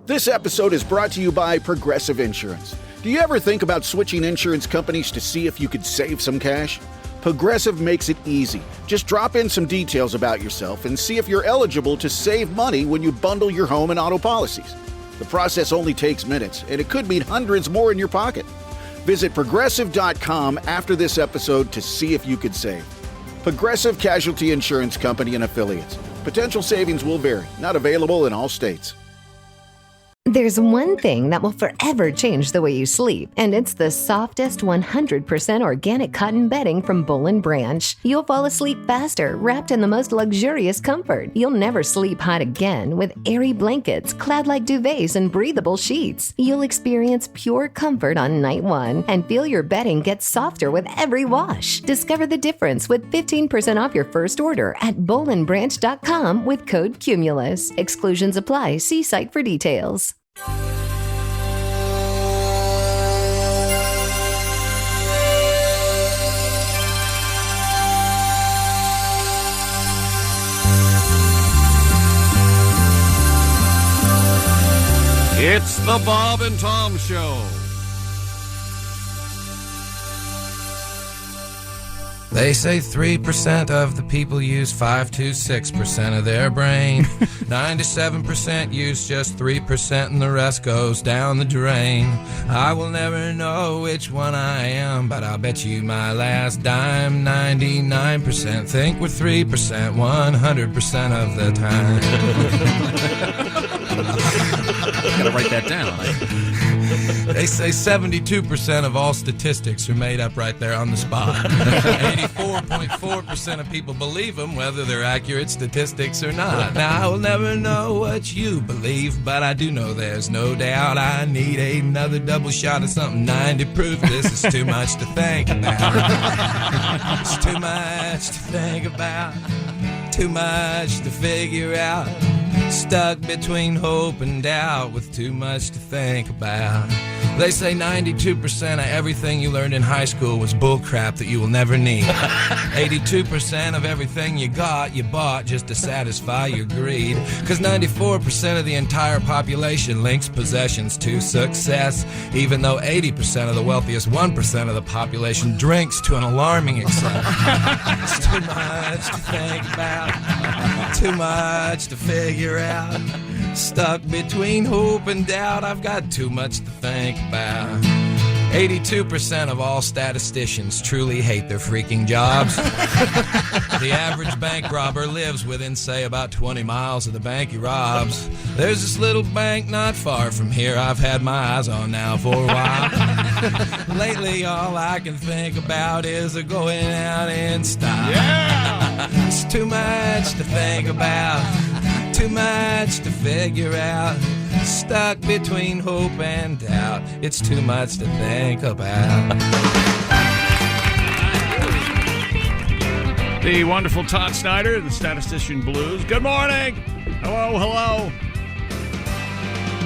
This episode is brought to you by Progressive Insurance. Do you ever think about switching insurance companies to see if you could save some cash? Progressive makes it easy. Just drop in some details about yourself and see if you're eligible to save money when you bundle your home and auto policies. The process only takes minutes, and it could mean hundreds more in your pocket. Visit Progressive.com after this episode to see if you could save. Progressive Casualty Insurance Company and Affiliates. Potential savings will vary. Not available in all states. There's one thing that will forever change the way you sleep, and it's the softest 100% organic cotton bedding from Boll & Branch. You'll fall asleep faster, wrapped in the most luxurious comfort. You'll never sleep hot again with airy blankets, cloud-like duvets, and breathable sheets. You'll experience pure comfort on night one and feel your bedding get softer with every wash. Discover the difference with 15% off your first order at bollandbranch.com with code CUMULUS. Exclusions apply. See site for details. It's the Bob and Tom Show. They say 3% of the people use 5 to 6% of their brain. 97% use just 3% and the rest goes down the drain. I will never know which one I am, but I'll bet you my last dime. 99% think we're 3% 100% of the time. Gotta write that down. They say 72% of all statistics are made up right there on the spot. 84.4% of people believe them, whether they're accurate statistics or not. Now, I will never know what you believe, but I do know there's no doubt I need another double shot of something 90 proof. This is too much to think about. It's too much to think about. Too much to figure out. Stuck between hope and doubt with too much to think about. They say 92% of everything you learned in high school was bullcrap that you will never need. 82% of everything you bought just to satisfy your greed. Because 94% of the entire population links possessions to success, even though 80% of the wealthiest 1% of the population drinks to an alarming extent. It's too much to think about, too much to figure out. Stuck between hope and doubt, I've got too much to think about. 82% of all statisticians truly hate their freaking jobs. The average bank robber lives within, say, about 20 miles of the bank he robs. There's this little bank not far from here I've had my eyes on now for a while. Lately, all I can think about is going out in style. Yeah! It's too much to think about. Too much to figure out. Stuck between hope and doubt. It's too much to think about. The wonderful Todd Snyder, the Statistician Blues. Good morning. Hello, hello.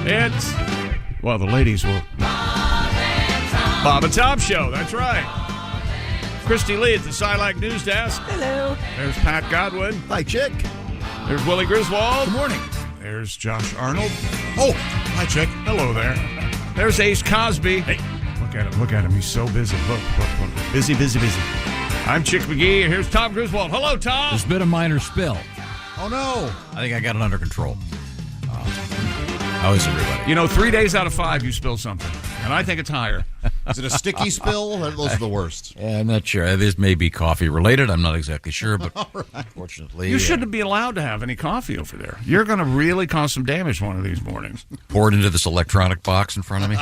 It's, well, the ladies will. Bob and Tom Show, that's right. Christy Lee at the Silac News Desk. Hello. There's Pat Godwin. Hi, Chick. There's Willie Griswold. Good morning. There's Josh Arnold. Oh, hi, Chick. Hello there. There's Ace Cosby. Hey, look at him. He's so busy. Look. Busy. I'm Chick McGee. Here's Tom Griswold. Hello, Tom. There's been a minor spill. Oh, no. I think I got it under control. How is everybody? You know, 3 days out of 5 you spill something, and I think it's higher. Is it a sticky spill? Those are the worst. Yeah, I'm not sure. This may be coffee related. I'm not exactly sure, but fortunately. You shouldn't be allowed to have any coffee over there. You're going to really cause some damage one of these mornings. Pour it into this electronic box in front of me.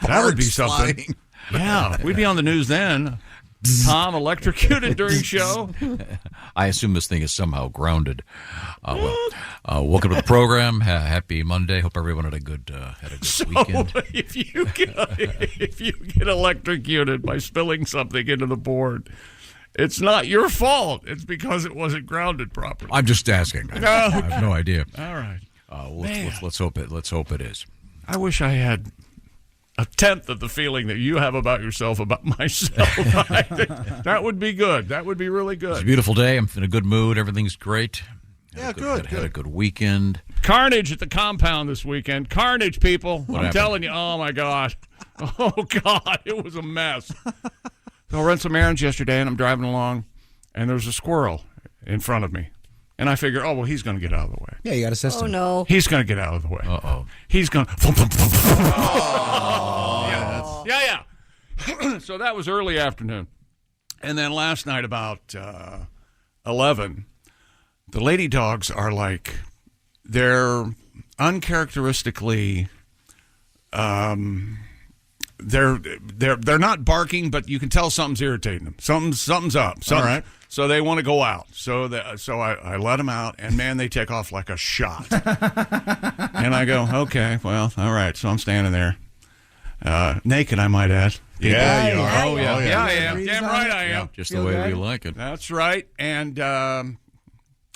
That would be something. Sliding. Yeah, we'd be on the news then. Tom electrocuted during show. I assume this thing is somehow grounded. Welcome to the program. Happy Monday. Hope everyone had a good weekend. If you get electrocuted by spilling something into the board, it's not your fault. It's because it wasn't grounded properly. I'm just asking. I have no idea. All right. Let's hope it is. I wish I had a tenth of the feeling that you have about yourself about myself. I think that would be good. That would be really good. It's a beautiful day. I'm in a good mood. Everything's great. Yeah, good. Had a good weekend. Carnage at the compound this weekend. Carnage, people. I'm happened? telling you. Oh, my God. Oh, God. It was a mess. So I ran some errands yesterday, and I'm driving along, and there's a squirrel in front of me. And I figure, oh, well, he's going to get out of the way. Yeah, you got a system. Oh, no. He's going to get out of the way. Uh-oh. He's going to... Yeah. So that was early afternoon. And then last night about 11, the lady dogs are like, they're uncharacteristically... They're not barking, but you can tell something's irritating them. Something's up. All right. So they want to go out. So I let them out, and man, they take off like a shot. And I go, okay, well, all right. So I'm standing there, naked, I might add. Yeah, you are. Oh yeah, yeah. I am. Damn right I am. Just the way we like it. That's right. And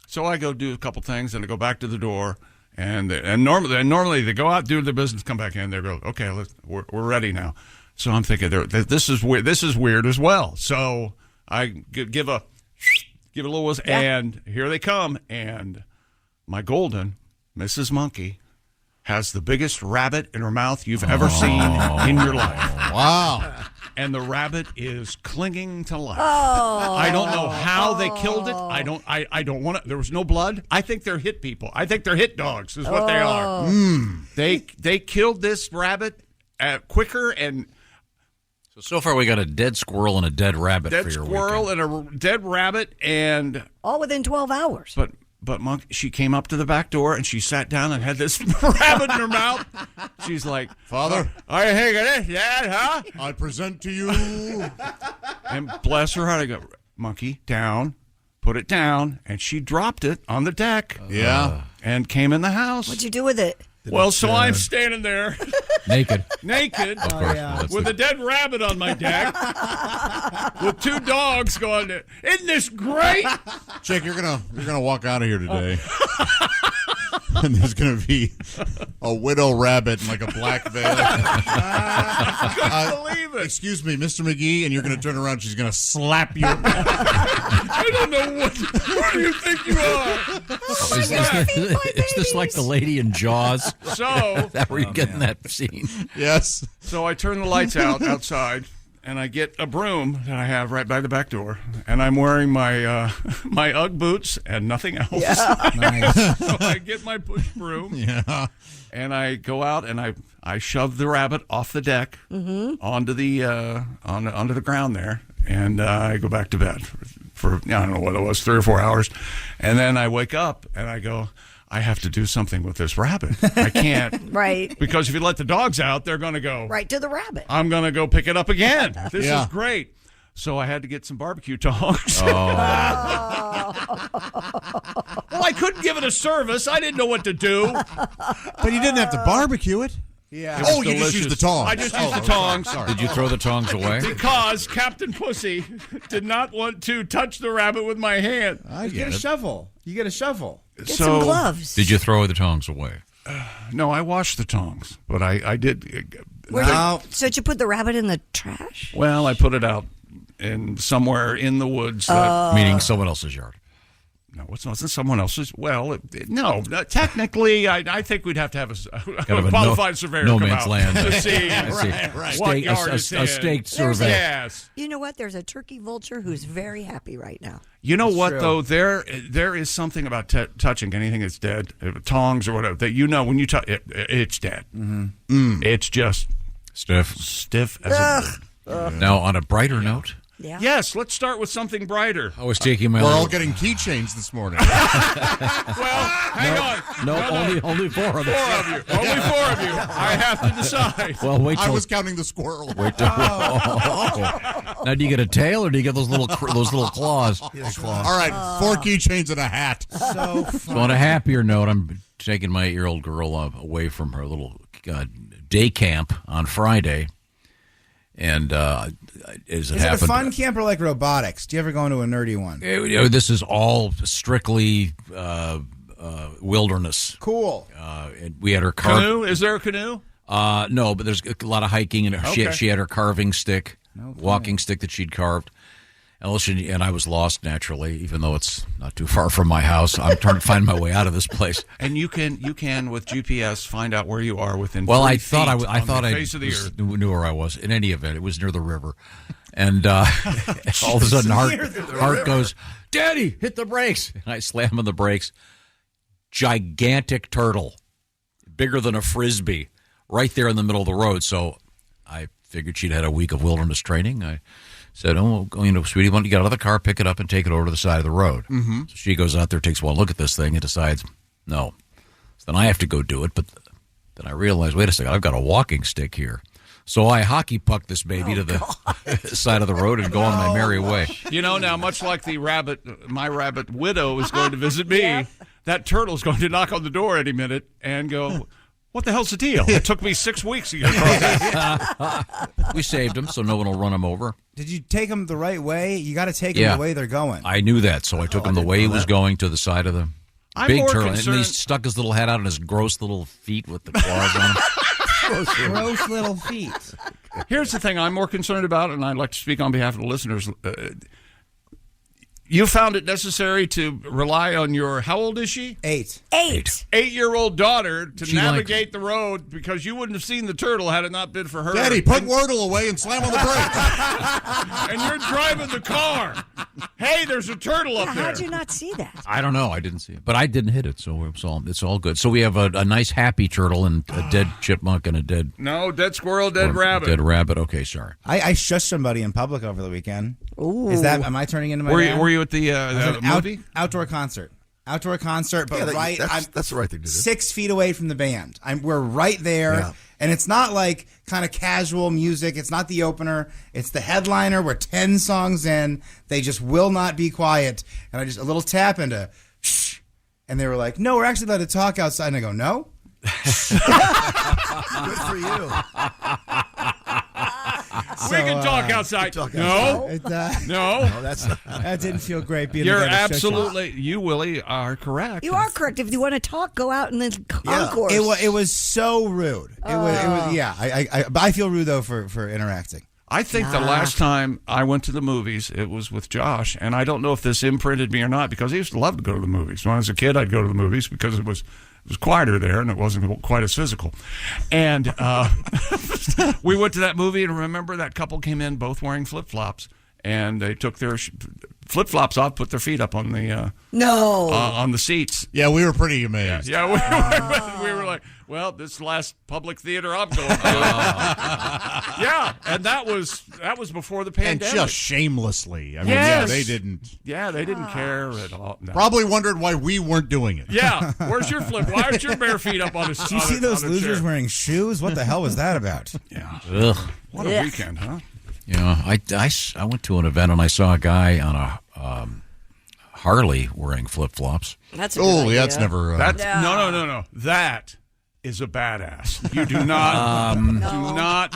so I go do a couple things, and I go back to the door. And normally they go out, do their business, come back in. They go, okay, we're ready now. So I'm thinking, this is weird. This is weird as well. So I give a little whistle, and here they come. And my golden Mrs. Monkey has the biggest rabbit in her mouth you've ever seen in your life. Wow. And the rabbit is clinging to life. Oh. I don't know how they killed it. I don't want to. There was no blood. I think they're hit people. I think they're hit dogs is what they are. They killed this rabbit quicker and... So far we got a dead squirrel and a dead rabbit for your squirrel weekend. and a dead rabbit and... All within 12 hours. But Monk, she came up to the back door and she sat down and had this rabbit in her mouth. She's like, Father, are you thinking this, Dad, huh? I present to you. And bless her heart, I go, Monkey, down, put it down. And she dropped it on the deck. Yeah. And came in the house. What'd you do with it? So I'm standing there. Naked. Naked. Of course. With a dead rabbit on my deck. With two dogs going, isn't this great? Jake, you're gonna walk out of here today. And there's going to be a widow rabbit in like a black veil. I couldn't believe it. Excuse me, Mr. McGee, and you're going to turn around. She's going to slap you. I don't know who do you think you are? Is this like the lady in Jaws? So That where you getting that scene? Yes. So I turn the lights out outside, and I get a broom that I have right by the back door, and I'm wearing my my UGG boots and nothing else. Yeah. Nice. So I get my push broom, and I go out and I shove the rabbit off the deck onto the onto the ground there, and I go back to bed for I don't know what it was, 3 or 4 hours, and then I wake up and I go, I have to do something with this rabbit. I can't. Right. Because if you let the dogs out, they're going to go. Right to the rabbit. I'm going to go pick it up again. This is great. So I had to get some barbecue tongs. Well, I couldn't give it a service. I didn't know what to do. But you didn't have to barbecue it. Yeah. Oh, you just used the tongs. I just used the tongs. Sorry. Did you throw the tongs away? Because Captain Pussy did not want to touch the rabbit with my hand. I get a shovel. You get a shovel. Get some gloves. Did you throw the tongs away? No, I washed the tongs, but I did. So did you put the rabbit in the trash? Well, I put it out in somewhere in the woods. Meaning someone else's yard. No, it's not someone else's. Well, no. Technically, I think we'd have to have a qualified surveyor no come man's out land to see what yard a it's in. staked survey. Yes. You know what? There's a turkey vulture who's very happy right now. You know what, true. though? There is something about touching anything that's dead, tongs or whatever, that you know when you touch it, it's dead. Mm-hmm. It's just stiff as a board. Now, on a brighter note, Yeah. Yes, let's start with something brighter. I was taking my. We're all getting keychains this morning. Well, hang on. No, only 4 of us. 4 of you. Only 4 of you. I have to decide. Well, wait till. I was counting the squirrel. Wait till. Now, do you get a tail or do you get those little claws? All right, 4 keychains and a hat. So So on a happier note, I'm taking my 8-year-old girl away from her little day camp on Friday. And as it Is happened, it a fun camp or like robotics? Do you ever go into a nerdy one? This is all strictly wilderness. Cool. And we had her Canoe? Is there a canoe? No, but there's a lot of hiking, and Okay. she had her carving stick, walking stick that she'd carved. And I was lost naturally, even though it's not too far from my house. I'm trying to find my way out of this place. And you can with GPS find out where you are within. Well, 3 I thought feet I thought on the I face of the earth. knew where I was. In any event, it was near the river, and all of a sudden, Hart goes, "Daddy, hit the brakes!" And I slam on the brakes. Gigantic turtle, bigger than a frisbee, right there in the middle of the road. So I figured she'd had a week of wilderness training. I said, sweetie, why don't you get out of the car, pick it up, and take it over to the side of the road? Mm-hmm. So she goes out there, takes one look at this thing, and decides, no. So then I have to go do it, but then I realize, wait a second, I've got a walking stick here. So I hockey puck this baby to the side of the road and go on my merry way. Now, much like my rabbit widow is going to visit me, that turtle's going to knock on the door any minute and go, what the hell's the deal? It took me 6 weeks to get across. We saved him so no one will run him over. Did you take them the right way? You got to take them the way they're going. I knew that, so I took him the way he was going to the side of the big turtle. Concerned. And he stuck his little head out on his gross little feet with the claws on him. Gross little feet. Here's the thing I'm more concerned about, and I'd like to speak on behalf of the listeners. You found it necessary to rely on your, how old is she? 8. 8-year-old daughter to navigate the road because you wouldn't have seen the turtle had it not been for her. Daddy, put Wordle away and slam on the brakes. And you're driving the car. Hey, there's a turtle up there. How'd you not see that? I don't know. I didn't see it. But I didn't hit it, so it's all good. So we have a nice happy turtle and a dead chipmunk and a dead... No, dead squirrel, dead rabbit. Dead rabbit. Okay, sorry. I shushed somebody in public over the weekend. Ooh. Am I turning into my Were you at the movie? Outdoor concert. Outdoor concert, but that's the right thing to do. 6 feet away from the band. We're right there, and it's not like kind of casual music. It's not the opener. It's the headliner. We're 10 songs in. They just will not be quiet. And I just a little tap into shh, and they were like, "No, we're actually allowed to talk outside." And I go, "No." Good for you. We can talk outside. No. That didn't feel great being You're the guy to absolutely, you, Willie, are correct. You are correct. If you want to talk, go out in the concourse. It was so rude. It was I feel rude, though, for interacting. I think the last time I went to the movies, it was with Josh, and I don't know if this imprinted me or not, because I used to love to go to the movies. When I was a kid, I'd go to the movies because it was quieter there, and it wasn't quite as physical. And we went to that movie, and remember that couple came in both wearing flip-flops, and they took their flip-flops off, put their feet up on the on the seats. Yeah, we were pretty amazed. Yeah, we were like, well, this is the last public theater I'm going to. Yeah, and that was before the pandemic. And just shamelessly. I mean, they didn't. Yeah, they didn't care at all. No. Probably wondered why we weren't doing it. Yeah, where's your flip? Why aren't your bare feet up on a? Did you see those losers wearing shoes? What the hell was that about? Yeah. Ugh. What a weekend, huh? Yeah, I went to an event and I saw a guy on a Harley wearing flip-flops. That's a good idea. That's never... No. That is a badass. You do not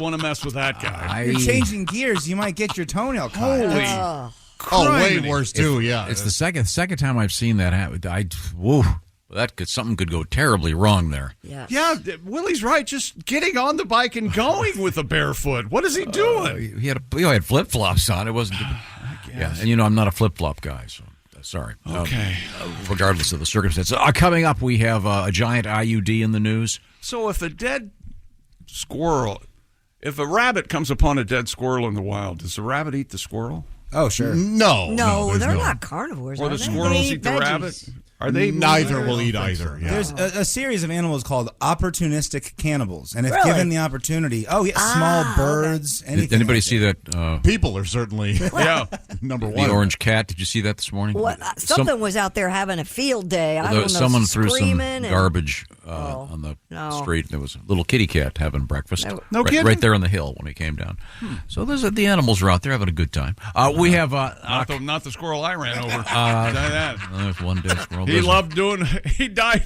want to mess with that guy. You're changing gears. You might get your toenail caught. Holy. way worse, too, yeah. It's the second time I've seen that happen. Something could go terribly wrong there. Yeah, Willie's right. Just getting on the bike and going with a barefoot. What is he doing? He had flip-flops on. It wasn't... Yeah, and I'm not a flip-flop guy, so sorry. Okay. Regardless of the circumstances. Coming up, we have a giant IUD in the news. So if a rabbit comes upon a dead squirrel in the wild, does the rabbit eat the squirrel? Oh, sure. No, they're not carnivores. Or the squirrels eat the rabbit? Are they? Neither will eat either. Yeah. There's a series of animals called opportunistic cannibals, and if given the opportunity, small birds, anything. Did anybody like see that? People are certainly number one. The orange cat. Did you see that this morning? Something was out there having a field day. I don't know. Someone threw some and garbage on the street. There was a little kitty cat having breakfast. No kidding? Right there on the hill when he came down. So the animals are out there having a good time. We have not the squirrel I ran over. There's one dead squirrel. He died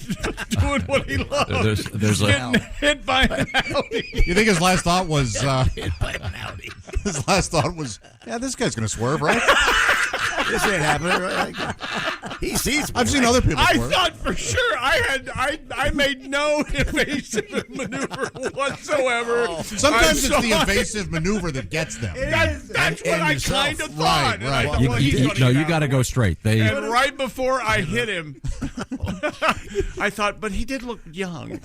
doing what he loved. There's getting hit by an Audi. You think his last thought was hit by an Audi? His last thought was, this guy's going to swerve, right? This ain't happening. Right? He sees me. I've seen other people. I thought for sure I made no evasive maneuver whatsoever. Sometimes it's the evasive maneuver that gets them. That's what I kind of thought. Right. You got to go straight. And right before I hit him, I thought, but he did look young.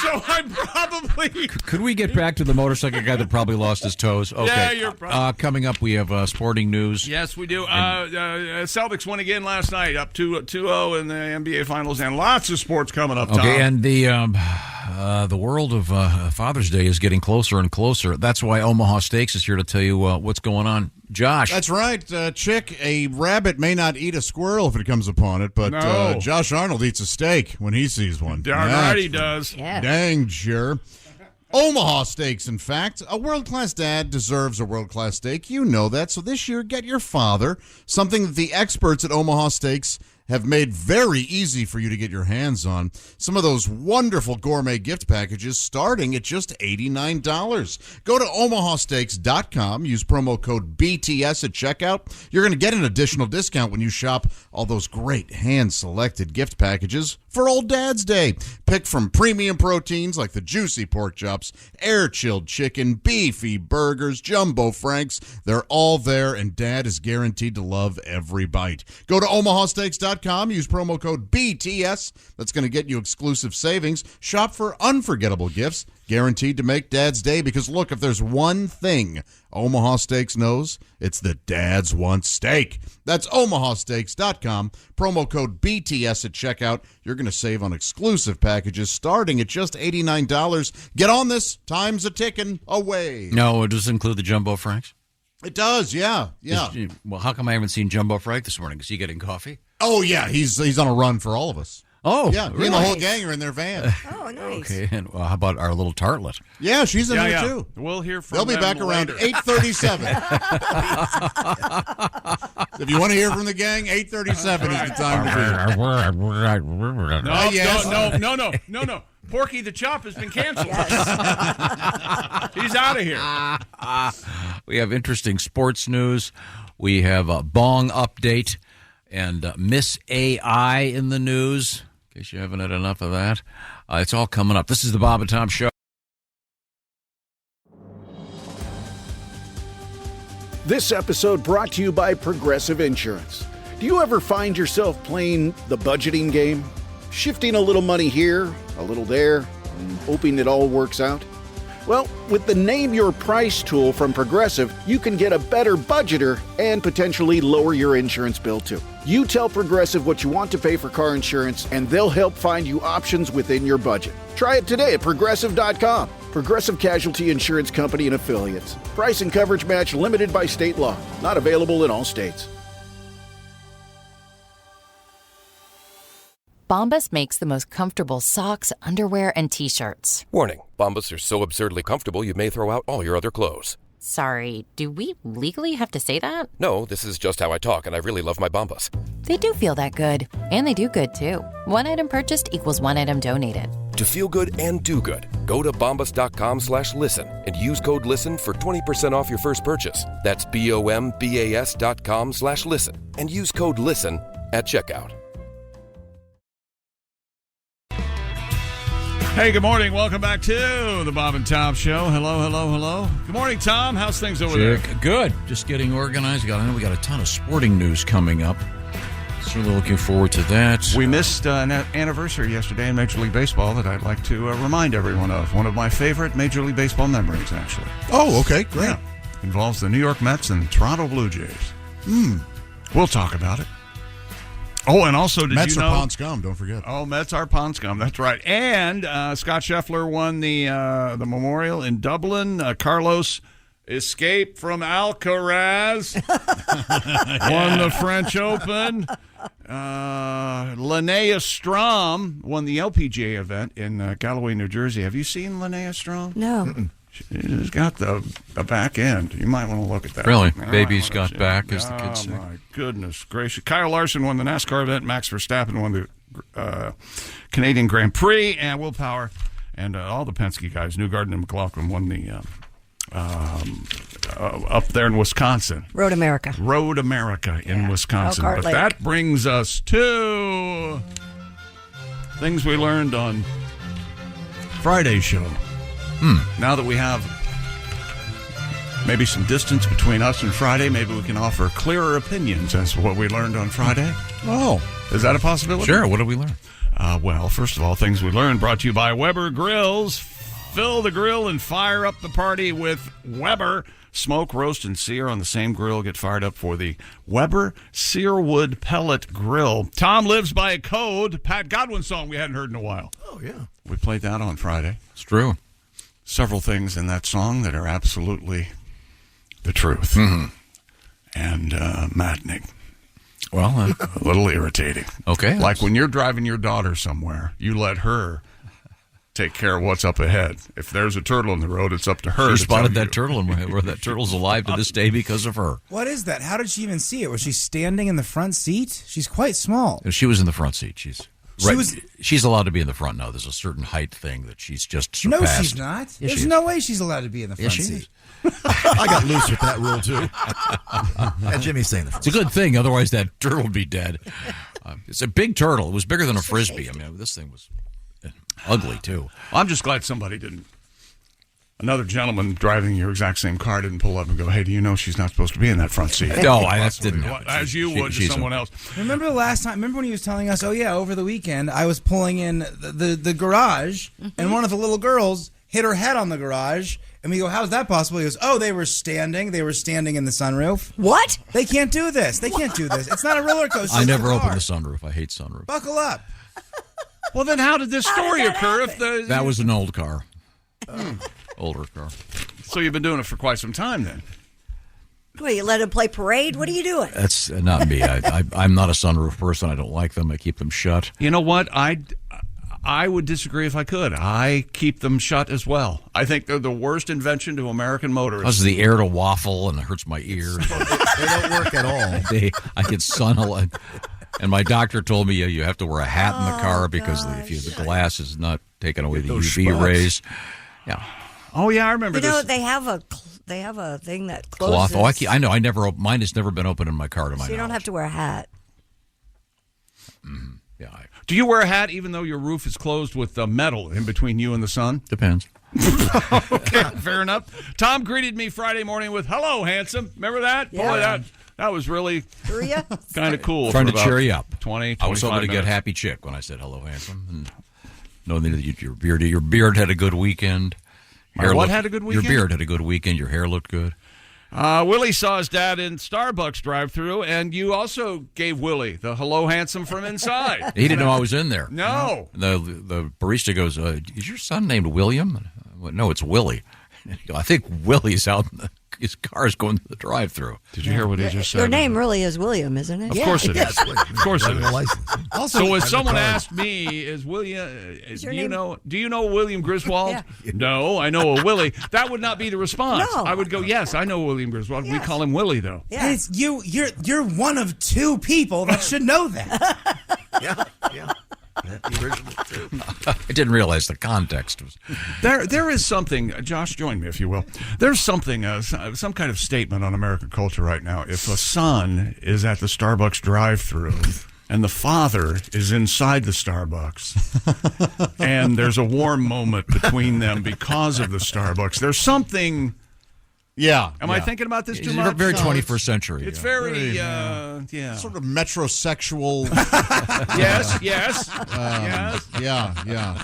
So I'm probably. Could we get back to the motorcycle guy that probably lost his toes? Okay. Yeah, you're probably. Coming up, we have sporting news. Yes, we do. Celtics won again last night, up 2-0 in the NBA Finals, and lots of sports coming up, Tom. Okay, and the world of Father's Day is getting closer and closer. That's why Omaha Steaks is here to tell you what's going on. Josh. That's right. Chick, a rabbit may not eat a squirrel if it comes upon it, but No. Josh Arnold eats a steak when he sees one. Darn right he does. Yeah. Dang sure. Omaha Steaks, in fact. A world-class dad deserves a world-class steak. You know that. So this year, get your father something that the experts at Omaha Steaks have made very easy for you to get your hands on. Some of those wonderful gourmet gift packages starting at just $89. Go to omahasteaks.com. Use promo code BTS at checkout. You're going to get an additional discount when you shop all those great hand-selected gift packages for Old Dad's Day. Pick from premium proteins like the juicy pork chops, air-chilled chicken, beefy burgers, jumbo franks. They're all there, and Dad is guaranteed to love every bite. Go to omahasteaks.com. Use promo code BTS. That's going to get you exclusive savings. Shop for unforgettable gifts, guaranteed to make Dad's Day. Because, look, if there's one thing Omaha Steaks knows, it's that dads want steak. That's omahasteaks.com. Promo code BTS at checkout. You're going to save on exclusive packages starting at just $89. Get on this. Time's a ticking away. No, does this include the jumbo franks? It does, yeah. Well, how come I haven't seen Jumbo Frank this morning? Is he getting coffee? Oh, yeah, he's on a run for all of us. Oh, yeah, he and the whole gang are in their van. Oh, nice. Okay, and how about our little tartlet? Yeah, she's in there too. We'll hear from They'll be them back around later. 8:37. If you want to hear from the gang, 8:37 is the time to be. No. Porky the Chop has been canceled. He's out of here. We have interesting sports news. We have a Bong update and Miss AI in the news. In case you haven't had enough of that. It's all coming up. This is the Bob and Tom Show. This episode brought to you by Progressive Insurance. Do you ever find yourself playing the budgeting game? Shifting a little money here, a little there, and hoping it all works out? Well, with the Name Your Price tool from Progressive, you can get a better budgeter and potentially lower your insurance bill too. You tell Progressive what you want to pay for car insurance, and they'll help find you options within your budget. Try it today at Progressive.com. Progressive Casualty Insurance Company and Affiliates. Price and coverage match limited by state law. Not available in all states. Bombas makes the most comfortable socks, underwear, and T-shirts. Warning, Bombas are so absurdly comfortable you may throw out all your other clothes. Sorry, do we legally have to say that? No, this is just how I talk, and I really love my Bombas. They do feel that good. And they do good, too. One item purchased equals one item donated. To feel good and do good, go to bombas.com/listen and use code LISTEN for 20% off your first purchase. That's bombas.com/listen and use code LISTEN at checkout. Hey, good morning. Welcome back to the Bob and Tom Show. Hello. Good morning, Tom. How's things over there? Good. Just getting organized. I know we got a ton of sporting news coming up. Certainly looking forward to that. We missed an anniversary yesterday in Major League Baseball that I'd like to remind everyone of. One of my favorite Major League Baseball memories, actually. Oh, okay, great. Yeah. Involves the New York Mets and Toronto Blue Jays. We'll talk about it. Oh, and also, did Mets you know? are pond scum, don't forget. Oh, Mets are pond scum. That's right. And Scott Scheffler won the Memorial in Dublin. Carlos escaped from Alcaraz. Won the French Open. Linnea Strom won the LPGA event in Galloway, New Jersey. Have you seen Linnea Strom? No. She's got the back end. You might want to look at that. Really? Baby's got back, as the kids say. Oh, my goodness gracious. Kyle Larson won the NASCAR event. Max Verstappen won the Canadian Grand Prix. And Will Power and all the Penske guys, Newgarden and McLaughlin, won the up there in Wisconsin. Road America in Wisconsin. Elkhart But Lake. that brings us to things we learned on Friday's show. Now that we have maybe some distance between us and Friday, maybe we can offer clearer opinions as to what we learned on Friday. Oh. Is that a possibility? Sure. What did we learn? Well, first of all, things we learned brought to you by Weber Grills. Fill the grill and fire up the party with Weber. Smoke, roast, and sear on the same grill. Get fired up for the Weber Searwood Pellet Grill. Tom lives by a code. Pat Godwin song we hadn't heard in a while. Oh, yeah. We played that on Friday. It's true. Several things in that song that are absolutely the truth. And maddening. Well, a little irritating. Okay. Like when you're driving your daughter somewhere, you let her take care of what's up ahead. If there's a turtle in the road, it's up to her. She spotted that turtle, and where that turtle's alive to this day because of her. What is that? How did she even see it? Was she standing in the front seat? She's quite small. She was in the front seat. She's allowed to be in the front now. There's a certain height thing that she's just surpassed. No, she's not. Yes, There's no way she's allowed to be in the front seat. I got loose with that rule, too. And Jimmy's saying the It's a good thing. Otherwise, that turtle would be dead. It's a big turtle. It was bigger than a Frisbee. I mean, this thing was ugly, too. I'm just glad somebody didn't. Another gentleman driving your exact same car didn't pull up and go, hey, do you know she's not supposed to be in that front seat? No, that didn't happen. As you would to someone else. Remember the last time? Remember when he was telling us, oh, yeah, over the weekend, I was pulling in the garage, and one of the little girls hit her head on the garage, and we go, how's that possible? He goes, oh, they were standing in the sunroof. What? They can't do this. It's not a roller coaster. I never opened the sunroof. I hate sunroof. Buckle up. Well, then how did this story occur? That was an old car. Older car. So you've been doing it for quite some time then? Well, you let him play parade? What are you doing? That's not me. I'm not a sunroof person. I don't like them. I keep them shut. You know what? I would disagree if I could. I keep them shut as well. I think they're the worst invention to American motorists. Causes the air to waffle and it hurts my ears. They don't work at all. I get sun a lot. And my doctor told me you have to wear a hat in the car because the glass is not taking away the UV spots. rays. Yeah. Oh yeah, I remember this. They have a thing that closes. Cloth. Oh, I know. Mine has never been open in my car to my knowledge. So you don't have to wear a hat. Yeah. Do you wear a hat even though your roof is closed with metal in between you and the sun? Depends. Okay, fair enough. Tom greeted me Friday morning with, hello, handsome. Remember that? Yeah. Boy, that was really kind of cool. Trying to cheer you up. 20, I was hoping to get happy chick when I said hello, handsome. And knowing that your beard had a good weekend. Had a good weekend? Your beard had a good weekend. Your hair looked good. Willie saw his dad in Starbucks drive-thru, and you also gave Willie the hello, handsome from inside. He didn't know I was in there. No. The barista goes, is your son named William? I went, no, it's Willie. And he goes, I think Willie's out in his car's going to the drive-thru. Did you hear what he just said? Your name really is William, isn't it? Of course it is. Of course it is. Also, so if someone asked me, "Is William? Do you know William Griswold?" Yeah. No, I know a Willie. That would not be the response. No. I would go, "Yes, I know William Griswold." Yes. We call him Willie, though. Yeah. It's you're one of two people that should know that. Yeah. The original too. I didn't realize the context was. There is something. Josh, join me if you will. There's something, some kind of statement on American culture right now. If a son is at the Starbucks drive-thru and the father is inside the Starbucks, and there's a warm moment between them because of the Starbucks, there's something. Yeah. Am I thinking about this too much? Very 21st century. It's very, yeah. Sort of metrosexual. Yes. Yeah.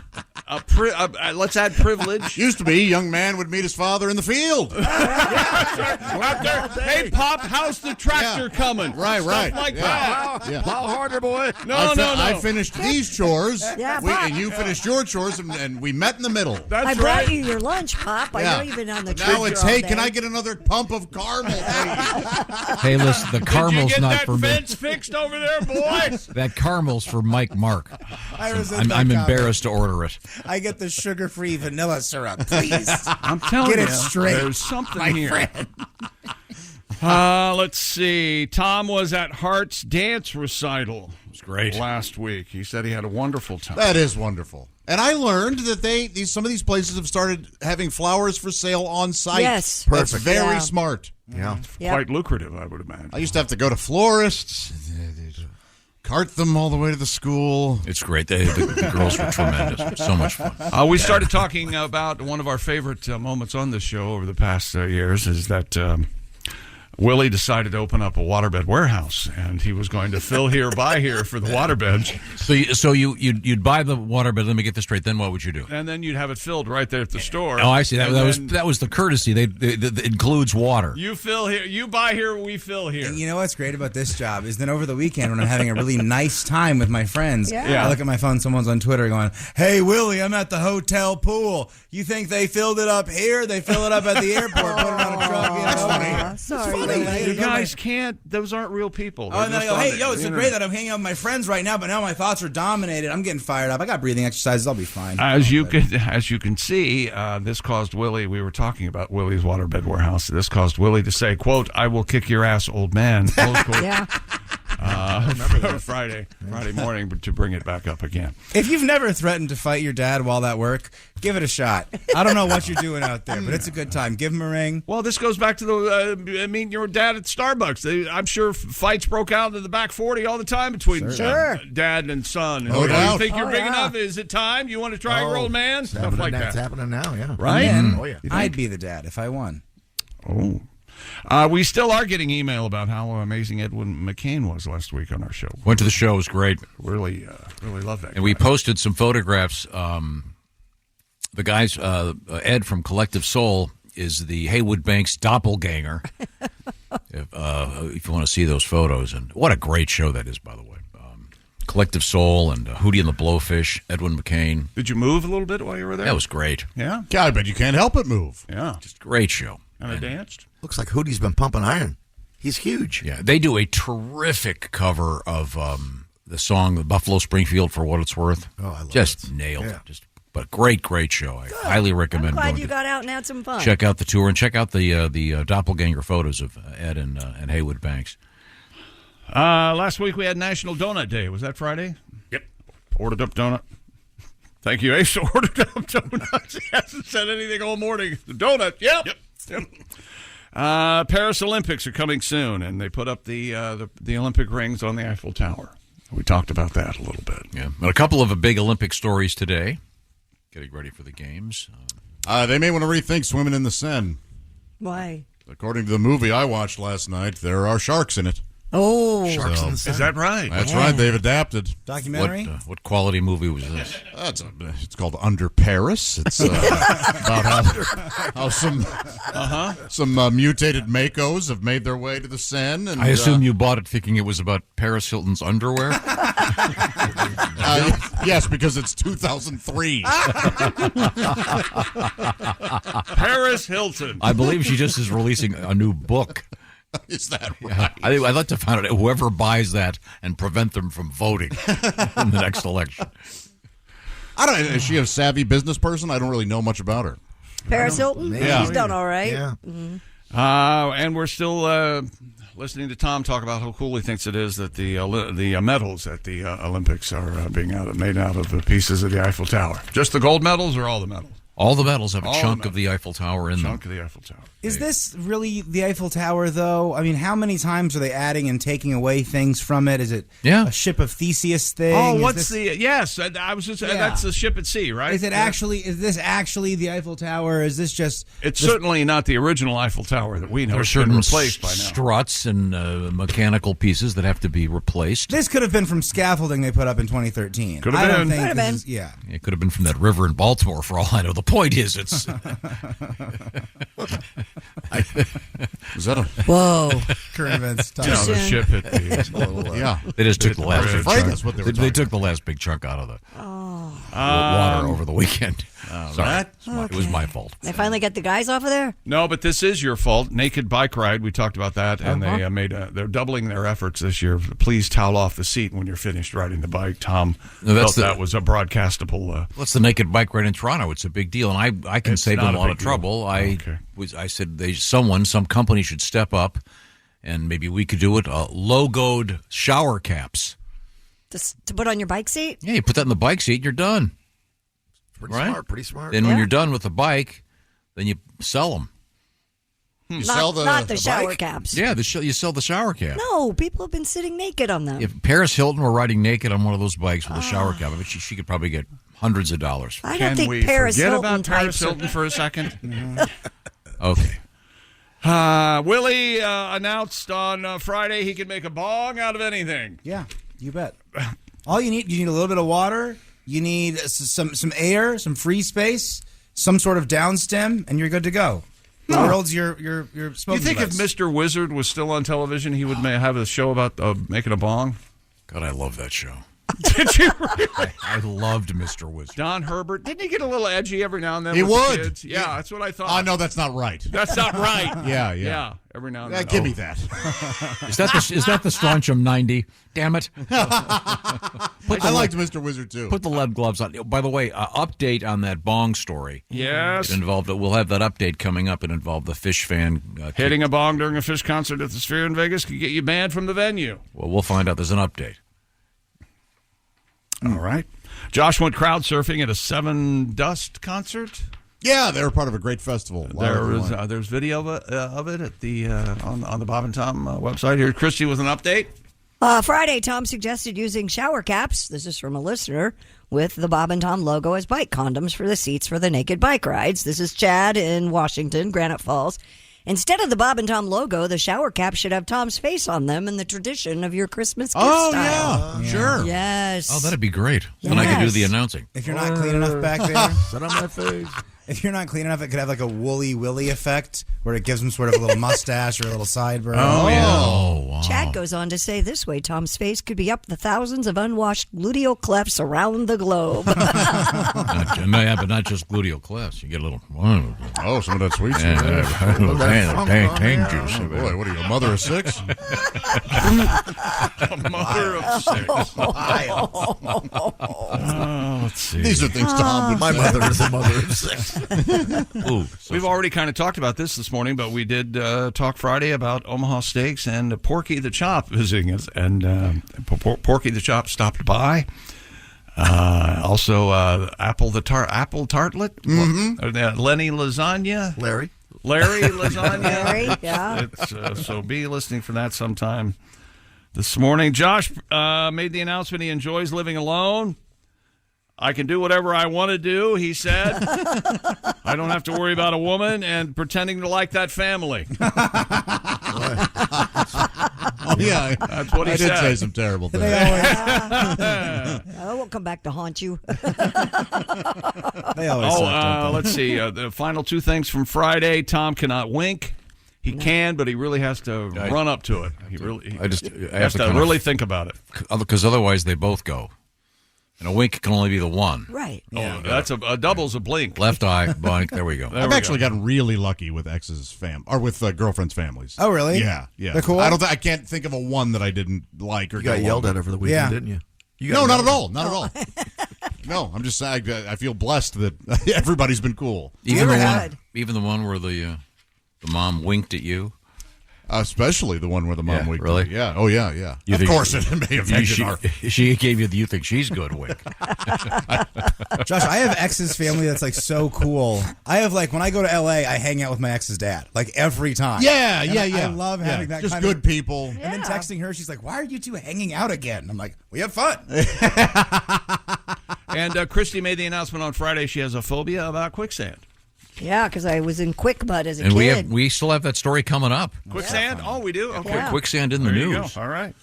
Let's add privilege. Used to be, young man would meet his father in the field. Out there, hey, Pop, how's the tractor coming? Right. Stuff like that. Yeah. Plow harder, boy. No. I finished these chores, Yeah, and you finished your chores, and we met in the middle. That's I right. brought you your lunch, Pop. I know you've been on the Now trip it's, all hey, day. can I get another pump of caramel, please? Hey, listen, the Did you caramel's get not that for me. fence fixed over there, boy? That caramel's for Mike Mark. I'm I'm embarrassed to order it. I get the sugar-free vanilla syrup, please. I'm telling Get you, it straight, there's something my here. friend. Let's see. Tom was at Hart's dance recital. It was great. Last week. He said he had a wonderful time. That is wonderful. And I learned that some of these places have started having flowers for sale on site. Yes. That's Perfect. very smart. Yeah. Quite lucrative, I would imagine. I used to have to go to florists, cart them all the way to the school. It's great. The girls were tremendous. So much fun. We started talking about one of our favorite moments on this show over the past years is that Willie decided to open up a waterbed warehouse, and he was going to fill here, buy here for the waterbeds. So you'd buy the waterbed. Let me get this straight. Then what would you do? And then you'd have it filled right there at the store. Oh, I see. That was the courtesy. That includes water. You fill here, you buy here, we fill here. And you know what's great about this job is then over the weekend when I'm having a really nice time with my friends, I look at my phone, someone's on Twitter going, "Hey, Willie, I'm at the hotel pool. You think they filled it up here? They fill it up at the airport, put it on a truck." Sorry. You guys can't. Those aren't real people. Oh, and then I go, "Hey, it's so great that I'm hanging out with my friends right now, but now my thoughts are dominated. I'm getting fired up. I got breathing exercises. I'll be fine." As you can see, this caused Willie. We were talking about Willie's waterbed warehouse. This caused Willie to say, "Quote: I will kick your ass, old man." Close quote. Yeah. Friday morning to bring it back up again. If you've never threatened to fight your dad while at work, give it a shot. I don't know what you're doing out there, but it's a good time. Give him a ring. Well, this goes back to the your dad at Starbucks. I'm sure fights broke out in the back 40 all the time between dad and son. You think you're big enough? Is it time? You want to try your old man? Stuff like that. It's happening now, yeah. Right? Oh, yeah. I'd be the dad if I won. Oh. We still are getting email about how amazing Edwin McCain was last week on our show. Went to the show. It was great. Really love that. And we posted some photographs. The guys, Ed from Collective Soul is the Haywood Banks doppelganger. If you want to see those photos. And what a great show that is, by the way. Collective Soul and Hootie and the Blowfish, Edwin McCain. Did you move a little bit while you were there? That was great. Yeah? God, I bet you can't help it move. Yeah. Just a great show. And I danced? Looks like Hootie's been pumping iron. He's huge. Yeah, they do a terrific cover of the song "The Buffalo Springfield" for what it's worth. Oh, I love just it. nailed Yeah. it. But great show. I highly recommend. I'm glad going you to got out and had some fun. check out the tour and check out the doppelganger photos of Ed and Haywood Banks. Last week we had National Donut Day. Was that Friday? Yep. Ordered up donut. Thank you, Ace. Ordered up donuts. He hasn't said anything all morning. The donut. Yep. Paris Olympics are coming soon, and they put up the Olympic rings on the Eiffel Tower. We talked about that a little bit. Yeah, and a couple of big Olympic stories today. Getting ready for the games. They may want to rethink swimming in the Seine. Why? According to the movie I watched last night, there are sharks in it. Oh, Sharks in the Seine. Is that right? That's right. They've adapted. Documentary? What quality movie was this? It's called Under Paris. It's about how some mutated Makos have made their way to the Seine. And, I assume you bought it thinking it was about Paris Hilton's underwear. Yes, because it's 2003. Paris Hilton. I believe she just is releasing a new book. Is that right? Yeah. I'd like to find out whoever buys that and prevent them from voting in the next election. I don't know. Is she a savvy business person? I don't really know much about her. Paris Hilton? Yeah. She's done all right. Yeah. Mm-hmm. And we're still listening to Tom talk about how cool he thinks it is that the medals at the Olympics are being made out of the pieces of the Eiffel Tower. Just the gold medals or all the medals? All the medals have a chunk of the Eiffel Tower in them. Chunk of the Eiffel Tower. Is this really the Eiffel Tower, though? I mean, how many times are they adding and taking away things from it? Is it a ship of Theseus thing? Oh, what's yes, I was just that's the ship at sea, right? Is it actually? Is this actually the Eiffel Tower? Is this just? It's certainly not the original Eiffel Tower that we know. There's It's been certain replaced by now. struts and mechanical pieces that have to be replaced. This could have been from scaffolding they put up in 2013. Could have been. Could have been. Yeah. It could have been from that river in Baltimore, for all I know. The point is, it's Is that a Whoa? Current events. The ship hit the yeah? They just took the last big Right, chunk. that's what they were They took the last big chunk out of the water over the weekend. Sorry, it was my fault. They finally get the guys off of there? No, but this is your fault. Naked bike ride. We talked about that, and they they're doubling their efforts this year. Please towel off the seat when you're finished riding the bike. Tom felt that was a broadcastable. What's the naked bike ride in Toronto? It's a big deal, and I can save them a lot of trouble. Okay. I said some company should step up and maybe we could do it, logoed shower caps. To put on your bike seat? Yeah, you put that in the bike seat and you're done. Pretty smart. Then when you're done with the bike, then you sell them. You Not, sell the not the shower bike? caps. Yeah, you sell the shower cap. No, people have been sitting naked on them. If Paris Hilton were riding naked on one of those bikes with a shower cap, I bet she could probably get hundreds of dollars. I don't Can think we Paris forget Hilton about Paris types Hilton for a second? Okay. Willie announced on Friday he could make a bong out of anything. Yeah, you bet. All you need a little bit of water. You need some air, some free space, some sort of downstem, and you're good to go. The world's your smoking You think device. if Mr. Wizard was still on television, he would have a show about making a bong? God, I love that show. Did you really? I loved Mr. Wizard. Don Herbert, didn't he get a little edgy every now and then? He with the would. kids? Yeah, that's what I thought. Oh, no, that's not right. That's not right. Yeah. Every now and then. Give me that. Is that the Strontium 90? Damn it. I liked Mr. Wizard, too. Put the lead gloves on. By the way, update on that bong story. Yes. We'll have that update coming up. It involved the Fish fan. Hitting a bong during a Fish concert at the Sphere in Vegas could get you banned from the venue. Well, we'll find out. There's an update. All right. Josh went crowd surfing at a Seven Dust concert. Yeah, they were part of a great festival. There's video of it at the on the Bob and Tom website. Here, Christy with an update. Friday, Tom suggested using shower caps. This is from a listener with the Bob and Tom logo as bike condoms for the seats for the naked bike rides. This is Chad in Washington, Granite Falls. Instead of the Bob and Tom logo, the shower cap should have Tom's face on them in the tradition of your Christmas gift style. Yeah, sure. Yes. Oh, that'd be great. Then I could do the announcing. If you're not clean enough back there, Sit on my face. if you're not clean enough, it could have like a Woolly Willy effect where it gives him sort of a little mustache or a little sideburn. Oh, wow. Chad goes on to say this way, Tom's face could be up the thousands of unwashed gluteal clefts around the globe. But not just gluteal clefts. You get a little. Oh, some of that sweet Yeah, tang juice. Oh, boy, what are you, a mother of six? A mother of six. Let's see. These are things Tom would My say. mother is a mother of six. Ooh, We've already kind of talked about this morning, but we did talk Friday about Omaha Steaks and Porky the Chop visiting us, and Porky the Chop stopped by. Also, Apple Tartlet, Lenny Lasagna, Larry Lasagna. Larry, yeah. So be listening for that sometime this morning. Josh made the announcement he enjoys living alone. I can do whatever I want to do, he said. I don't have to worry about a woman and pretending to like that family. Oh, yeah. That's what he I said. did say some terrible things. I won't come back to haunt you. They always suck, don't they? Let's see. The final two things from Friday. Tom cannot wink. He can, but he really has to run up to it. He has to really think about it. Because otherwise they both go. And a wink can only be the one. Right. Oh, that's a double's a blink. Left eye, blink. There we go. I've actually gotten really lucky with exes' or with girlfriends' families. Oh, really? Yeah. They're cool? I can't think of a one that I didn't like or You got yelled at over the weekend, Yeah. didn't you? No, not at all. Not at all. No, I'm just saying I feel blessed that everybody's been cool. Even ever the one where the mom winked at you. Especially the one where the mom winked. really? Yeah. Oh, yeah. You Of think- course, it may have ended She gave you the "you think she's good" wink. Josh, I have ex's family that's like so cool. I have like when I go to LA, I hang out with my ex's dad like every time. Yeah. And I love having that Just kind good of, people. And then texting her, she's like, "Why are you two hanging out again?" I'm like, "We have fun." And Christy made the announcement on Friday she has a phobia about quicksand. Yeah, because I was in Quick Mud as a And kid. we still have that story coming up. Quicksand? Oh, we do? Okay. Yeah. Quicksand in the There you news. go. All right.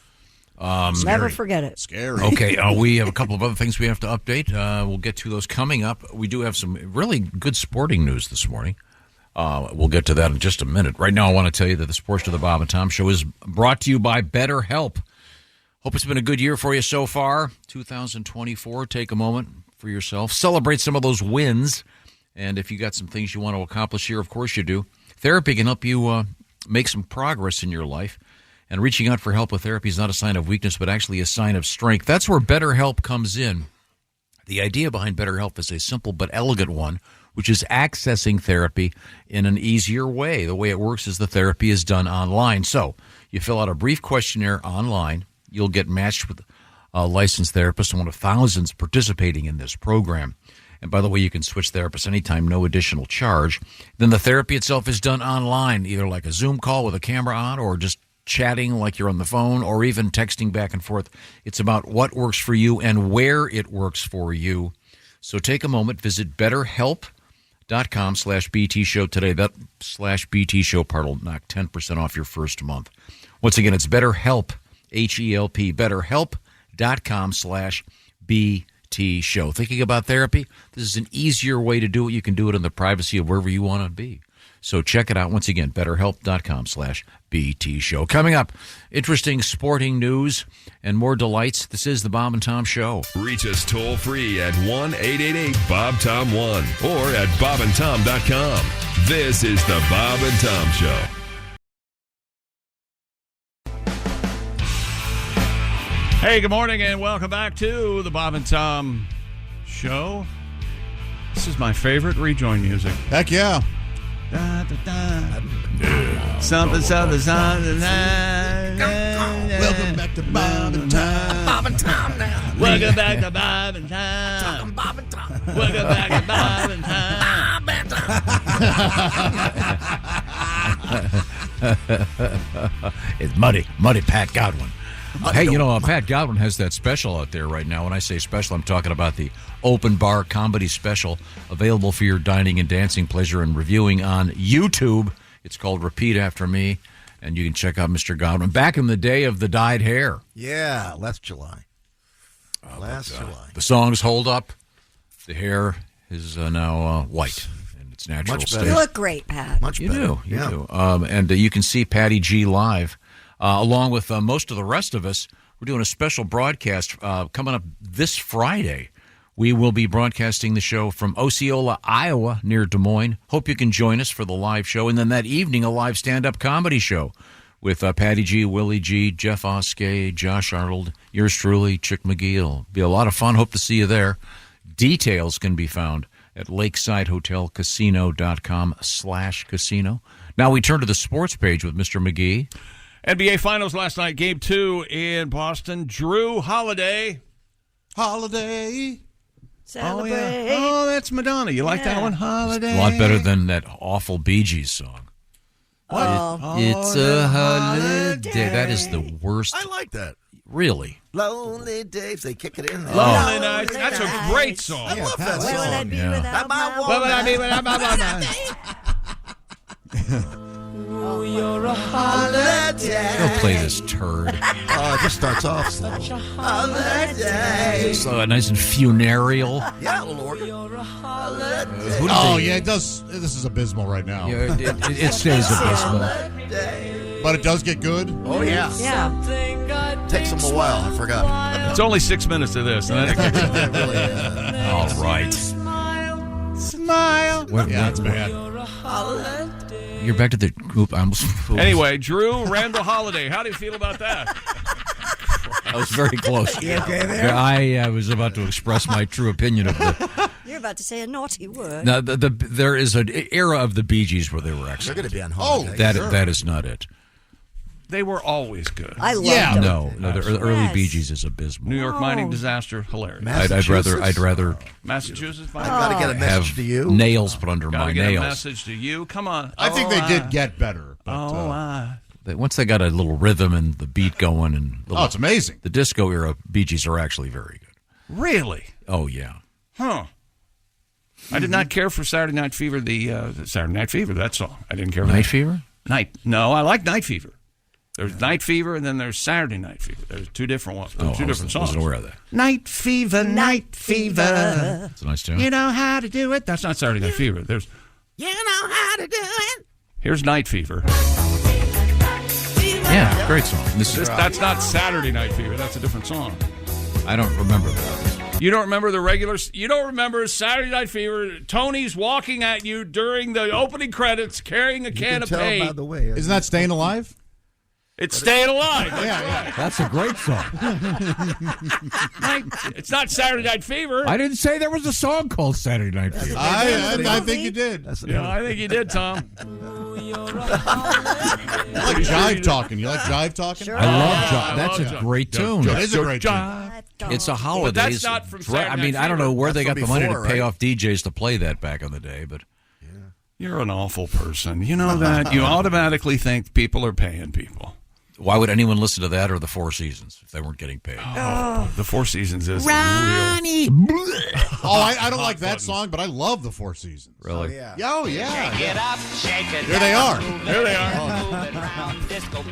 Never forget it. Scary. Okay, we have a couple of other things we have to update. We'll get to those coming up. We do have some really good sporting news this morning. We'll get to that in just a minute. Right now, I want to tell you that this portion of the Bob and Tom Show is brought to you by BetterHelp. Hope it's been a good year for you so far. 2024, take a moment for yourself. Celebrate some of those wins. And if you got some things you want to accomplish here, of course you do. Therapy can help you make some progress in your life. And reaching out for help with therapy is not a sign of weakness, but actually a sign of strength. That's where BetterHelp comes in. The idea behind BetterHelp is a simple but elegant one, which is accessing therapy in an easier way. The way it works is the therapy is done online. So You fill out a brief questionnaire online. You'll get matched with a licensed therapist and one of thousands participating in this program. And by the way, you can switch therapists anytime, no additional charge. Then the therapy itself is done online, either like a Zoom call with a camera on or just chatting like you're on the phone or even texting back and forth. It's about what works for you and where it works for you. So take a moment, visit BetterHelp.com/BT Show today. That /BT Show part will knock 10% off your first month. Once again, it's BetterHelp, H-E-L-P, BetterHelp.com/BT Show. Thinking about therapy? This is an easier way to do it. You can do it in the privacy of wherever you want to be. So check it out. Once again, BetterHelp.com/BT Show. Coming up, interesting sporting news and more delights. This is the Bob and Tom Show. Reach us toll free at 1-888-BOB-TOM-1 or at bobandtom.com. This is the Bob and Tom Show. Hey, good morning, and welcome back to the Bob and Tom Show. This is my favorite rejoin music. Heck yeah. Da, da, da. Something, something, something. Welcome back to Bob and Tom. Bob and Tom now. Welcome back to Bob and Tom. Talking Bob and Tom. Welcome back to Bob and Tom. It's muddy Pat Godwin. Hey, Pat Godwin has that special out there right now. When I say special, I'm talking about the open bar comedy special available for your dining and dancing pleasure and reviewing on YouTube. It's called Repeat After Me, and you can check out Mr. Godwin. Back in the day of the dyed hair. Yeah, last July. July. The songs hold up. The hair is now white in its natural state. You look great, Pat. Much better. You do. And you can see Patty G live. Along with most of the rest of us. We're doing a special broadcast coming up this Friday. We will be broadcasting the show from Osceola, Iowa, near Des Moines. Hope you can join us for the live show. And then that evening, a live stand-up comedy show with Patty G, Willie G, Jeff Oskay, Josh Arnold, yours truly, Chick McGee. It'll be a lot of fun. Hope to see you there. Details can be found at lakesidehotelcasino.com/casino. Now we turn to the sports page with Mr. McGee. NBA Finals last night, Game 2 in Boston. Drew Holiday. Holiday. Celebrate. Oh, yeah. Oh, that's Madonna. You like that one? Holiday. A lot better than that awful Bee Gees song. Oh. It's a holiday. That is the worst. I like that. Really? Lonely days. They kick it in there. Lonely Nights. That's a great song. I love that Where would I song. be without my What would I be without my You're a holiday. Don't play this turd. Oh, it just starts off slow. Holiday. So nice and funereal. Yeah, Lord. Yeah, it does. This is abysmal right now. Yeah, it stays abysmal. But it does get good. Oh, yeah. Yeah. Takes them a while. I forgot. It's only 6 minutes of this. And then it kicks in. It really is. All right. Smile. Yeah, it's bad. You're back to the group. Anyway, Drew Randall Holiday. How do you feel about that? I was very close. You okay there? I was about to express my true opinion of the. You're about to say a naughty word. Now, there is an era of the Bee Gees where they were They're excellent. going to be on holiday. That is not it. They were always good. I love them. No, the early Yes. Bee Gees is abysmal. New York mining disaster, hilarious. I'd rather Massachusetts I've mining. got to get a message have to you. nails put under Gotta my get nails. a message to you. Come on. I think they did get better. But, Once they got a little rhythm and the beat going, and it's amazing. The disco era Bee Gees are actually very good. Really? Oh yeah. Huh. I did not care for Saturday Night Fever, the Saturday Night Fever, that song. I didn't care for Night that. Fever? No, I like Night Fever. There's Night Fever, and then there's Saturday Night Fever. There's two different ones. Two different songs. I wasn't aware of that. Night Fever, Night Fever. It's a nice tune. You know how to do it. That's not Saturday Night Fever. There's. You know how to do it. Here's Night Fever. Yeah, great song. That's not Saturday Night Fever. That's a different song. I don't remember that. You don't remember the regular. You don't remember Saturday Night Fever. Tony's walking at you during the opening credits, carrying a can of paint. By the way, Isn't that Staying Alive? It's Staying Alive. Yeah. That's a great song. It's not Saturday Night Fever. I didn't say there was a song called Saturday Night Fever. I think you did. Yeah, I think you did, Tom. You like jive talking. You like jive talking? Sure. I love Jive. I That's love a Jive. great tune. It is a great tune. It's a But holidays. that's not from Saturday I mean, Night I don't know Fever. where they got That's the money to before, pay right? off DJs to play that back in the day, but You're an awful person. You know that? You automatically think people are paying people. why would anyone listen to that or the Four Seasons if they weren't getting paid? Oh, the Four Seasons is Ronnie. I don't like that song, but I love the Four Seasons. Really? Oh, yeah. Shake it up, shake it Here they are. Here they are.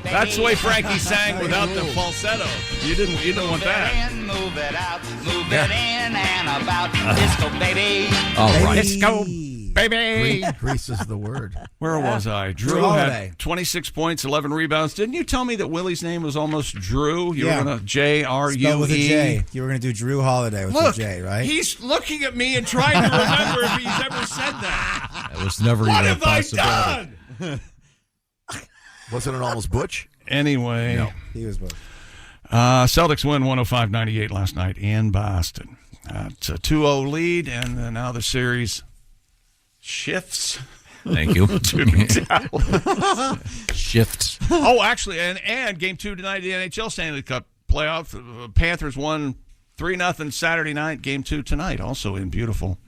That's the way Frankie sang without the falsetto. You didn't want that. Move it out, move it in and about. Disco baby. All right. Disco baby. Grease is the word. Where was I? Drew Holiday. had 26 points, 11 rebounds. Didn't you tell me that Willie's name was almost Drew? You Yeah. were going to J-R-U-E. Spelled with a J. You were going to do Drew Holiday with Look, a J, right? he's looking at me and trying to remember if he's ever said that. That was never What even a have I possibility. done? Wasn't it almost Butch? Anyway, He was both. Celtics win 105-98 last night in Boston. It's a 2-0 lead, and now the series shifts. Thank you. to Dallas. Shifts. Oh, actually, and game 2 tonight of the NHL Stanley Cup playoff. Panthers won 3-0 Saturday night. Game 2 tonight, also in beautiful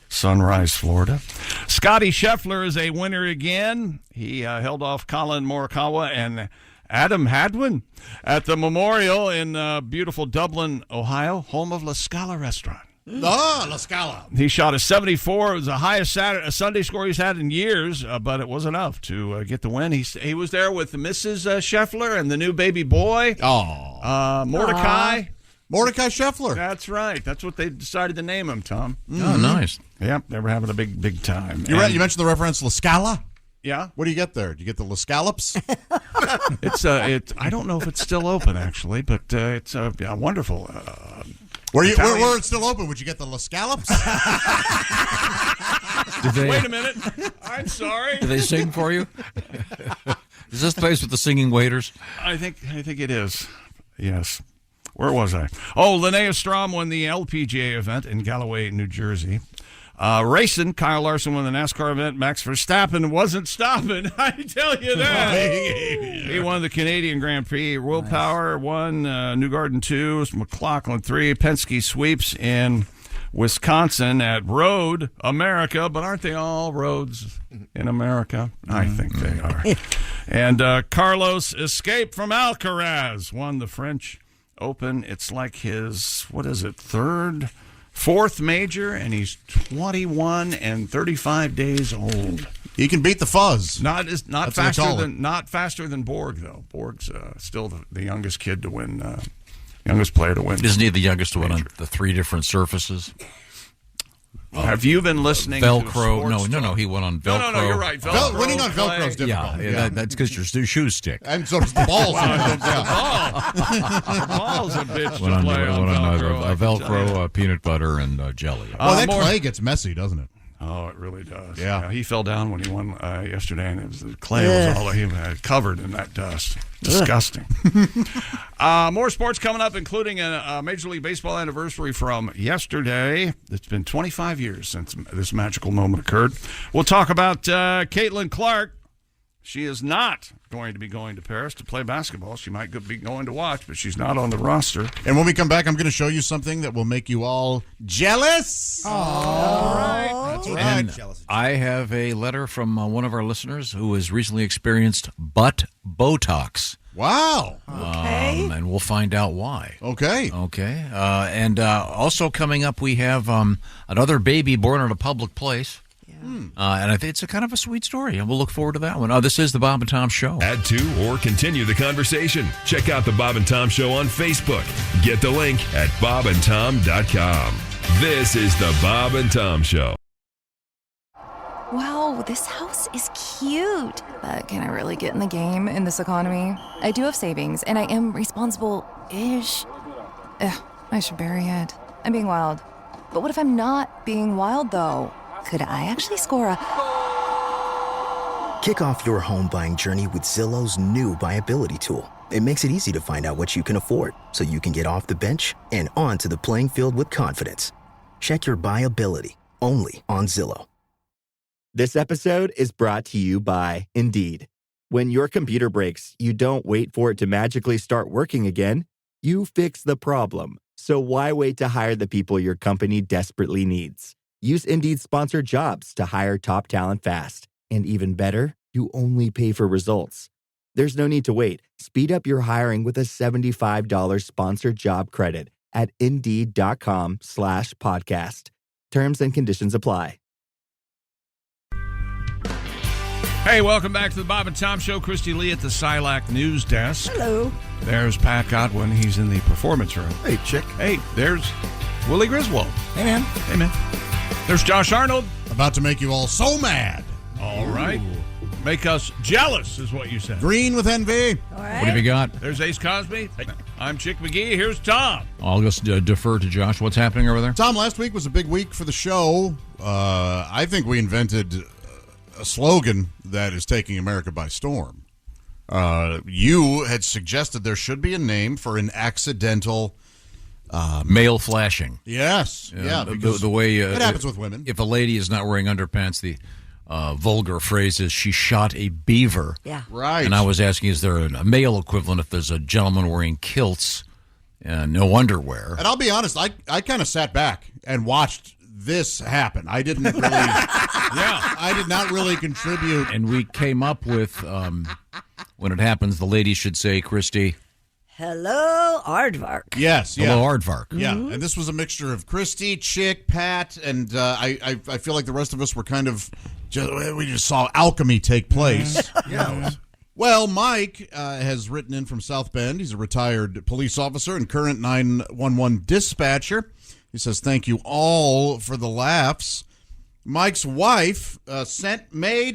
Sunrise, Florida. Scotty Scheffler is a winner again. He held off Colin Morikawa and Adam Hadwin at the Memorial in beautiful Dublin, Ohio, home of La Scala Restaurant. Ah, La Scala. He shot a 74. It was the highest Sunday score he's had in years, but it was enough to get the win. He was there with Mrs. Scheffler and the new baby boy, Mordecai. Mordecai Scheffler. That's right. That's what they decided to name him, Tom. Oh, nice. Yep, they were having a big time. You mentioned the reference La Scala. Yeah. What do you get there? Do you get the La Scallops? It's I don't know if it's still open actually, but it's wonderful. Were Italian- it's still open? Would you get the La Scallops? Wait a minute. I'm sorry. Do they sing for you? Is this the place with the singing waiters? I think it is. Yes. Where was I? Oh, Linnea Strom won the LPGA event in Galloway, New Jersey. Racing, Kyle Larson won the NASCAR event. Max Verstappen wasn't stopping. I tell you that. He won the Canadian Grand Prix. Willpower won Newgarden 2, McLaughlin 3, Penske sweeps in Wisconsin at Road America. But aren't they all roads in America? I think they are. And Carlos Escape from Alcaraz won the French Open. It's like his, fourth major, and he's 21 and 35 days old. He can beat the fuzz. Not That's faster than Borg though. Borg's still the youngest kid to win, youngest player to win. Isn't he the youngest one on the 3 different surfaces? Have you been listening? Velcro? To No. He went on Velcro. No. You're right. Velcro Winning on Velcro is difficult. Yeah, that's because your shoes stick. And so does the balls. The ball's a bitch Went to on, play on Velcro. a Velcro, peanut butter, and jelly. Well, that clay gets messy, doesn't it? Oh, it really does. Yeah. He fell down when he won yesterday, and the clay was all he had covered in that dust. Disgusting. More sports coming up, including a Major League Baseball anniversary from yesterday. It's been 25 years since this magical moment occurred. We'll talk about Caitlin Clark. She is not going to be going to Paris to play basketball. She might be going to watch, but she's not on the roster. And when we come back, I'm going to show you something that will make you all jealous. All right. That's right. And I have a letter from one of our listeners who has recently experienced butt Botox. Wow. And we'll find out why. Okay. And also coming up, we have another baby born in a public place. And I think it's a kind of a sweet story, and we'll look forward to that one. This is the Bob and Tom Show. Add to or continue the conversation. Check out the Bob and Tom Show on Facebook. Get the link at bobandtom.com. This is the Bob and Tom Show. Wow, this house is cute. But can I really get in the game in this economy? I do have savings, and I am responsible-ish. I should bury it. I'm being wild. But what if I'm not being wild, though? Could I actually score a Kick off your home buying journey with Zillow's new BuyAbility tool. It makes it easy to find out what you can afford so you can get off the bench and onto the playing field with confidence. Check your BuyAbility only on Zillow. This episode is brought to you by Indeed. When your computer breaks, you don't wait for it to magically start working again. You fix the problem. So why wait to hire the people your company desperately needs? Use Indeed's sponsored jobs to hire top talent fast. And even better, you only pay for results. There's no need to wait. Speed up your hiring with a $75 sponsored job credit at Indeed.com/podcast. Terms and conditions apply. Hey, welcome back to the Bob and Tom Show. Christy Lee at the Silac News Desk. Hello. There's Pat Godwin. He's in the performance room. Hey, chick. Hey, there's Willie Griswold. Hey, man. Hey, man. There's Josh Arnold. About to make you all so mad. All right. Make us jealous is what you said. Green with envy. All right. What have you got? There's Ace Cosby. I'm Chick McGee. Here's Tom. I'll just defer to Josh. What's happening over there? Tom, last week was a big week for the show. I think we invented a slogan that is taking America by storm. You had suggested there should be a name for an accidental male flashing. Yes. Yeah. The way it happens with women. If a lady is not wearing underpants, the vulgar phrase is she shot a beaver. Yeah. Right. And I was asking, is there a male equivalent if there's a gentleman wearing kilts and no underwear? And I'll be honest, I kind of sat back and watched this happen. I didn't really I did not really contribute. And we came up with when it happens, the lady should say, Christy, hello, Aardvark. Yes, yeah. Hello, Aardvark. Yeah, and this was a mixture of Christy, Chick, Pat, and I feel like the rest of us were kind of we just saw alchemy take place. Yeah. Well, Mike has written in from South Bend. He's a retared police officer and current 911 dispatcher. He says, thank you all for the laughs. Mike's wife sent me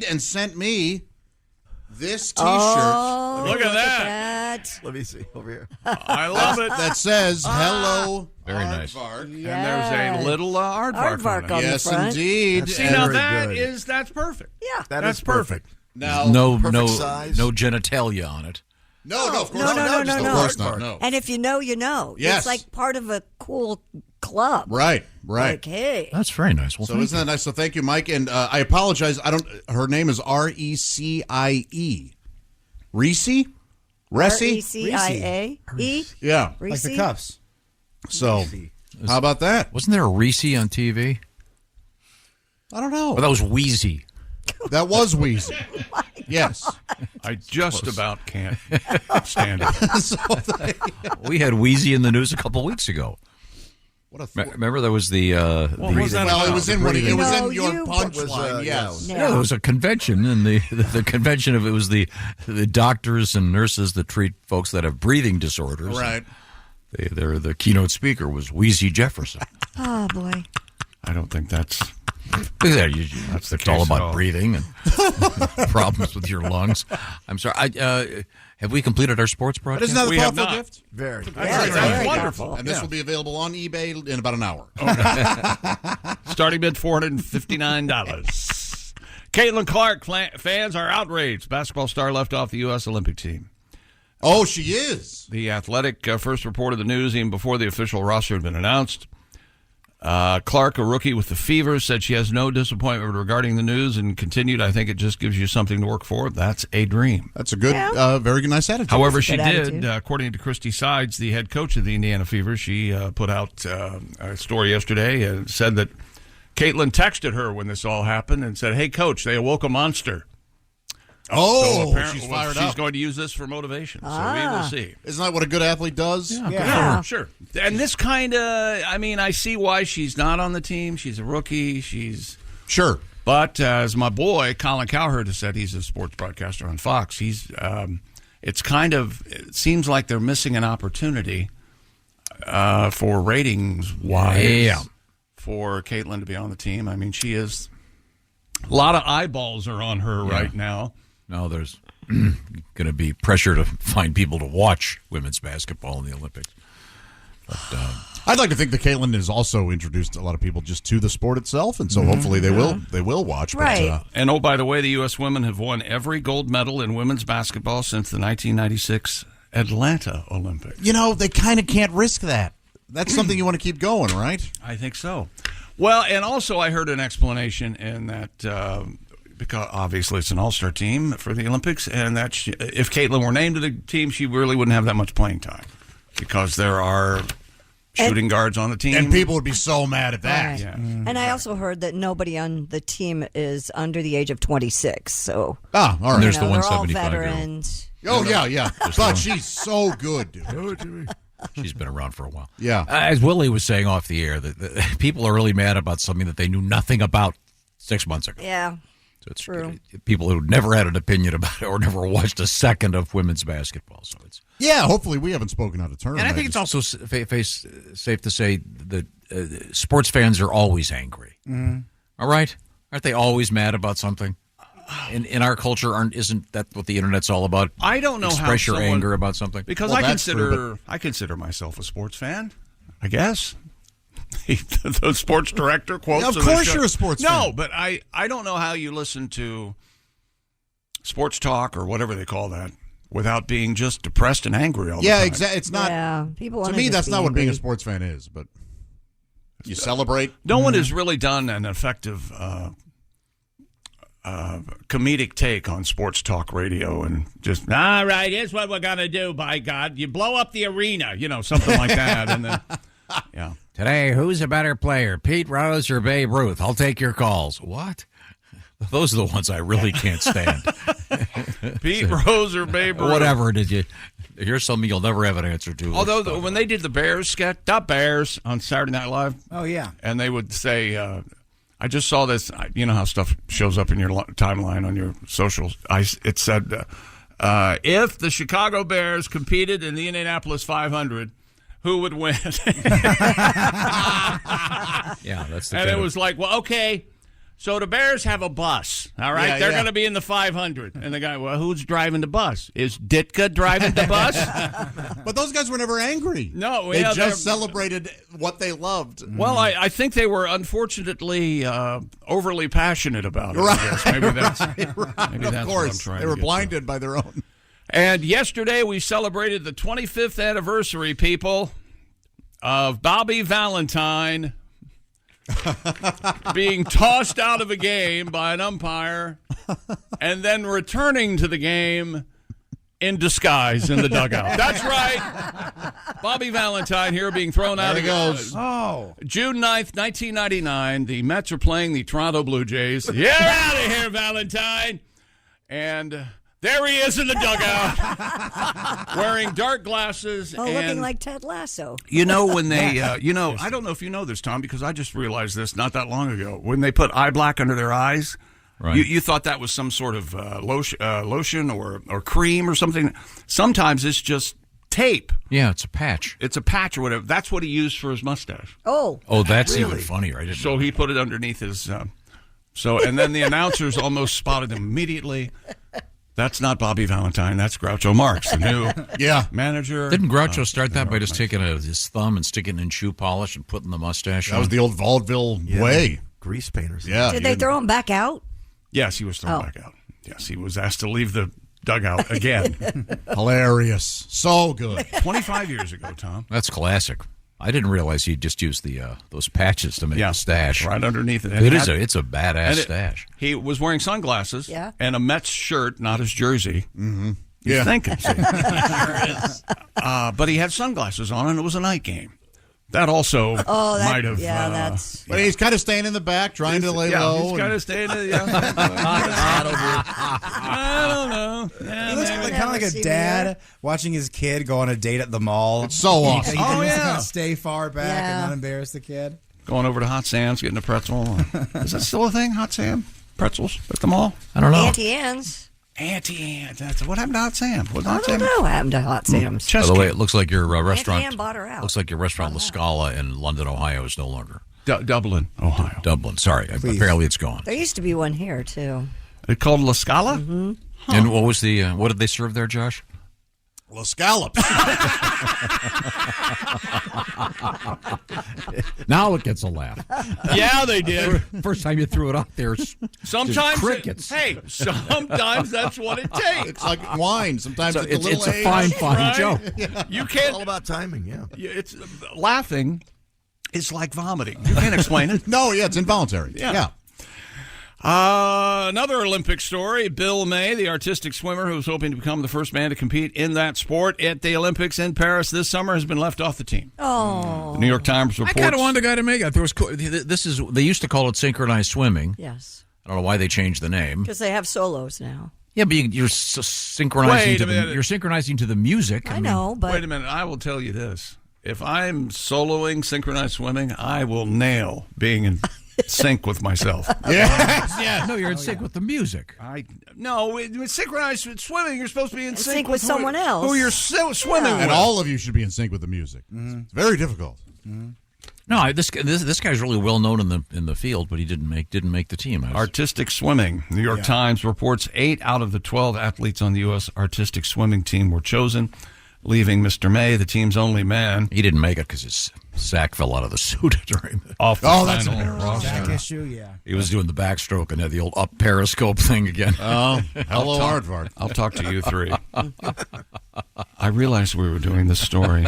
this T-shirt. Oh, Look at that. Let me see over here. I love it. That says, hello, Very nice. Aardvark. Yeah. And there's a little aardvark Aardvark on on it. the Yes, front. indeed. See, That's now very good. that's perfect. Yeah. That's perfect. Now, No Perfect size. genitalia on it. no, of course No, not. no, Of no. course not. No. And if you know, you know. Yes. It's like part of a cool club. Right. Like, hey. That's very nice. Well, So thank isn't you. that nice? So thank you, Mike. And I apologize. Her name is Recie. Recie? R-E-C-I-A-E? Yeah. Like Reese? the cups. So how about that? Wasn't there a Reese on TV? I don't know. Oh, that was Wheezy. That was Wheezy. Yes. I just about can't stand it. We had Wheezy in the news a couple weeks ago. What a Remember there was the What was that well, about? it was in it was No, in your you- punchline. Yes. No. Yeah, there was a convention, and the convention of it was the doctors and nurses that treat folks that have breathing disorders. Right. The keynote speaker was Wheezy Jefferson. Oh, boy. I don't think that's That's the it's all case at about all. breathing and problems with your lungs. I'm sorry. Have we completed our sports But broadcast? isn't that a We have thoughtful not. gift? Very. Very, That's very wonderful. thoughtful. And this will be available on eBay in about an hour. Starting bid $459. Caitlin Clark fans are outraged. Basketball star left off the U.S. Olympic team. Oh, she is. The Athletic first reported the news even before the official roster had been announced. Clark, a rookie with the Fever, said she has no disappointment regarding the news and continued, I think it just gives you something to work for. That's a dream. That's a good, very good, nice attitude. However, she Good did, attitude. according to Christy Sides, the head coach of the Indiana Fever, she put out a story yesterday and said that Caitlin texted her when this all happened and said, hey, coach, they awoke a monster. Oh, So apparently she's fired she's up. going to use this for motivation. So we will see. Isn't that what a good athlete does? Yeah, sure. And this kind of, I see why she's not on the team. She's a rookie. Sure. But as my boy Colin Cowherd has said, he's a sports broadcaster on Fox. It seems like they're missing an opportunity for ratings wise for Caitlin to be on the team. I mean, she is a lot of eyeballs are on her right now. No, there's going to be pressure to find people to watch women's basketball in the Olympics. But, I'd like to think that Caitlin has also introduced a lot of people just to the sport itself, and so hopefully they will watch. Right. But, and oh, by the way, the U.S. women have won every gold medal in women's basketball since the 1996 Atlanta Olympics. They kind of can't risk that. That's something you want to keep going, right? I think so. Well, and also I heard an explanation in that because obviously it's an all-star team for the Olympics, and that if Caitlin were named to the team, she really wouldn't have that much playing time because there are shooting guards on the team. And people would be so mad at that. Right. Yeah. And I also heard that nobody on the team is under the age of 26. So, all right. There's the they're all 175 veterans. Oh, yeah. But she's so good, dude. She's been around for a while. Yeah. As Willie was saying off the air, that people are really mad about something that they knew nothing about 6 months ago. Yeah. So it's true. People who never had an opinion about it or never watched a second of women's basketball. So it's hopefully we haven't spoken out of turn. And I think it's also safe to say that sports fans are always angry. Mm-hmm. All right? Aren't they always mad about something? In our culture, isn't that what the internet's all about? I don't know Express how your someone, anger about something. Because I consider myself a sports fan. I guess the sports director quotes. Yeah, of course, you're a sports fan. No, but I don't know how you listen to sports talk or whatever they call that without being just depressed and angry all the time. Yeah, exactly. It's not. Yeah, people to me, that's not what being a sports fan is. But you celebrate. No one has really done an effective comedic take on sports talk radio and just, all right, here's what we're going to do, by God. You blow up the arena, something like that. And then, yeah. Today, who's a better player, Pete Rose or Babe Ruth? I'll take your calls. What? Those are the ones I really can't stand. Pete Rose or Babe Ruth. Whatever. Here's something you'll never have an answer to. Although, when they did the Bears sketch, the Bears on Saturday Night Live. Oh, yeah. And they would say, I just saw this. You know how stuff shows up in your timeline on your socials. It said, if the Chicago Bears competed in the Indianapolis 500, who would win? Yeah, that's the and it was like, well, okay, so the Bears have a bus, all right? Yeah, They're going to be in the 500. And the guy, well, who's driving the bus? Is Ditka driving the bus? But those guys were never angry. No, they just celebrated what they loved. Well, I think they were unfortunately overly passionate about it. Right. I guess. Maybe that's, maybe of that's course, what I'm trying they to were get blinded by their own. And yesterday we celebrated the 25th anniversary, people, of Bobby Valentine being tossed out of a game by an umpire and then returning to the game in disguise in the dugout. That's right. Bobby Valentine here being thrown out. There he goes. June 9th, 1999. The Mets are playing the Toronto Blue Jays. You're out of here, Valentine. And there he is in the dugout wearing dark glasses. Oh, and looking like Ted Lasso. when they, I don't know if you know this, Tom, because I just realized this not that long ago. When they put eye black under their eyes, right. you thought that was some sort of lotion or cream or something. Sometimes it's just tape. Yeah, it's a patch. It's a patch or whatever. That's what he used for his mustache. Oh, that's really? Even funnier. I didn't so know. He put it underneath his. And then the announcers almost spotted him immediately. That's not Bobby Valentine. That's Groucho Marx, the new manager. Didn't Groucho start that by just taking his thumb and sticking it in shoe polish and putting the mustache on? That was the old vaudeville way. Grease painters. Yeah. Did they throw him back out? Yes, he was thrown back out. Yes, he was asked to leave the dugout again. Hilarious. So good. 25 years ago, Tom. That's classic. I didn't realize he just used the those patches to make a stash. Right underneath it. It's a badass stash. He was wearing sunglasses and a Mets shirt, not his jersey. Mm-hmm. You're thinking. But he had sunglasses on, and it was a night game. That also might have. Yeah, that's. But he's kind of staying in the back, trying to lay low. He's kind of staying. I don't know. He looks kind of like a dad watching his kid go on a date at the mall. It's so awesome. He kind of stay far back and not embarrass the kid. Going over to Hot Sam's, getting a pretzel. Is that still a thing? Hot Sam pretzels at the mall? I don't know. Auntie Anne's. Auntie Anne's. What happened to Hot Sam? I don't know what happened to Hot Sam's. By the way, it looks like your restaurant. Anne bought her out. Looks like your restaurant La Scala in London, Ohio, is no longer. Dublin, Ohio. Dublin. Sorry, apparently it's gone. There used to be one here too. It's called La Scala. Mm-hmm. And what was what did they serve there, Josh? Well, scallops. Now it gets a laugh. Yeah, they did. First time you threw it out there, Sometimes crickets. Sometimes that's what it takes. It's like wine. Sometimes So it's a little a fine Right? joke. You It's can't. all about timing, yeah. It's laughing. It's like vomiting. You can't explain it. No, yeah, it's involuntary. Yeah. Another Olympic story. Bill May, the artistic swimmer who was hoping to become the first man to compete in that sport at the Olympics in Paris this summer, has been left off the team. Oh. The New York Times reports. I kind of wanted a guy to make it. There was they used to call it synchronized swimming. Yes. I don't know why they changed the name. Because they have solos now. Yeah, but you're synchronizing Wait to a minute. you're synchronizing to the music. I know, but Wait a minute. I will tell you this. If I'm soloing synchronized swimming, I will nail being in sync with myself. Yeah. No, you're in sync with the music. With synchronized swimming, you're supposed to be in sync with someone else. who you're swimming with. And all of you should be in sync with the music. It's very difficult. No, this guy's really well known in the field, but he didn't make the team. Artistic swimming. New York Times reports 8 out of the 12 athletes on the U.S. artistic swimming team were chosen, leaving Mr. May, the team's only man. He didn't make it because his sack fell out of the suit during the that's Back issue, yeah. He was doing the backstroke and had the old up periscope thing again. Oh, hello, Aardvark. I'll talk to you three. I realized we were doing this story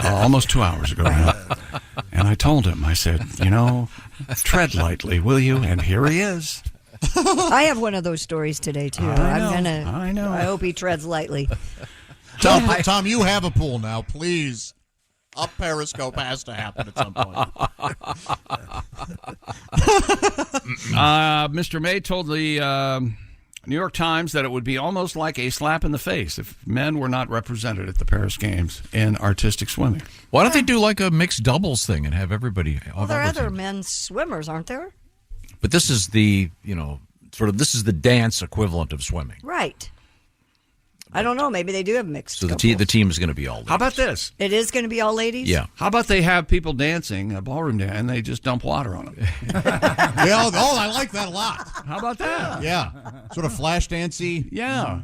almost 2 hours ago now. And I told him, I said, tread lightly, will you? And here he is. I have one of those stories today, too. I know. I hope he treads lightly. Tom, you have a pool now. Please. Up Periscope has to happen at some point. Mr. May told the New York Times that it would be almost like a slap in the face if men were not represented at the Paris Games in artistic swimming. Why don't they do like a mixed doubles thing and have everybody? Well, there are other men's swimmers, aren't there? But this is the this is the dance equivalent of swimming. Right. I don't know. Maybe they do have mixed. So the team is going to be all ladies. How about this? It is going to be all ladies? Yeah. How about they have people dancing, a ballroom dance, and they just dump water on them? I like that a lot. How about that? Yeah. Sort of flash dancey. Yeah.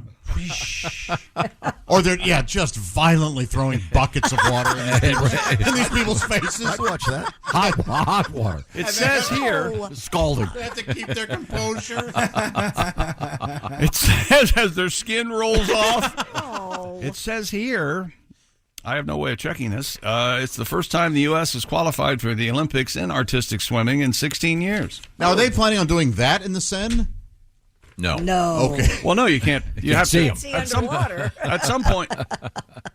Or they're just violently throwing buckets of water in these people's faces. I'd watch that. Hot water. It says here, scalding. They have to keep their composure. It says as their skin rolls off. It says here, I have no way of checking this. It's the first time the U.S. has qualified for the Olympics in artistic swimming in 16 years. Now, are they planning on doing that in the Seine? No. Okay. Well, no, you can't. You have see to 'em. See underwater. At some point.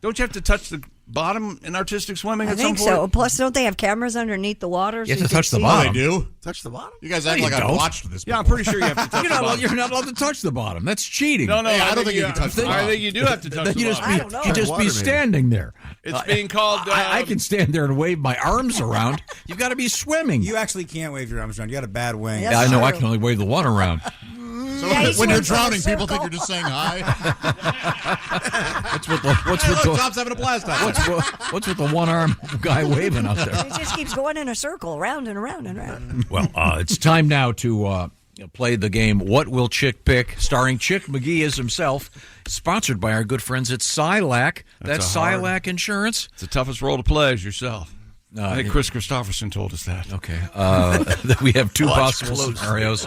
Don't you have to touch the bottom in artistic swimming I at some think point? so. Plus, don't they have cameras underneath the water? You have so to touch the can bottom. Oh, they do? Touch the bottom? You guys act like I've watched this Yeah, I'm before. pretty sure you have to touch the bottom. You're not allowed to touch the bottom. That's cheating. No, Hey, I don't think you can touch the I bottom. think you do have to touch Then the you bottom. I don't know. you just Water, be maybe. standing there. It's being called... I can stand there and wave my arms around. You've got to be swimming. You actually can't wave your arms around. You got a bad wing. Yes. Yeah, I know. I true. can only wave the water around. So Yeah, he when you're swims in a drowning, people think circle. you're just saying hi. What's with the Tom's having a blast out there. what's with the one arm guy waving out there? It just keeps going in a circle, round and around and around. Well, it's time now to play the game What Will Chick Pick, starring Chick McGee as himself, sponsored by our good friends at Silac. That's Silac Insurance. It's the toughest role to play as yourself. I think Chris Christopherson told us that. Okay. We have two possible scenarios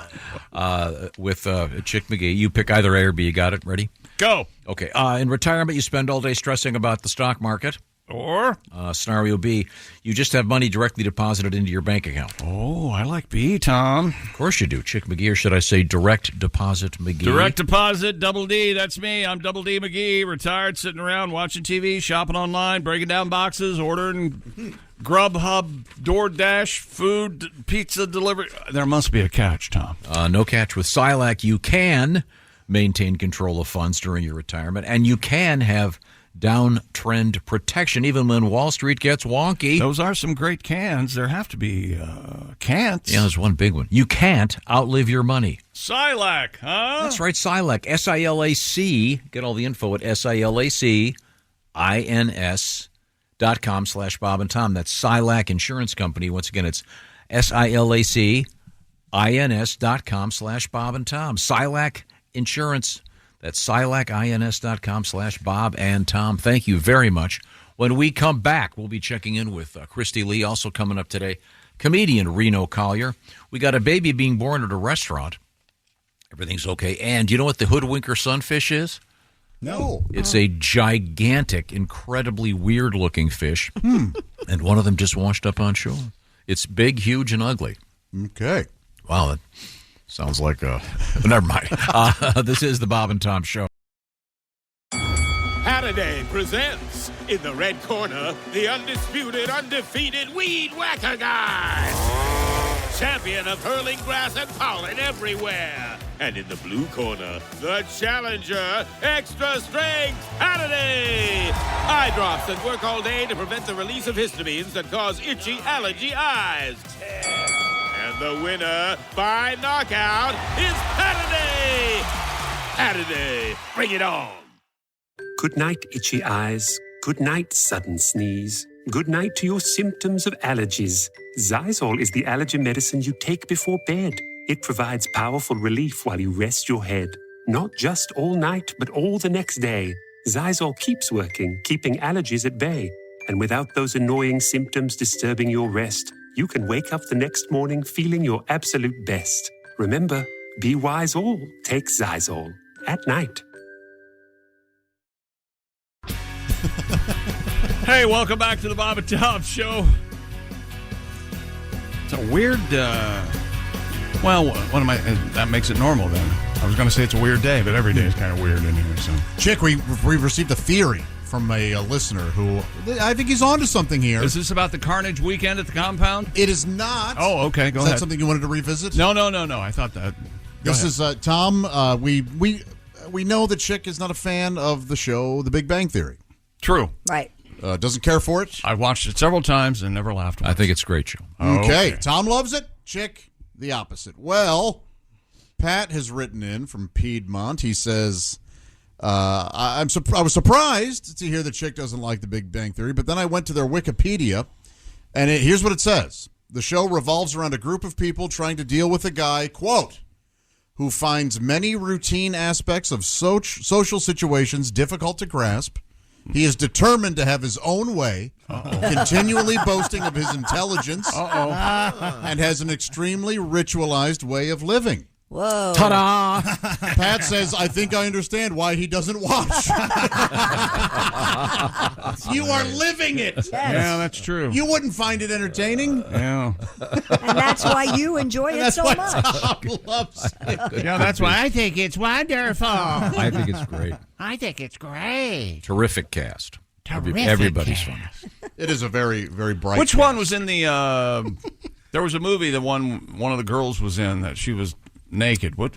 with Chick McGee. You pick either A or B. You got it? Ready? Go. Okay. In retirement, you spend all day stressing about the stock market. Or? Scenario B, you just have money directly deposited into your bank account. Oh, I like B, Tom. Of course you do. Chick McGee, or should I say direct deposit McGee? Direct deposit, Double D. That's me. I'm Double D McGee, retired, sitting around watching TV, shopping online, breaking down boxes, ordering Grubhub, DoorDash, food, pizza delivery. There must be a catch, Tom. No catch. With Silac, you can maintain control of funds during your retirement, and you can have downtrend protection even when Wall Street gets wonky. Those are some great cans. There have to be can'ts. Yeah, there's one big one. You can't outlive your money. Silac, huh? That's right, Silac. SILAC. Get all the info at SILACINS.com/Bob and Tom. That's Silac Insurance Company. Once again, it's SILACINS.com/Bob and Tom. Silac Insurance. That's silac.ins.com/Bob and Tom. Thank you very much. When we come back, we'll be checking in with Christy Lee, also coming up today, comedian Reno Collier. We got a baby being born at a restaurant. Everything's okay. And do you know what the hoodwinker sunfish is? No. It's a gigantic, incredibly weird-looking fish, and one of them just washed up on shore. It's big, huge, and ugly. Okay. Wow, that sounds like never mind. This is the Bob and Tom Show. Halliday presents, in the red corner, the undisputed, undefeated Weed Whacker Guy. Champion of hurling grass and pollen everywhere. And in the blue corner, the challenger, extra strength Halliday. Eye drops that work all day to prevent the release of histamines that cause itchy allergy eyes. And the winner by knockout is Halliday. Halliday, bring it on. Good night, itchy eyes. Good night, sudden sneeze. Good night to your symptoms of allergies. Zysol is the allergy medicine you take before bed. It provides powerful relief while you rest your head. Not just all night, but all the next day. Zysol keeps working, keeping allergies at bay. And without those annoying symptoms disturbing your rest, you can wake up the next morning feeling your absolute best. Remember, be wise all. Take Zysol. At night. Hey, welcome back to the Bob and Tom Show. It's a weird, what am I? That makes it normal then. I was going to say it's a weird day, but every day is kind of weird in here. So, Chick, we received a theory from a listener who I think he's onto something here. Is this about the Carnage weekend at the compound? It is not. Oh, okay, go ahead. Is that something you wanted to revisit? No. I thought that. This is Tom. We know that Chick is not a fan of the show The Big Bang Theory. True. Right. Doesn't care for it. I've watched it several times and never laughed once. I think it's a great show. Okay. Tom loves it. Chick, the opposite. Well, Pat has written in from Piedmont. He says, I was surprised to hear that Chick doesn't like The Big Bang Theory, but then I went to their Wikipedia, and here's what it says. The show revolves around a group of people trying to deal with a guy, quote, who finds many routine aspects of social situations difficult to grasp. He is determined to have his own way, continually boasting of his intelligence, and has an extremely ritualized way of living. Whoa. Ta-da! Pat says, I think I understand why he doesn't watch. You are living it. Yes. Yeah, that's true. You wouldn't find it entertaining. Yeah. And that's why you enjoy it so much. Tom loves it. Yeah, that's why I think it's wonderful. I think it's great. I think it's great. Terrific cast. Terrific Everybody's cast. fun. It is a very, very bright Which cast. one was in the... there was a movie that one of the girls was in that she was naked. What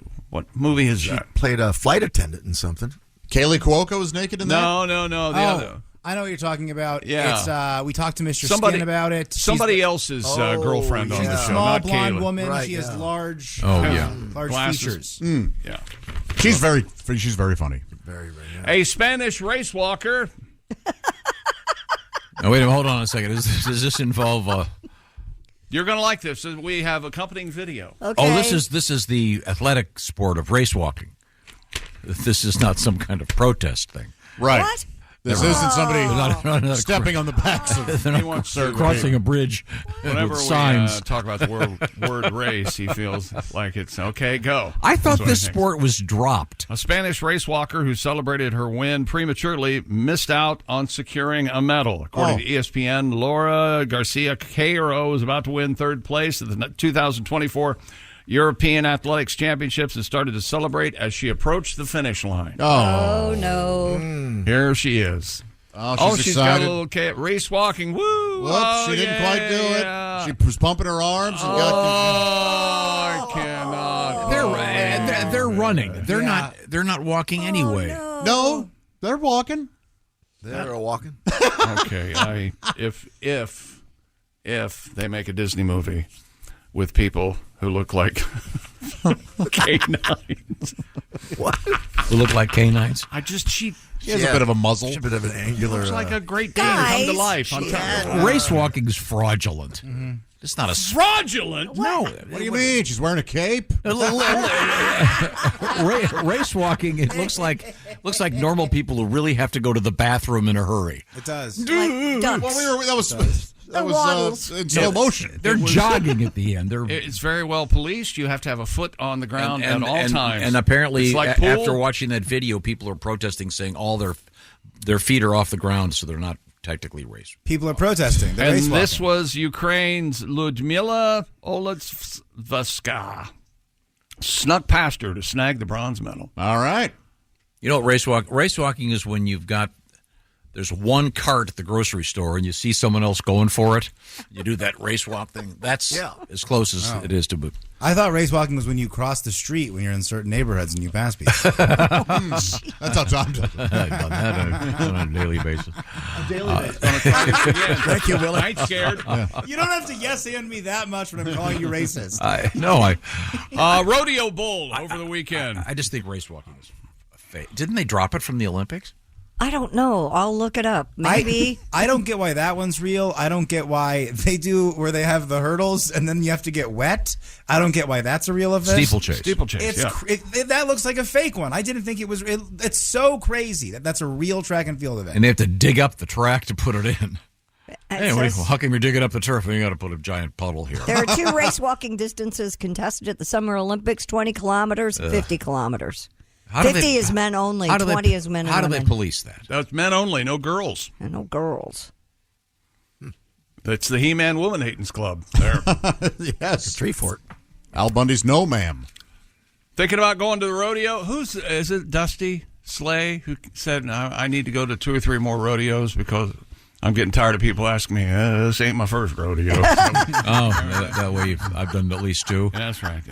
movie is that? Played a flight attendant in something. Kaylee Cuoco was naked in that? No. The other. I know what you're talking about. Yeah. It's, we talked to Mr. Skin about it. Somebody else's girlfriend on the show. Small not blonde Kaylee. woman. Right, she has large, large Glasses. features. Yeah. She's very funny. Very, very. A Spanish race walker. Now, wait a minute, hold on a second. Does this involve... You're going to like this. We have accompanying video. Okay. Oh, this is the athletic sport of race walking. This is not some kind of protest thing. Right. What? This isn't somebody Not stepping on the backs of They're not crossing a bridge Whenever with we signs. talk about the word race, he feels like it's okay, go. I thought That's what this he thinks. sport was dropped. A Spanish race walker who celebrated her win prematurely missed out on securing a medal. According to ESPN, Laura Garcia Cairo is about to win third place at the 2024 European Athletics Championships and started to celebrate as she approached the finish line. Oh, no. Here she is. She's got excited. a little race walking. Woo! Whoops, she didn't quite do it. She was pumping her arms and I cannot. They're running. They're not walking anyway. No, they're walking. They're walking. Okay, if they make a Disney movie with people who look like canines. What? Who look like canines? She has a bit of a muzzle. She's a bit of an angular. Looks like a Great Dane come to life. Race walking is fraudulent. Mm-hmm. It's not a fraudulent. No. What do you mean? She's wearing a cape? Race walking. It looks like normal people who really have to go to the bathroom in a hurry. It does. Like ducks. Well, that was in slow motion. They're jogging at the end. It's very well policed. You have to have a foot on the ground at all times. And apparently, It's like pool. after watching that video, people are protesting, saying all their feet are off the ground, so they're not technically race. People are protesting. They're And race this walking. was Ukraine's Ludmila Oletsvaska. Snuck past her to snag the bronze medal. All right. You know what race walking is when there's one cart at the grocery store and you see someone else going for it. You do that race walk thing. That's as close as it is to boot. I thought race walking was when you cross the street when you're in certain neighborhoods and you pass people. That's how Tom does it. I've done that on a daily basis. Thank you, Willie. I'm scared. You don't have to yes and me that much when I'm calling you racist. Rodeo Bull over the weekend. I just think race walking is fake. Didn't they drop it from the Olympics? I don't know. I'll look it up. Maybe. I don't get why that one's real. I don't get why they do where they have the hurdles and then you have to get wet. I don't get why that's a real event. Steeplechase. That looks like a fake one. I didn't think it was. It's so crazy that's a real track and field event. And they have to dig up the track to put it in. Anyway, says- how come you're digging up the turf and you got to put a giant puddle here? There are 2 race walking distances contested at the Summer Olympics: 20 kilometers, 50 kilometers. 50 is men only. 20 is men and How do women. they police that? That's men only, no girls. And no girls. That's the He-Man Woman Hatings Club. There. Yes. Tree fort. Al Bundy's no, ma'am. Thinking about going to the rodeo? Is it Dusty Slay who said, I need to go to 2 or 3 more rodeos because I'm getting tired of people asking me, this ain't my first rodeo. That way I've done at least 2. That's right.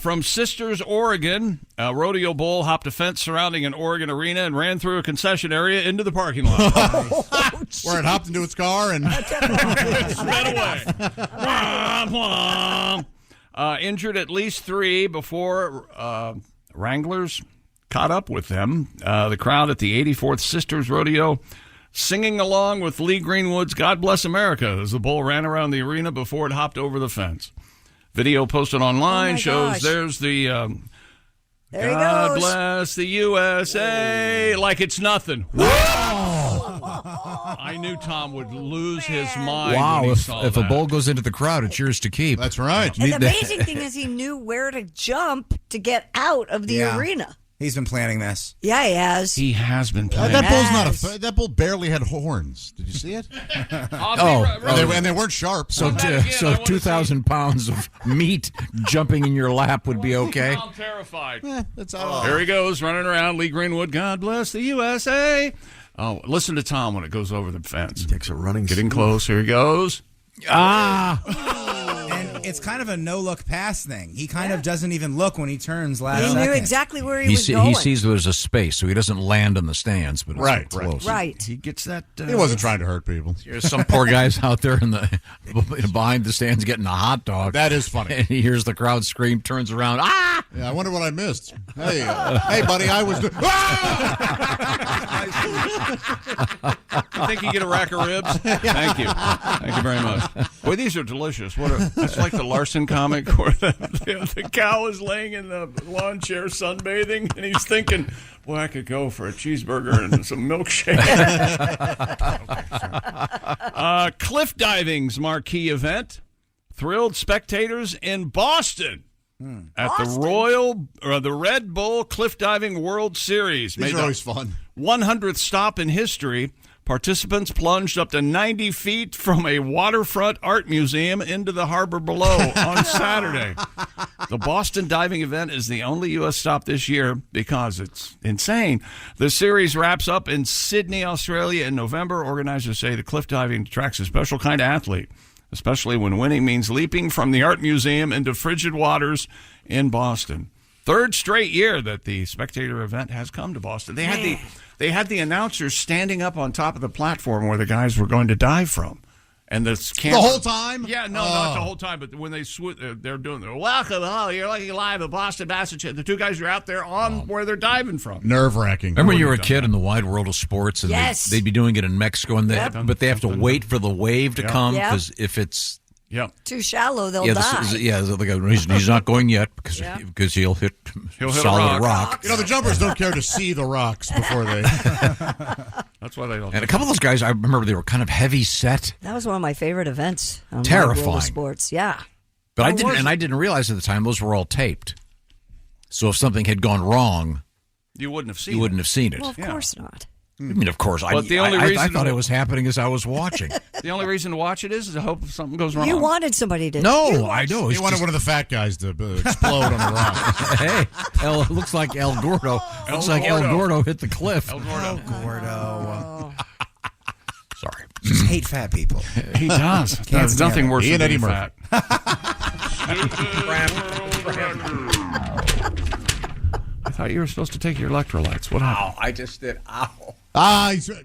From Sisters, Oregon, a rodeo bull hopped a fence surrounding an Oregon arena and ran through a concession area into the parking lot. Where it hopped into its car and sped away. Injured at least 3 before wranglers caught up with them. The crowd at the 84th Sisters Rodeo singing along with Lee Greenwood's God Bless America as the bull ran around the arena before it hopped over the fence. Video posted online shows there's the There God he goes. bless the USA like it's nothing. I knew Tom would lose his mind. Wow, when he saw if a that. bull goes into the crowd, it's yours to keep. That's right. And the amazing thing is he knew where to jump to get out of the arena. He's been planning this. Yeah, he has. He has been planning. That bull's not that bull barely had horns. Did you see it? And they weren't sharp. So 2,000 pounds of meat jumping in your lap would be okay. I'm terrified. That's all. There he goes, running around. Lee Greenwood, God bless the USA. Oh, listen to Tom when it goes over the fence. He takes a running. Getting close. Here he goes. And it's kind of a no-look pass thing. He kind of doesn't even look when he turns last He second. knew exactly where he was going. He sees there's a space, so he doesn't land in the stands, but it's close. Right. He gets that. He wasn't trying to hurt people. There's some poor guys out there in the behind the stands getting a hot dog. That is funny. And he hears the crowd scream, turns around, ah! Yeah, I wonder what I missed. Hey, hey, buddy, I was. You think you get a rack of ribs? Thank you. Thank you very much. Boy, these are delicious. That's like the Larson comic where the cow is laying in the lawn chair sunbathing, and he's thinking, boy, I could go for a cheeseburger and some milkshake. Cliff diving's marquee event thrilled spectators in Boston. At the Red Bull Cliff Diving World Series. These are always fun. 100th stop in history. Participants plunged up to 90 feet from a waterfront art museum into the harbor below on Saturday. The Boston diving event is the only U.S. stop this year because it's insane. The series wraps up in Sydney, Australia in November. Organizers say the cliff diving attracts a special kind of athlete, especially when winning means leaping from the art museum into frigid waters in Boston. 3rd straight year that the spectator event has come to Boston. They had the announcers standing up on top of the platform where the guys were going to dive from. And the whole time? Yeah, no, not the whole time. But when they're doing their welcome, you're looking live at Boston, Massachusetts. The 2 guys are out there on where they're diving from. Nerve-wracking. Remember when you were a kid in the wide world of sports, and Yes. they'd be doing it in Mexico, and but they have to wait for the wave to come Yep. because if it's Yep. Too shallow, they'll die. He's not going yet because he'll hit solid rock. The jumpers don't care to see the rocks before they. That's why they don't. And a couple of those guys, I remember they were kind of heavy set. That was one of my favorite events. Terrifying. Sports, yeah. But I didn't realize at the time those were all taped. So if something had gone wrong, you wouldn't have seen it. Well, of course not. I mean, of course. But the only reason I thought it was happening as I was watching. The only reason to watch it is to hope something goes wrong. You wanted somebody to. No, I know. He wanted one of the fat guys to explode on the rock. Hey, it looks like El Gordo. El Gordo hit the cliff. El Gordo. Gordo. Sorry. Just hate fat people. He does. There's nothing worse than being fat. I thought you were supposed to take your electrolytes. What happened? I just did. Ow.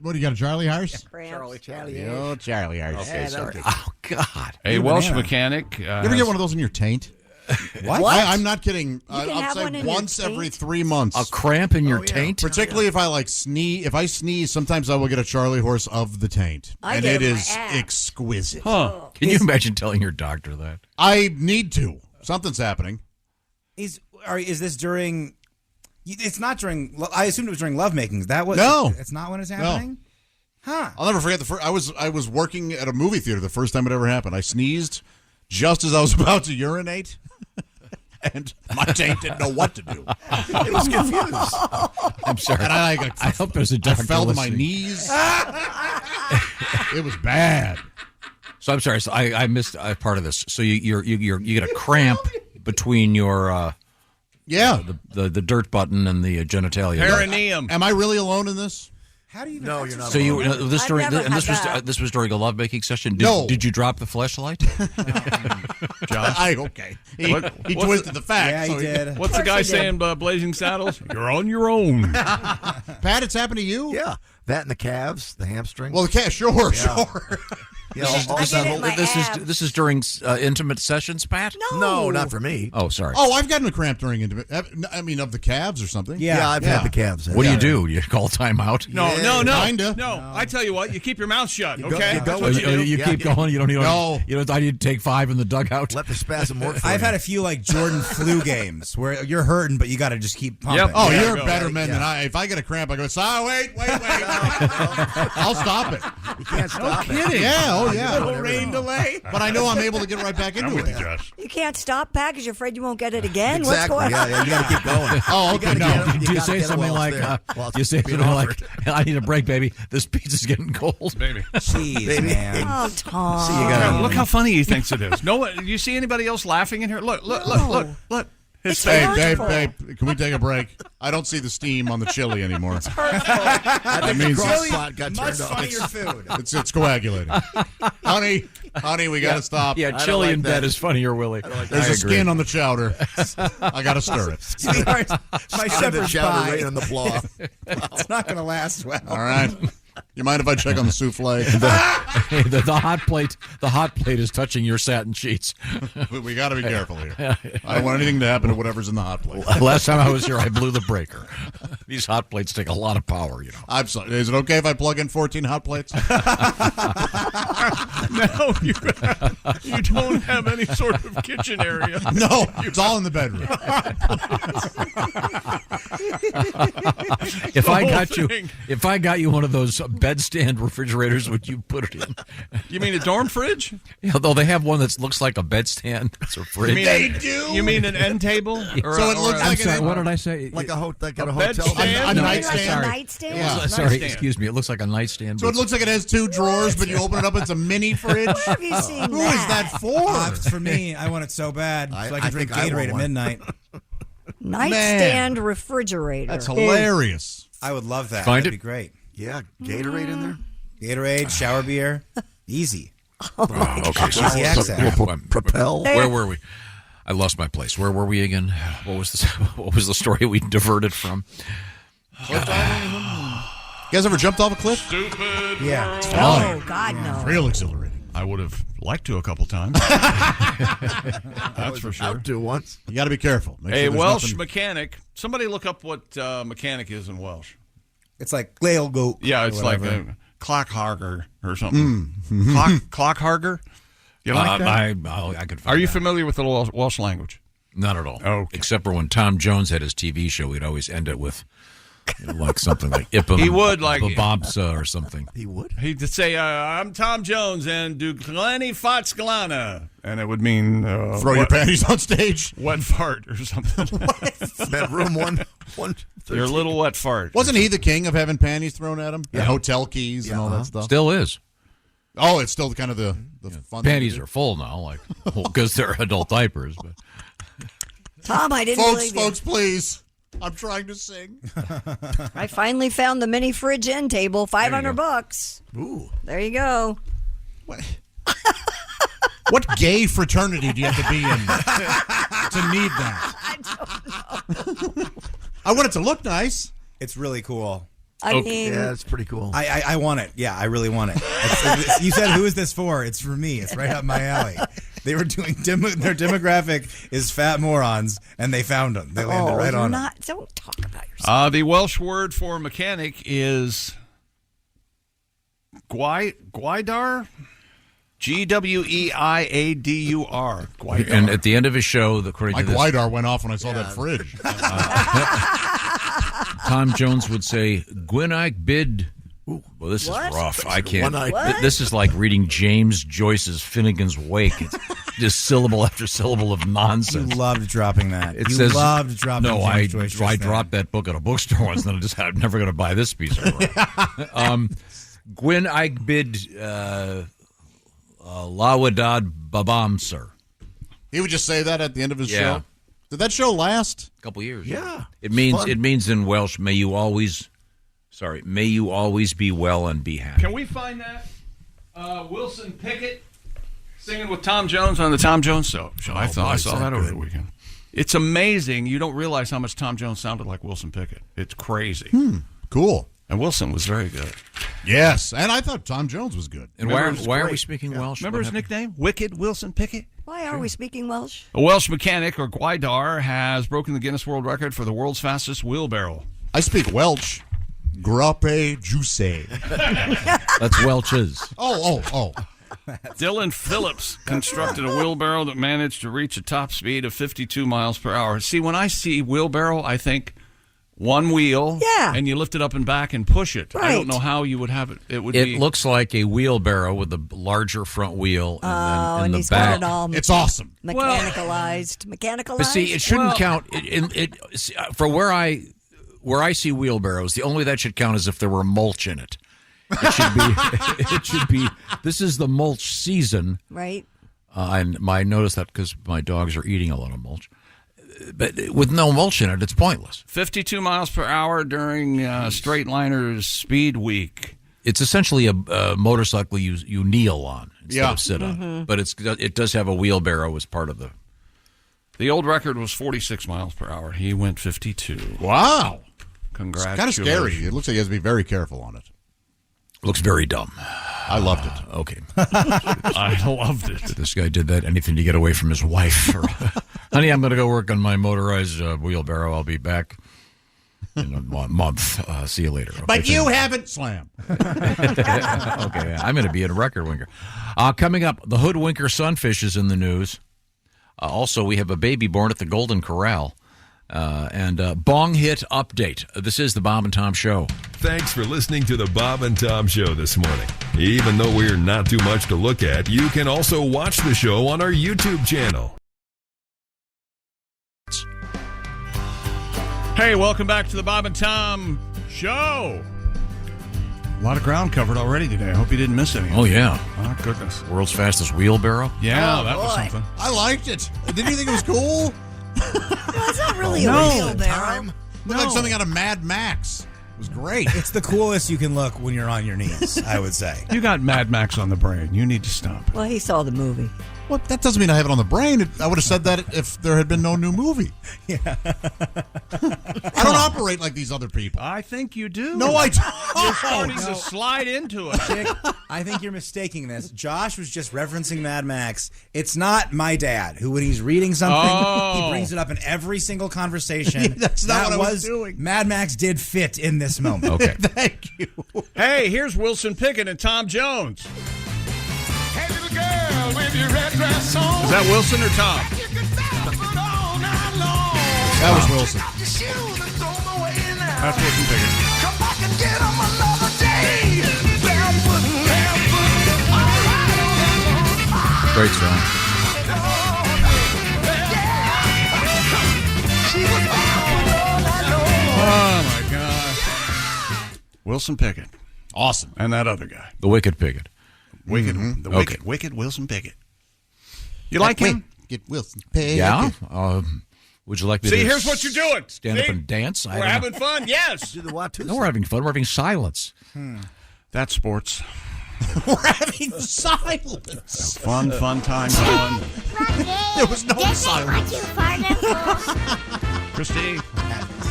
What do you got, a Charlie Horse? Charlie. Oh, Charlie Horse. Okay, sorry. Oh, God. A Welsh mechanic. You ever get one of those in your taint? What? I'm not kidding. can I'll have one say in your once every taint? 3 months. A cramp in your taint? Particularly if I sneeze. If I sneeze, sometimes I will get a Charlie horse of the taint. I and get it it in is my ass. exquisite. Huh. Can you imagine telling your doctor that? I need to. Something's happening. Is this during? It's not during. I assumed it was during lovemaking. That was No. It's not when it's happening. Huh? I'll never forget the first. I was working at a movie theater the first time it ever happened. I sneezed just as I was about to urinate. And my taint didn't know what to do. It was confused. I'm sorry. And I hope there's a I doctor fell to my listening. knees. It was bad. So I'm sorry. So I missed part of this. So you get a cramp between your the dirt button and the genitalia. Perineum. Am I really alone in this? How do you? No, you're not. So you I've never had this was during a lovemaking session. No. Did you drop the fleshlight? Josh? Okay. He twisted the facts. Yeah, he did. What's the guy saying, Blazing Saddles? You're on your own. Pat, it's happened to you? Yeah, that and the calves, the hamstring. Well, the calf, sure. Yeah, This is during intimate sessions, Pat? No, not for me. Oh, sorry. Oh, I've gotten a cramp during intimate. I mean, of the calves or something. Yeah, I've had the calves. What do? You call timeout? No. Kinda. No, I tell you what, you keep your mouth shut, You okay? go That's with what you do. You keep going. You don't. No. I need to take 5 in the dugout. Let the spasm work for I've you. had a few Jordan flu games where you're hurting, but you got to just keep pumping. Yep. Oh, Yeah, you're go. a better man than I. If I get a cramp, I go, wait. I'll stop it. You can't stop it. kidding. Yeah, oh yeah. Little rain delay. But I know I'm able to get right back into it. Josh. You can't stop, Pat, because you're afraid you won't get it again. Exactly. What's going on? Yeah, you got to keep going. Oh, okay, no. Do you say something like, I need a break, baby. This pizza's getting cold. Baby. Jeez, man. Oh, Tom. Look how funny he thinks it is. No, do you see anybody else laughing in here? Look. His It's face. Hey, hurtful. babe, can we take a break? I don't see the steam on the chili anymore. I think the means cross spot got Much turned off. funnier food. It's coagulating. Honey, we got to stop. Yeah, chili in bed is funnier, Willie. There's a skin on the chowder. I got to stir it. Sweetheart, my Kind of shepherd's chowder pie. right on the blah. It's not going to last well. All right. You mind if I check on the souffle? The hot plate. The hot plate is touching your satin sheets. We got to be careful here. I don't want anything to happen to whatever's in the hot plate. Last time I was here, I blew the breaker. These hot plates take a lot of power, I'm sorry. Is it okay if I plug in 14 hot plates? No, you don't have any sort of kitchen area. No, it's all in the bedroom. If I got you one of those bedstand refrigerators, would you put it in? You mean a dorm fridge? Yeah, though they have one that looks like a bedstand. It's a fridge. You mean an end table? So it looks like what did I say? Like a hotel. A nightstand. Nightstand? Yeah. Sorry, excuse me. It looks like a nightstand. So it looks like it has 2 drawers, but you open it up, it's a mini fridge. Where have you seen Who is that for? For me, I want it so bad. So I can drink think I Gatorade want at one. midnight. Nightstand refrigerator. That's hilarious. I would love that. Find That'd it? be great. Yeah, Gatorade in there. Gatorade, shower beer. Easy. Okay, so Easy access. Propel. where were we? I lost my place. Where were we again? What was this? What was the story we diverted from? You guys ever jumped off a cliff? Stupid. Yeah. Oh, God, no. Real exhilarating. I would have liked to a couple times. That's for sure. Out to once. You got to be careful. Make A sure there's Welsh nothing- mechanic. Somebody look up what mechanic is in Welsh. It's like Glail Goat. Yeah, it's like a clockharger or something. Clockharger. You like that? I could. Are you familiar with the Welsh language? Not at all. Oh, except for when Tom Jones had his TV show, he'd always end it with like something like Ipum. He would like Babamsa or something. He would. He'd say, "I'm Tom Jones and do Glenny Fatskalana," and it would mean throw your panties on stage, wet fart or something. Bedroom one. Your little wet fart. Wasn't he the king of having panties thrown at him? Yeah. And hotel keys and all that stuff. Still is. Oh, it's still kind of the fun. Panties are full now, like because they're adult diapers. But Tom, I didn't believe you. Folks, please. I'm trying to sing. I finally found the mini fridge end table, $500. Ooh, there you go. What gay fraternity do you have to be in to need that? I don't know. I want it to look nice. It's really cool. I mean, yeah, it's pretty cool. I want it. Yeah, I really want it. You said, who is this for? It's for me. It's right up my alley. They were doing their demographic is fat morons, and they found them. They landed right on it. Don't talk about yourself. The Welsh word for mechanic is gwaedar. Gweeiadur. Gwaedar. And at the end of his show, according my to this, Gwaedar went off when I saw that fridge. Tom Jones would say, "Gwynaig bid." Ooh, well, this is rough. I can't. This is like reading James Joyce's Finnegan's Wake. It's just syllable after syllable of nonsense. You loved dropping that. It says, loved dropping no, James Joyce. I dropped that book at a bookstore once, and then I just I'm never going to buy this piece of work. Gwynaig bid Lawadad Babamser. He would just say that at the end of his show. Did that show last? A couple years. Yeah. It means in Welsh, may you always be well and be happy. Can we find that? Wilson Pickett singing with Tom Jones on the Tom Jones show. I saw that over the weekend. It's amazing. You don't realize how much Tom Jones sounded like Wilson Pickett. It's crazy. Cool. And Wilson was very good. Yes, and I thought Tom Jones was good. And why are we speaking Welsh? Remember his nickname? Wicked Wilson Pickett? Why are we speaking Welsh? A Welsh mechanic, or Gwaedar, has broken the Guinness World Record for the world's fastest wheelbarrow. I speak Welsh. Grape juice. That's Welch's. Oh. Dylan Phillips constructed a wheelbarrow that managed to reach a top speed of 52 miles per hour. See, when I see wheelbarrow, I think one wheel, and you lift it up and back and push it. Right. I don't know how you would have it. It looks like a wheelbarrow with a larger front wheel, and then in the back, it's awesome. Mechanicalized. But see, it shouldn't count. For where I see wheelbarrows, the only that should count is if there were mulch in it. It should be. This is the mulch season, right? And I noticed that because my dogs are eating a lot of mulch. But with no mulch in it, it's pointless. 52 miles per hour during Straightliner's Speed Week. It's essentially a motorcycle you kneel on instead of sit on. Mm-hmm. But it does have a wheelbarrow as part of the... The old record was 46 miles per hour. He went 52. Wow. Congratulations. It's kind of scary. It looks like he has to be very careful on it. Looks very dumb. I loved it. Okay. I loved it. This guy did that, anything to get away from his wife. Honey, I'm going to go work on my motorized wheelbarrow. I'll be back in a month. See you later. Okay, but you haven't slammed. Okay, I'm going to be in a record winker. Coming up, the hoodwinker sunfish is in the news. Also, we have a baby born at the Golden Corral. And bong hit update. This is the Bob and Tom Show. Thanks for listening to the Bob and Tom Show this morning. Even though we're not too much to look at, you can also watch the show on our YouTube channel. Hey, welcome back to the Bob and Tom Show. A lot of ground covered already today. I hope you didn't miss any. Oh, yeah. Oh, goodness. World's fastest wheelbarrow? Yeah, that was something. I liked it. Didn't you think it was cool? It's not really a wheelbarrow. Looked like something out of Mad Max. It was great. It's the coolest you can look when you're on your knees, I would say. You got Mad Max on the brain. You need to stop. Well, he saw the movie. Well, that doesn't mean I have it on the brain. I would have said that if there had been no new movie. Yeah. I don't operate like these other people. I think you do. No, I don't. You're starting to slide into it. Dick, I think you're mistaking this. Josh was just referencing Mad Max. It's not my dad, who when he's reading something, he brings it up in every single converation. That's not what I was doing. Mad Max did fit in this moment. Okay. Thank you. Hey, here's Wilson Pickett and Tom Jones. Hey, little girl, when Is that Wilson or Tom? That was Wilson. That's Wilson Pickett. Great song. Oh, my God. Wilson Pickett. Awesome. And that other guy. The Wicked Pickett. Wicked Wilson Pickett. You like him? Get Wilson Pickett. Yeah. Would you like me to here's what you're doing. Stand up and dance? We're having fun, yes. Do the Watusi. No, we're having fun. We're having silence. That's sports. We're having silence. Fun time going. There was no silence. Christy,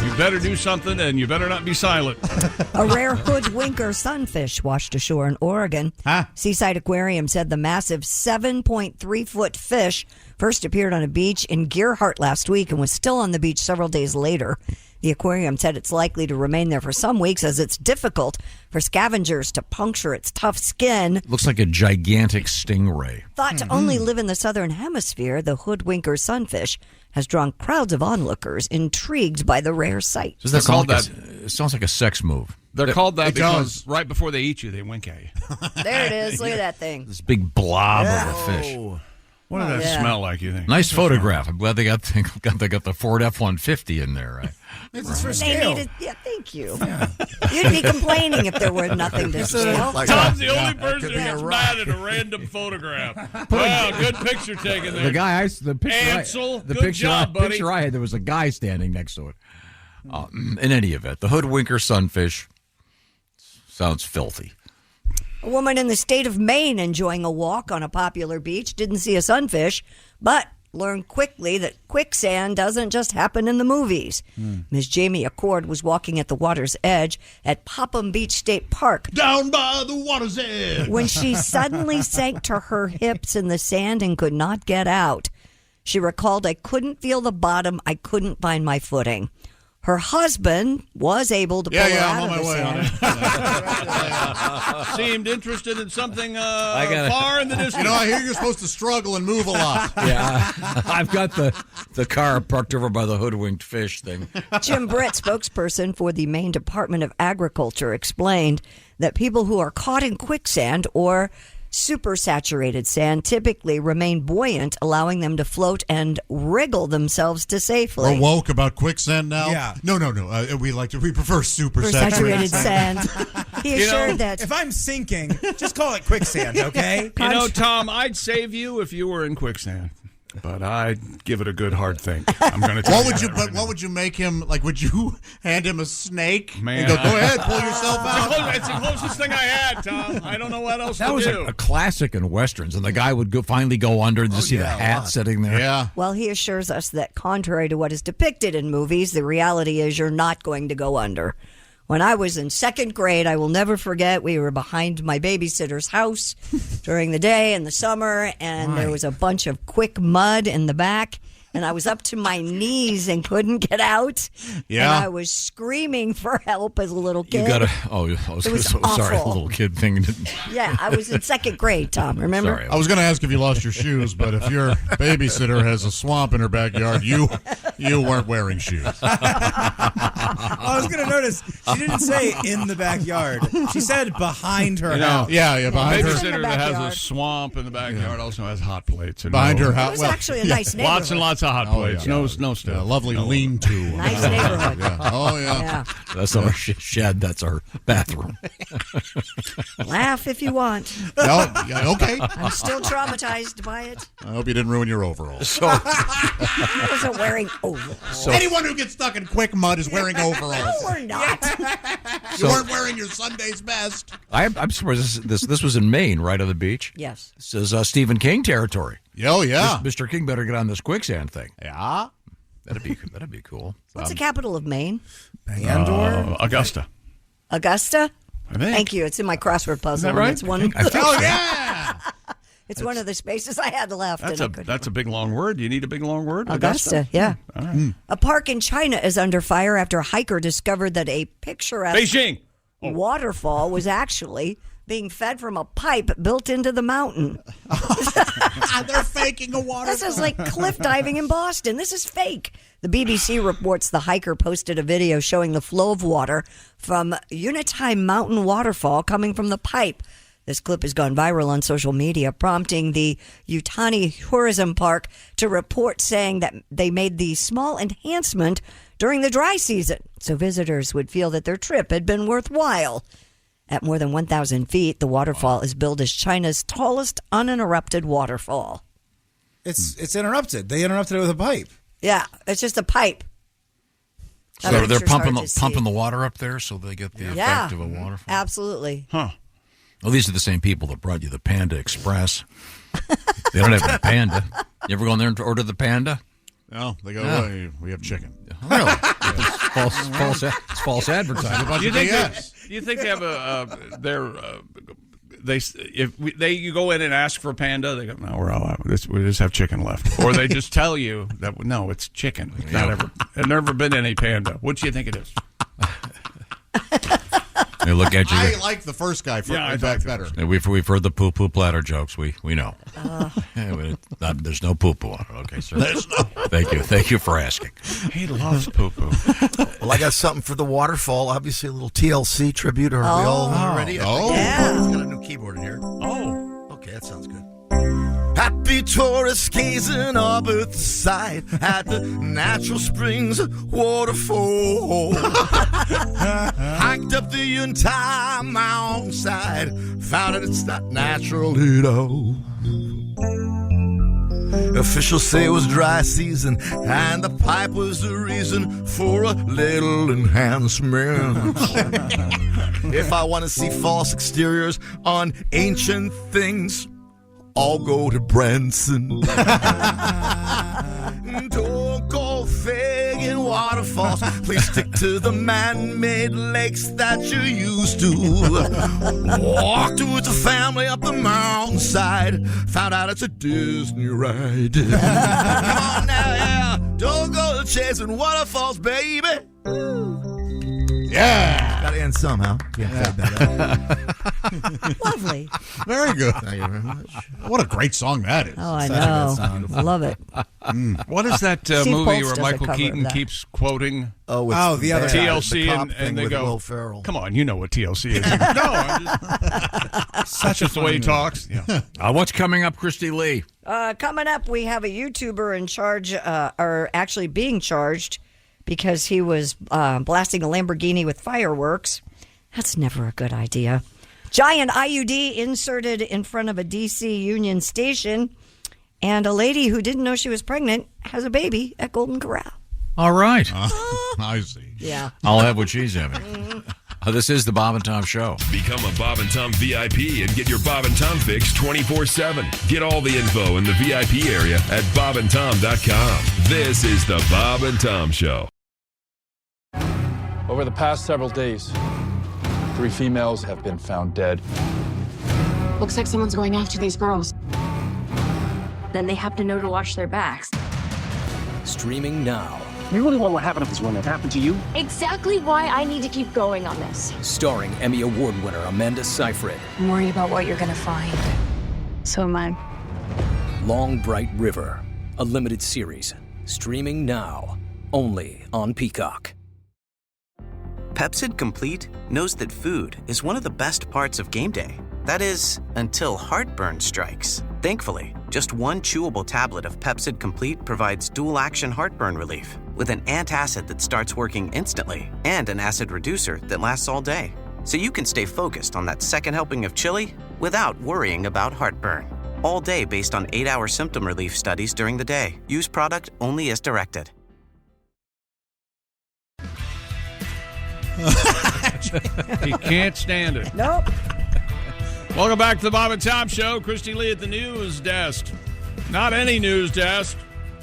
you better do something and you better not be silent. A rare hoodwinker sunfish washed ashore in Oregon. Seaside Aquarium said the massive 7.3-foot fish first appeared on a beach in Gearhart last week and was still on the beach several days later. The aquarium said it's likely to remain there for some weeks as it's difficult for scavengers to puncture its tough skin. Looks like a gigantic stingray. Thought to only live in the southern hemisphere, the hoodwinker sunfish has drawn crowds of onlookers intrigued by the rare sight. Does that sound like it sounds like a sex move? They're called that because right before they eat you, they wink at you. There it is. Look at that thing. This big blob of a fish. What does that smell like, you think? Nice photograph. I'm glad they got the Ford F-150 in there. Right? This is for They scale. needed, thank you. You'd be complaining if there were nothing to scale. Tom's the only person who gets mad at a random photograph. Wow, good picture taken there. The guy, the picture, Ansel, the good picture, job, buddy. picture I had, there was a guy standing next to it. In any event, the hoodwinker sunfish sounds filthy. A woman in the state of Maine enjoying a walk on a popular beach didn't see a sunfish, but learned quickly that quicksand doesn't just happen in the movies. Ms. Jamie Accord was walking at the water's edge at Popham Beach State Park Down by the water's edge. when she suddenly sank to her hips in the sand and could not get out. She recalled, "I couldn't feel the bottom. I couldn't find my footing." Her husband was able to pull her out of the sand. Seemed interested in something far in the distance. I hear you're supposed to struggle and move a lot. Yeah, I've got the car parked over by the hoodwinked fish thing. Jim Britt, spokesperson for the Maine Department of Agriculture, explained that people who are caught in quicksand or supersaturated sand typically remain buoyant, allowing them to float and wriggle themselves to safely. We're woke about quicksand now? Yeah. No. We prefer supersaturated sand. He assured that if I'm sinking, just call it quicksand, okay? Tom, I'd save you if you were in quicksand. But I'd give it a good hard think. I'm going to tell What would you make him, like, would you hand him a snake? Man, and go ahead, pull yourself out. It's the closest thing I had, Tom. I don't know what else That to was do. a classic in Westerns, and the guy would finally go under and just see the hat sitting there. Yeah. Well, he assures us that contrary to what is depicted in movies, the reality is you're not going to go under. When I was in second grade, I will never forget, we were behind my babysitter's house during the day in the summer, and there was a bunch of quick mud in the back, and I was up to my knees and couldn't get out. Yeah. And I was screaming for help as a little kid. You got to, I was so sorry, awful. little kid thing. Yeah, I was in second grade, Tom, remember? Sorry. I was going to ask if you lost your shoes, but if your babysitter has a swamp in her backyard, you weren't wearing shoes. I was going to notice, she didn't say in the backyard. She said behind her house. Yeah, behind her. Babysitter that has a swamp in the backyard also has hot plates. Behind her house. It was actually a nice neighborhood. Lots and lots of hot plates. yeah. No stuff. Lovely lean-to. Nice neighborhood. Yeah. Oh, yeah. That's our shed. That's our bathroom. Laugh if you want. Okay. I'm still traumatized by it. I hope you didn't ruin your overalls. I wasn't wearing overalls. Anyone who gets stuck in quick mud is wearing overalls. No, we're not. You weren't wearing your Sunday's best. I'm surprised this was in Maine, right on the beach. Yes. This is Stephen King territory. Oh, yeah. Mr. King better get on this quicksand thing. Yeah. That'd be cool. What's the capital of Maine? Bangor? Augusta. Augusta? I think. Thank you. It's in my crossword puzzle. Is that right? It's one. Oh, yeah. It's one of the spaces I had left. That's a big long word. You need a big long word? Augusta, yeah. All right. A park in China is under fire after a hiker discovered that a picturesque Beijing. waterfall was actually being fed from a pipe built into the mountain. They're faking a waterfall. This is like cliff diving in Boston. This is fake. The BBC reports the hiker posted a video showing the flow of water from Unity Mountain Waterfall coming from the pipe. This clip has gone viral on social media, prompting the Utani Tourism Park to report saying that they made the small enhancement during the dry season, so visitors would feel that their trip had been worthwhile. At more than 1,000 feet, the waterfall is billed as China's tallest uninterrupted waterfall. It's interrupted. They interrupted it with a pipe. Yeah, it's just a pipe. So they're pumping the water up there so they get the effect of a waterfall? Absolutely. Huh. Well, these are the same people that brought you the Panda Express. They don't have any Panda. You ever go in there and order the Panda? No, they go, well, we have chicken. Really? It's false advertising. Do you think they have you go in and ask for a Panda? They go, no, we're all out. We just have chicken left. Or they just tell you that no, it's chicken. It's there's never been any Panda. What do you think it is? They look at you. I like the first guy better. We've heard the poo-poo platter jokes. We know. There's no poo-poo on it. Okay, sir. There's no. Thank you for asking. He loves poo-poo. Well, I got something for the waterfall. Obviously, a little TLC tribute. Are we all ready? Yeah. Got a new keyboard in here. Oh. Okay, that sounds good. Happy tourists gazing up at the side at the natural springs waterfall. Hiked up the entire mountainside, found that it's not natural at all. Officials say it was dry season, and the pipe was the reason for a little enhancement. If I want to see false exteriors on ancient things, I'll go to Branson. Don't go faking waterfalls. Please stick to the man-made lakes that you're used to. Walked with the family up the mountainside. Found out it's a Disney ride. Come on now, yeah. Don't go chasing waterfalls, baby. Yeah. Got to end somehow. Can't fade that out. Lovely. Very good. Thank you very much. What a great song that is. Oh, I know. Love it. What is that movie where Michael Keaton keeps quoting? The other TLC, and they go, Will Ferrell. "Come on, you know what TLC is." No, I'm just the way he talks. Yeah. What's coming up, Christy Lee? Coming up, we have a YouTuber in charge, or actually being charged, because he was blasting a Lamborghini with fireworks. That's never a good idea. Giant IUD inserted in front of a D.C. Union Station. And a lady who didn't know she was pregnant has a baby at Golden Corral. All right. I see. Yeah. I'll have what she's having. This is the Bob and Tom Show. Become a Bob and Tom VIP and get your Bob and Tom fix 24/7. Get all the info in the VIP area at bobandtom.com. This is the Bob and Tom Show. Over the past several days, 3 females have been found dead. Looks like someone's going after these girls. Then they have to know to watch their backs. Streaming now. You really want what happened to this woman? It happened to you? Exactly why I need to keep going on this. Starring Emmy Award winner Amanda Seyfried. I'm worried about what you're gonna find. So am I. Long Bright River. A limited series. Streaming now. Only on Peacock. Pepsid Complete knows that food is one of the best parts of game day. That is, until heartburn strikes. Thankfully, just one chewable tablet of Pepsid Complete provides dual-action heartburn relief with an antacid that starts working instantly and an acid reducer that lasts all day. So you can stay focused on that second helping of chili without worrying about heartburn. All day based on 8-hour symptom relief studies during the day. Use product only as directed. He can't stand it. Nope. Welcome back to the Bob and Tom Show. Christy Lee at the news desk. Not any news desk.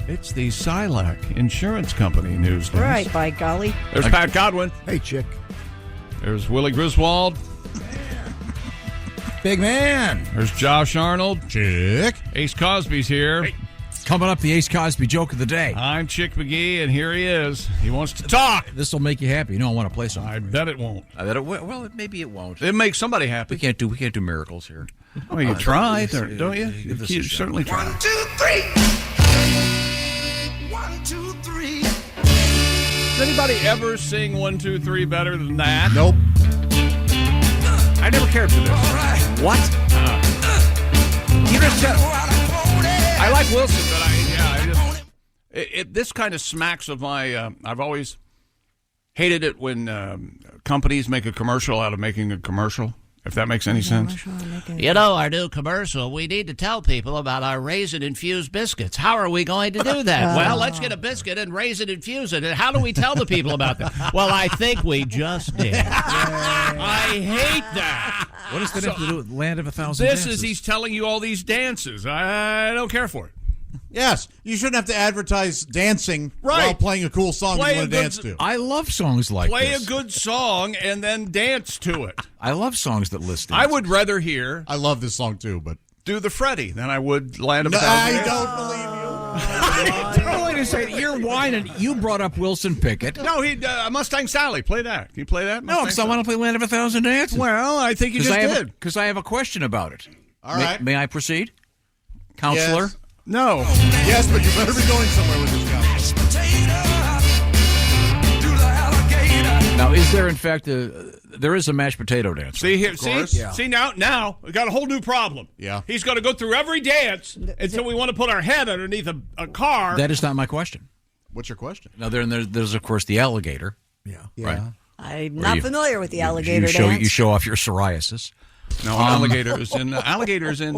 It's the Silac Insurance Company news desk. Right, by golly. There's Pat Godwin. Hey, chick. There's Willie Griswold. Big man. There's Josh Arnold. Chick. Ace Cosby's here. Hey. Coming up, the Ace Cosby joke of the day. I'm Chick McGee, and here he is. He wants to talk. This will make you happy. You know, I want to play something. I bet it won't. I bet it will. Well, maybe it won't. It makes somebody happy. We can't do miracles here. Well, you try, don't you? You certainly try. 1, 2, 3. 1, 2, 3. Does anybody ever sing 1, 2, 3 better than that? Nope. I never cared for this. What? You just said, I like Wilson, but this kind of smacks of my. I've always hated it when companies make a commercial out of making a commercial. If that makes any sense. You know, our new commercial, we need to tell people about our raisin-infused biscuits. How are we going to do that? Well, let's get a biscuit and raisin-infuse it. And how do we tell the people about that? Well, I think we just did. I hate that. What does that have to do with Land of 1,000 This Dances? is he's telling you all these dances. I don't care for it. Yes, you shouldn't have to advertise dancing while playing a cool song you want to dance to. I love songs like Play this. a good song and then dance to it. I love songs that list dances. I would rather hear. I love this song too, but do the Freddie than I would Land of No, 1,000 I Dances. don't believe you. Wait a second. You're whining. You brought up Wilson Pickett. No, Mustang Sally. Play that. Can you play that? No, because I want to play Land of 1,000 Dances. Well, I think you just did. Because I have a question about it. All right. May I proceed? Counselor? Yes. No. Yes, but you better be going somewhere with this guy. Now, is there, in fact, there is a mashed potato dance? See here, see now we got a whole new problem. Yeah. He's going to go through every dance until we want to put our head underneath a car. That is not my question. What's your question? Now, there's of course, the alligator. Yeah. Right. I'm not familiar with the alligator you show, dance. You show off your psoriasis. No, alligators in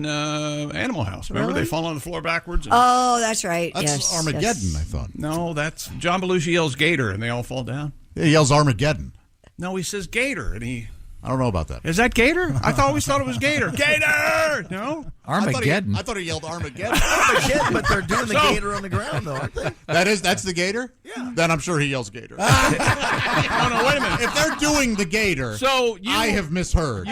Animal House. Remember, Really? they fall on the floor backwards. Oh, that's right. That's yes, Armageddon, yes. I thought. No, that's John Belushi yells Gator, and they all fall down. He yells Armageddon. No, he says Gator, and he. I don't know about that. Is that Gator? I always thought it was Gator. Gator! No? Armageddon. I thought he yelled Armageddon. Armageddon, but they're doing the gator on the ground, though, aren't they? That's the gator? Yeah. Then I'm sure he yells gator. No, wait a minute. If they're doing the gator, I have misheard.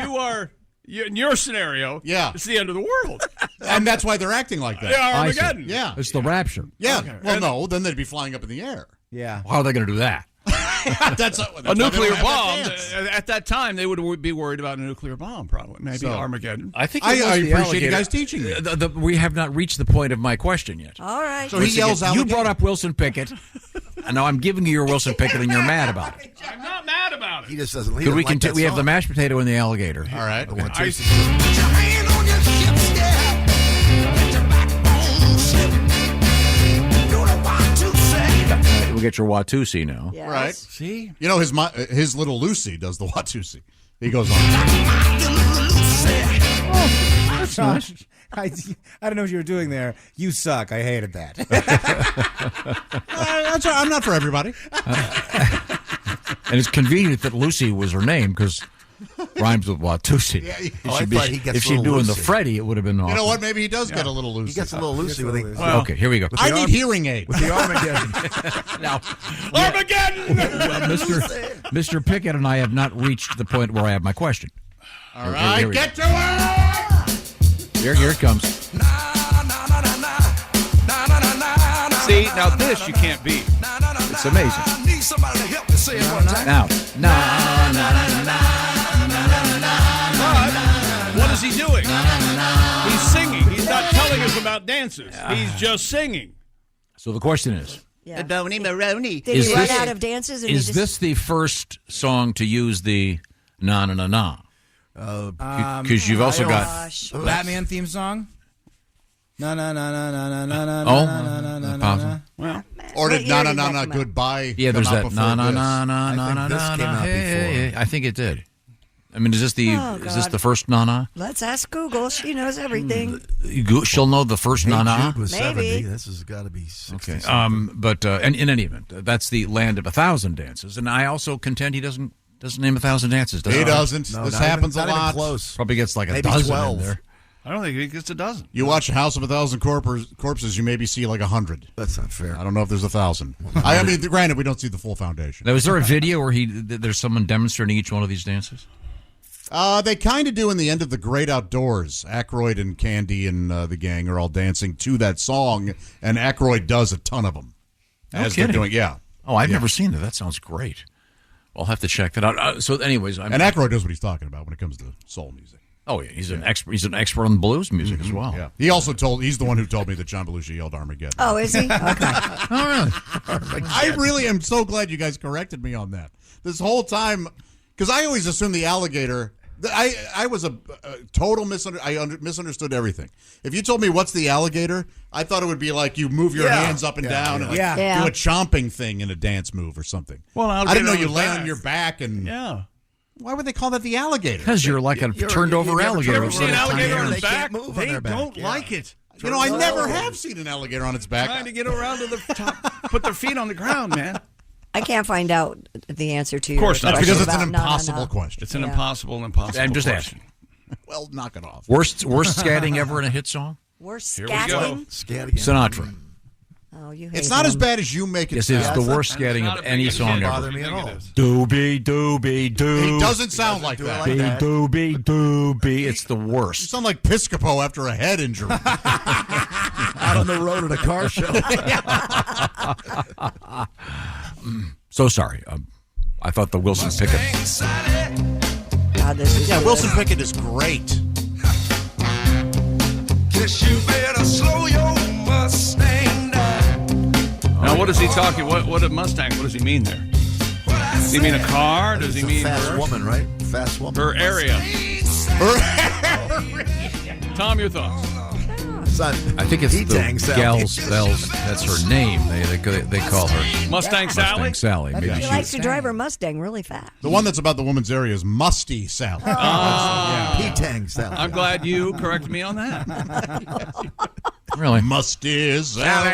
In your scenario, it's the end of the world. And that's why they're acting like that. Yeah, Armageddon. Yeah. It's the rapture. Yeah. Okay. Well, no, then they'd be flying up in the air. Yeah. How are they going to do that? That's a nuclear bomb. At that time, they would be worried about a nuclear bomb, probably. Maybe Armageddon. I think I it was the appreciate alligator. you guys teaching me. We have not reached the point of my question yet. All right. So he yells You alligator. brought up Wilson Pickett, and now I'm giving you your Wilson Pickett, and you're mad about it. I'm not mad about it. He just doesn't. Could we continue? We have the mashed potato and the alligator. All right. We'll get your Watusi now. Yes. Right. See? You know, his little Lucy does the Watusi. He goes on. That's nice. I don't know what you were doing there. You suck. I hated that. I'm not for everybody. And it's convenient that Lucy was her name because rhymes with Watusi. Yeah, If she'd doing the Freddie, it would have been awesome. You know what? Maybe he does get a little Lucy. He gets a little Lucy with it. Well, okay, here we go. I need hearing aids. With the Armageddon. Now, Armageddon! Mr. Pickett and I have not reached the point where I have my question. All right, Here we get go. to it! Here it comes. See, now this you can't beat. It's amazing. Now, What is he doing? He's singing. He's not telling us about dances. He's just singing. so the question is, Yeah. Boney Maroney. Did he run out of dances? And is he this the first song to use the na-na-na-na? Because you've also got... Batman theme song. Na na na na na na na Oh, na na na na possible. Well, Or did What na year na did na that na come out? goodbye? Yeah, there's come out that before na na this? na na na na this na came na. out Hey, before. I think it did. I mean, is this the God. first na na? Let's ask Google. She knows everything. She'll know the first na na. Jude was Maybe. 70. This has got to be 60. Okay. But in any event, that's the Land of 1,000 Dances, and I also contend he doesn't name 1,000 dances. Does He he? doesn't. No, this not happens even, a not even lot. close. Probably gets like a Maybe dozen 12. in there. I don't think he gets a dozen. You watch a House of 1,000 Corpses, you maybe see like 100. That's not fair. I don't know if there's 1,000. I mean, granted, we don't see the full foundation. Now, is there a video where there's someone demonstrating each one of these dances? They kind of do in the end of The Great Outdoors. Aykroyd and Candy and the gang are all dancing to that song, and Aykroyd does a ton of them. No kidding. They're doing, yeah. Oh, I've never seen that. That sounds great. I'll have to check that out. So, anyways, and Aykroyd knows what he's talking about when it comes to soul music. Oh, yeah, he's an expert. He's an expert on blues music as well. Yeah. He's the one who told me that John Belushi yelled Armageddon. Oh, is he? Okay. I really am so glad you guys corrected me on that. This whole time, because I always assumed the alligator. I was a total misunderstood everything. If you told me what's the alligator, I thought it would be like you move your hands up and down and do a chomping thing in a dance move or something. Well, I didn't know you lay on your back and Why would they call that the alligator? Because you're like a turned over alligator. You've seen an alligator on its back? They don't like it. You know, I never have seen an alligator on its back. Trying to get around to the top, put their feet on the ground, man. I can't find out the answer to your question. Of course not. Because it's an about- impossible question. It's an impossible I'm just question. Well, knock it off. Worst scatting ever in a hit song? Worst Here we go. scatting? Sinatra. Oh, you hate It's not him. as bad as you make it This sound. is the worst scatting of any song ever. bother me at all. Doobie, doobie, doo. He doesn't sound like that. Doobie, doobie. It's the You worst. sound like Piscopo after a head injury. Out on the road at a car show. So sorry. I thought the Wilson Pickett. God, this is Wilson Pickett is great. Guess you better slow your Mustang down. Now, what is he talking? What a Mustang? What does he mean there? Does he mean a car? Does he mean fast her? woman, right? Fast woman. Her area. Tom, your thoughts? Son, I think it's P-Tang the Sally. gal's bells. That's her name. They call her Mustang Sally? Mustang Sally. Maybe She she. likes to drive her Mustang really fast. The one that's about the woman's area is Musty Sally. P-Tang Sally. I'm glad you corrected me on that. Really? Musty Sally.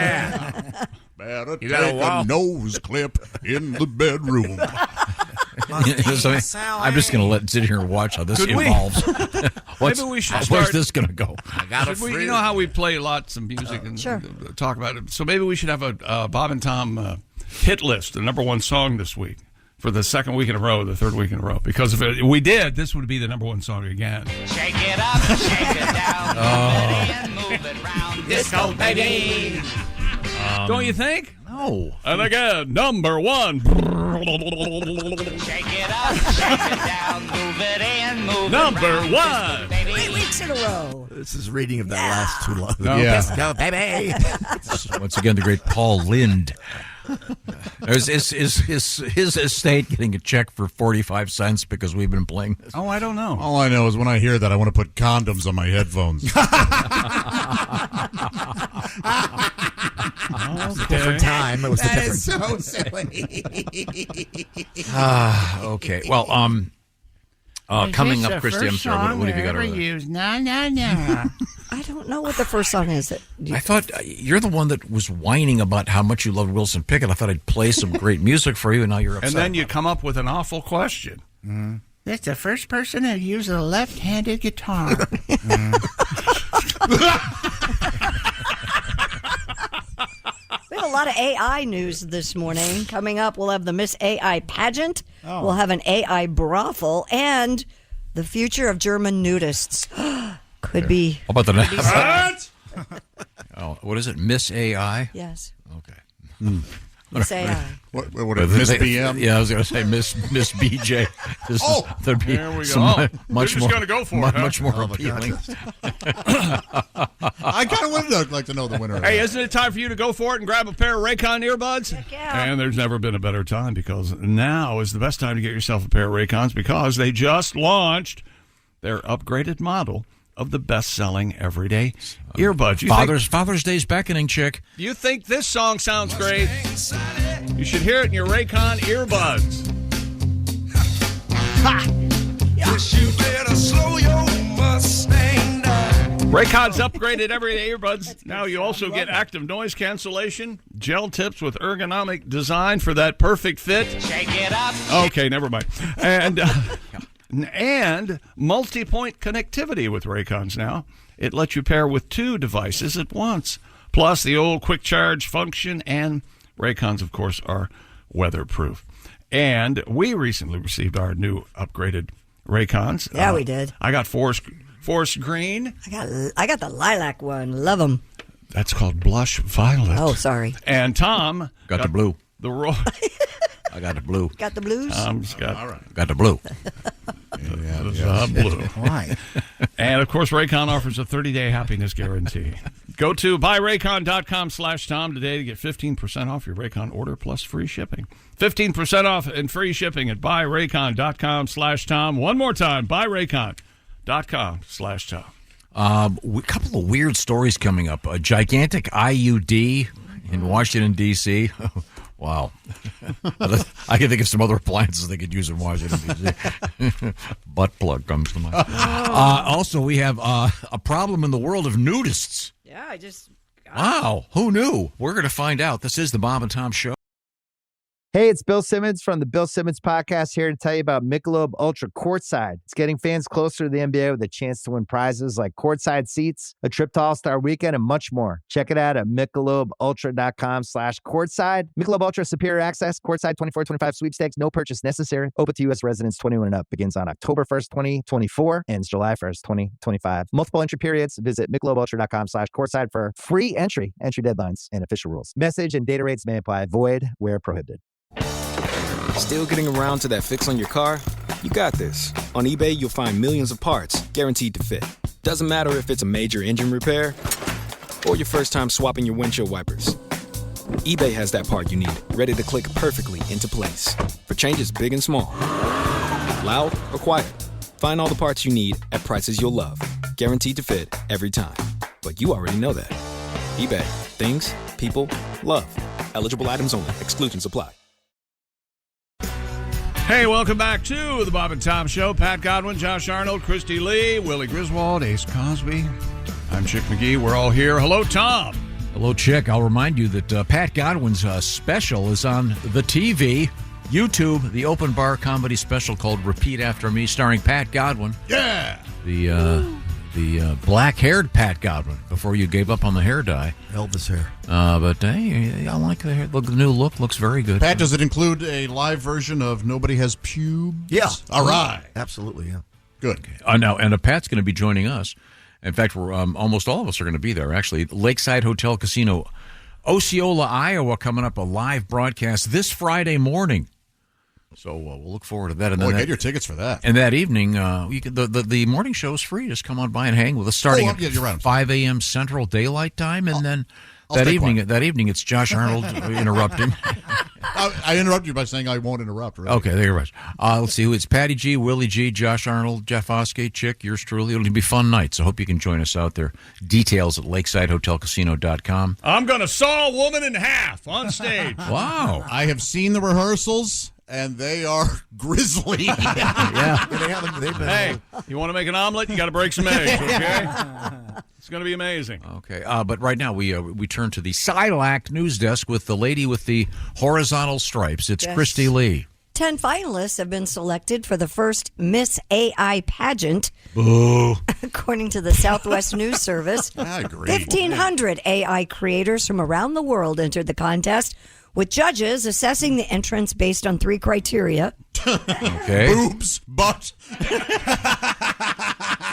Better take a nose clip in the bedroom. I'm just going to let it sit here and watch how this Could we? evolves. Maybe we should Where's start. this going to go? You know how we play lots of music and talk about it. So maybe we should have a Bob and Tom hit list, the number one song this week for the second week in a row, the third week in a row. Because if we did, this would be the number one song again. Shake it up, shake it down, move it in, move it round. Disco, baby. Don't you think? No. And again, number one. Shake it up, shake it down, move it in, move Number it round. one. Disco, 3 baby. weeks in a row. This is reading of that last too long. Yeah. Disco, baby. Once again, the great Paul Lind. Is his estate getting a check for 45 cents because we've been playing this? Oh, I don't know. All I know is when I hear that, I want to put condoms on my headphones. Different time. It was a That different is so silly. Okay. Well, coming up, Christy, I'm sorry. What have you got over there? No. I don't know what the first song is. I thought you're the one that was whining about how much you loved Wilson Pickett. I thought I'd play some great music for you, and now you're upset. And then you come up with an awful question. That's the first person to use a left-handed guitar. We have a lot of AI news this morning. Coming up, we'll have the Miss AI pageant. We'll have an AI brothel and the future of German nudists. Could be. How about the What? What is it? Miss AI? Yes. Okay. Miss AI. What Miss BM? Yeah, I was going to say Miss BJ. There'd be there we go. some much You're just more gonna go for it, huh? much more appealing. I kind of would like to know the winner. Hey, isn't it time for you to go for it and grab a pair of Raycon earbuds? Yeah. And there's never been a better time because now is the best time to get yourself a pair of Raycons because they just launched their upgraded model of the best-selling everyday earbuds. Father's Day's beckoning, chick. You think this song sounds great? You should hear it in your Raycon earbuds. Raycon's upgraded everyday earbuds. Now you also get active noise cancellation, gel tips with ergonomic design for that perfect fit. Shake it up. Okay, never mind. And multi-point connectivity with Raycons now. It lets you pair with 2 devices at once, plus the old quick charge function, and Raycons, of course, are weatherproof. And we recently received our new upgraded Raycons. Yeah, we did. I got forest green. I got the lilac one. Love them. That's called blush violet. Oh, sorry. And Tom got the blue. The roll. I got the blue. Got the blues? Tom's got the blue. Blue. Why? And, of course, Raycon offers a 30-day happiness guarantee. Go to buyraycon.com/Tom today to get 15% off your Raycon order plus free shipping. 15% off and free shipping at buyraycon.com/Tom. One more time, buyraycon.com/Tom. A couple of weird stories coming up. A gigantic IUD in Washington, D.C. Wow. I can think of some other appliances they could use in Washington, D.C. Butt plug comes to mind. Also, we have a problem in the world of nudists. Yeah, I just... Wow. Who knew? We're going to find out. This is the Bob and Tom Show. Hey, it's Bill Simmons from the Bill Simmons Podcast here to tell you about Michelob Ultra Courtside. It's getting fans closer to the NBA with a chance to win prizes like courtside seats, a trip to All-Star Weekend, and much more. Check it out at MichelobUltra.com/courtside. Michelob Ultra Superior Access, Courtside 24-25 sweepstakes, no purchase necessary. Open to U.S. residents 21 and up. Begins on October 1st, 2024, ends July 1st, 2025. Multiple entry periods. Visit MichelobUltra.com/courtside for free entry deadlines, and official rules. Message and data rates may apply. Void where prohibited. Still getting around to that fix on your car? You got this. On eBay, you'll find millions of parts guaranteed to fit. Doesn't matter if it's a major engine repair or your first time swapping your windshield wipers. eBay has that part you need, ready to click perfectly into place for changes big and small. Loud or quiet, find all the parts you need at prices you'll love. Guaranteed to fit every time. But you already know that. eBay. Things, people, love. Eligible items only. Exclusions apply. Hey, welcome back to the Bob and Tom Show. Pat Godwin, Josh Arnold, Christy Lee, Willie Griswold, Ace Cosby. I'm Chick McGee. We're all here. Hello, Tom. Hello, Chick. I'll remind you that Pat Godwin's special is on the TV, YouTube, the open bar comedy special called Repeat After Me, starring Pat Godwin. Yeah! The black-haired Pat Godwin before you gave up on the hair dye. Elvis hair. But hey, I like the hair. Look, the new look looks very good. Pat, does it include a live version of Nobody Has Pubes? Yeah. All right. Absolutely, yeah. Good. Now, Pat's going to be joining us. In fact, we're almost all of us are going to be there, actually. Lakeside Hotel Casino, Osceola, Iowa, coming up, a live broadcast this Friday morning. So we'll look forward to that. And Boy, then get your tickets for that. And that evening, you can, the morning show is free. Just come on by and hang with us, starting at 5 a.m. Central Daylight Time, and then that evening it's Josh Arnold interrupting. I interrupt you by saying I won't interrupt. Really. Okay, there you are. Let's see who it's: Patty G, Willie G, Josh Arnold, Jeff Oskey, Chick, yours truly. It'll be a fun night, so hope you can join us out there. Details at lakesidehotelcasino.com. I'm going to saw a woman in half on stage. Wow. I have seen the rehearsals, and they are grisly. Yeah. Hey, you want to make an omelet? You got to break some eggs, okay? It's going to be amazing. Okay, but right now we turn to the Silac news desk with the lady with the horizontal stripes. It's Yes. Christy Lee. 10 finalists have been selected for the first Miss AI pageant. Boo. According to the Southwest News Service, I agree. 1,500 AI creators from around the world entered the contest, with judges assessing the entrants based on 3 criteria. Okay. Boobs, butt,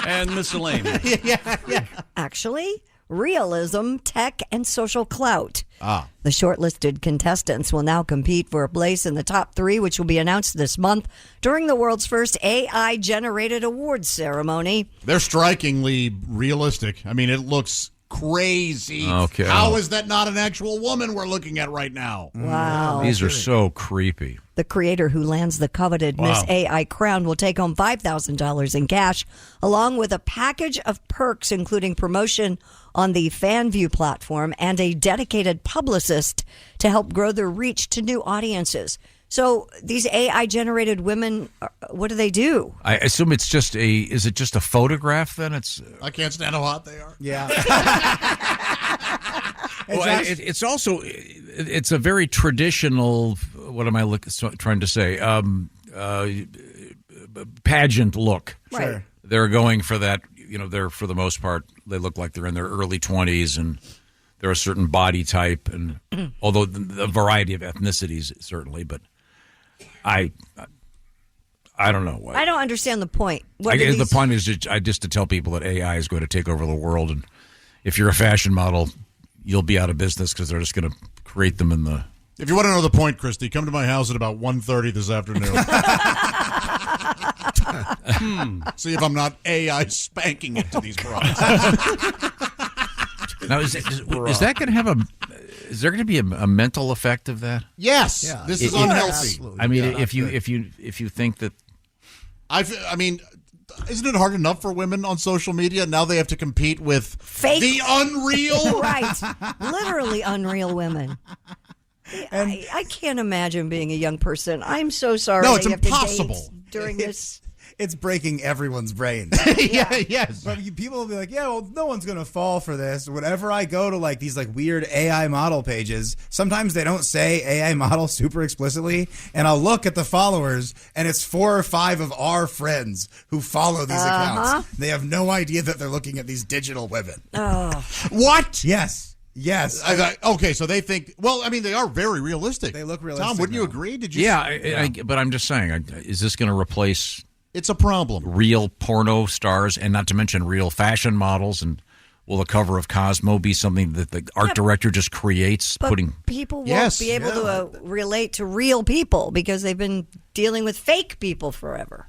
and miscellaneous. Yeah. Actually, realism, tech, and social clout. Ah. The shortlisted contestants will now compete for a place in the top 3, which will be announced this month during the world's first AI-generated awards ceremony. They're strikingly realistic. I mean, it looks crazy. Okay. How is that not an actual woman we're looking at right now? Wow. These are so creepy. The creator who lands the coveted Miss AI crown will take home $5,000 in cash, along with a package of perks, including promotion on the FanView platform and a dedicated publicist to help grow their reach to new audiences. So these AI-generated women, what do they do? I assume it's just is it just a photograph then? I can't stand how hot they are. Yeah. Well, it's also it's a very traditional. What am I trying to say? Pageant look. Right. They're going for that. They're for the most part they look like they're in their early 20s and they're a certain body type, and although the variety of ethnicities certainly, but I I don't know what. I don't understand the point. The point is just to tell people that AI is going to take over the world, and if you're a fashion model, you'll be out of business because they're just going to create them in the. If you want to know the point, Christy, come to my house at about 1:30 this afternoon. See if I'm not AI spanking it to these bras. Now, is that going to have is there going to be a mental effect of that? Yes, this is unhealthy. I mean, if you think that, I mean, isn't it hard enough for women on social media? Now they have to compete with the unreal, right? Literally unreal women. I can't imagine being a young person. I'm so sorry. No, it's that you impossible. Have to date during this. It's breaking everyone's brains. Yes. But people will be like, yeah, well, no one's going to fall for this. Whenever I go to like these like weird AI model pages, sometimes they don't say AI model super explicitly. And I'll look at the followers and it's 4 or 5 of our friends who follow these accounts. They have no idea that they're looking at these digital women. Oh. What? Yes. Okay, so they think. Well, I mean, they are very realistic. They look realistic. Tom, wouldn't you agree? Did you? Yeah, but I'm just saying, is this going to replace? It's a problem. Real porno stars, and not to mention real fashion models, and will the cover of Cosmo be something that the art director just creates? But people won't be able to relate to real people because they've been dealing with fake people forever.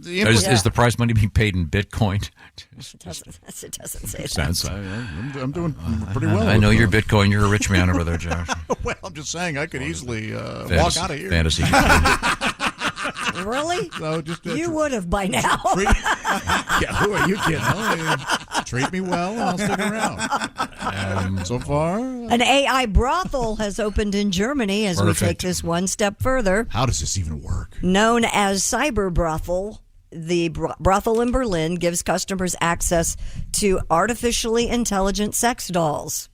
Is the prize money being paid in Bitcoin? It doesn't say Sense. that. I'm doing pretty well. I know you're Bitcoin. You're a rich man over there, Josh. Well, I'm just saying I could easily walk out of here. Fantasy. Really? So you would have by now. Yeah, who are you kidding? Treat me well, and I'll stick around. So far, an AI brothel has opened in Germany as we take this one step further. How does this even work? Known as Cyber Brothel, the brothel in Berlin gives customers access to artificially intelligent sex dolls.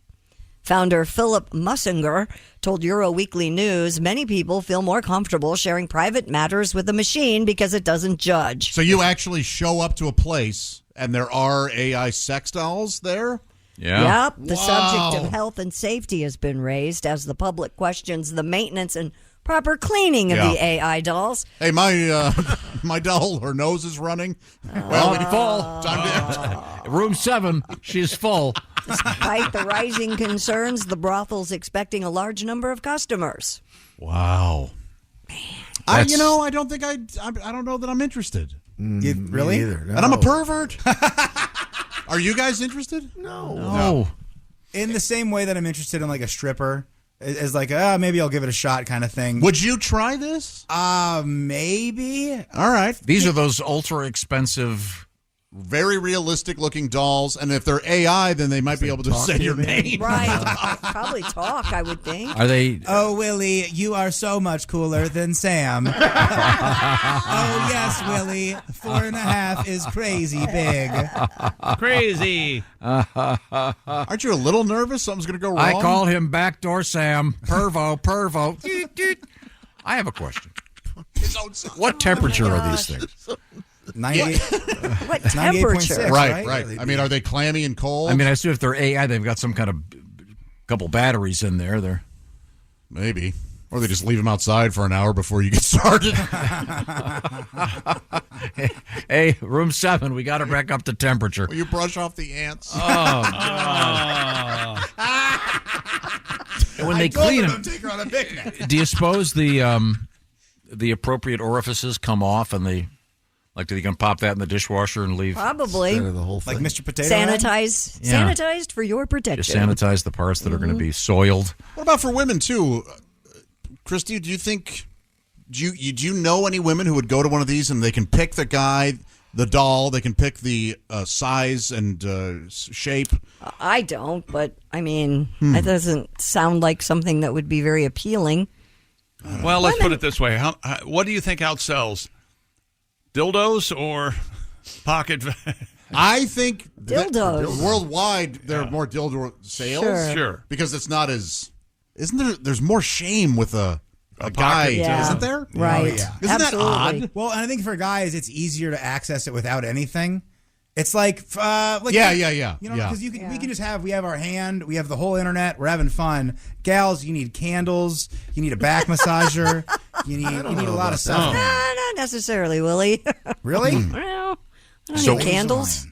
Founder Philip Musinger told Euro Weekly News many people feel more comfortable sharing private matters with a machine because it doesn't judge. So you actually show up to a place and there are AI sex dolls there? Yeah. Yep. The subject of health and safety has been raised as the public questions the maintenance and proper cleaning of the AI dolls. Hey, my doll, her nose is running. Well, we fall. Time to room 7. She's full. Despite the rising concerns, the brothel's expecting a large number of customers. Wow. I don't think I don't know that I'm interested. Really? Either, no. And I'm a pervert. Are you guys interested? No. In the same way that I'm interested in like a stripper. As like, maybe I'll give it a shot kind of thing. Would you try this? Maybe. All right. These are those ultra expensive, very realistic looking dolls, and if they're AI, then they might be able to say your name. Right. Probably talk, I would think. Are they? Oh, Willie, you are so much cooler than Sam. Oh, yes, Willie. 4.5 is crazy big. Crazy. Aren't you a little nervous? Something's going to go wrong? I call him Backdoor Sam. Pervo. I have a question. What temperature are these things? 98. What temperature? 98.6, right. I mean, are they clammy and cold? I mean, I assume if they're AI, they've got some kind of couple batteries in there. They're maybe. Or they just leave them outside for an hour before you get started. Hey, room 7, we got to back up the temperature. Will you brush off the ants? Oh. When they clean them, take her on a picnic. do you suppose the appropriate orifices come off and they can pop that in the dishwasher and leave? Probably. The whole thing. Like Mr. Potato Sanitized for your protection. Just sanitize the parts that are going to be soiled. What about for women, too? Christy, do you think... Do you know any women who would go to one of these and they can pick the guy, the doll, they can pick the size and shape? I don't, but, I mean, that doesn't sound like something that would be very appealing. Well, let's put it this way. What do you think outsells? Dildos or pocket? I think dildos. Worldwide, there are more dildo sales. Sure. Because it's not as... Isn't there... There's more shame with a guy, isn't there? Right. Oh, yeah. Isn't Absolutely. that odd? Well, and I think for guys, it's easier to access it without anything. It's like, yeah. You know, because we can just have our hand, we have the whole internet, we're having fun. Gals, you need candles, you need a back massager, you need a lot of stuff. No. Not necessarily, Willie. Really? Well, I don't So- need candles.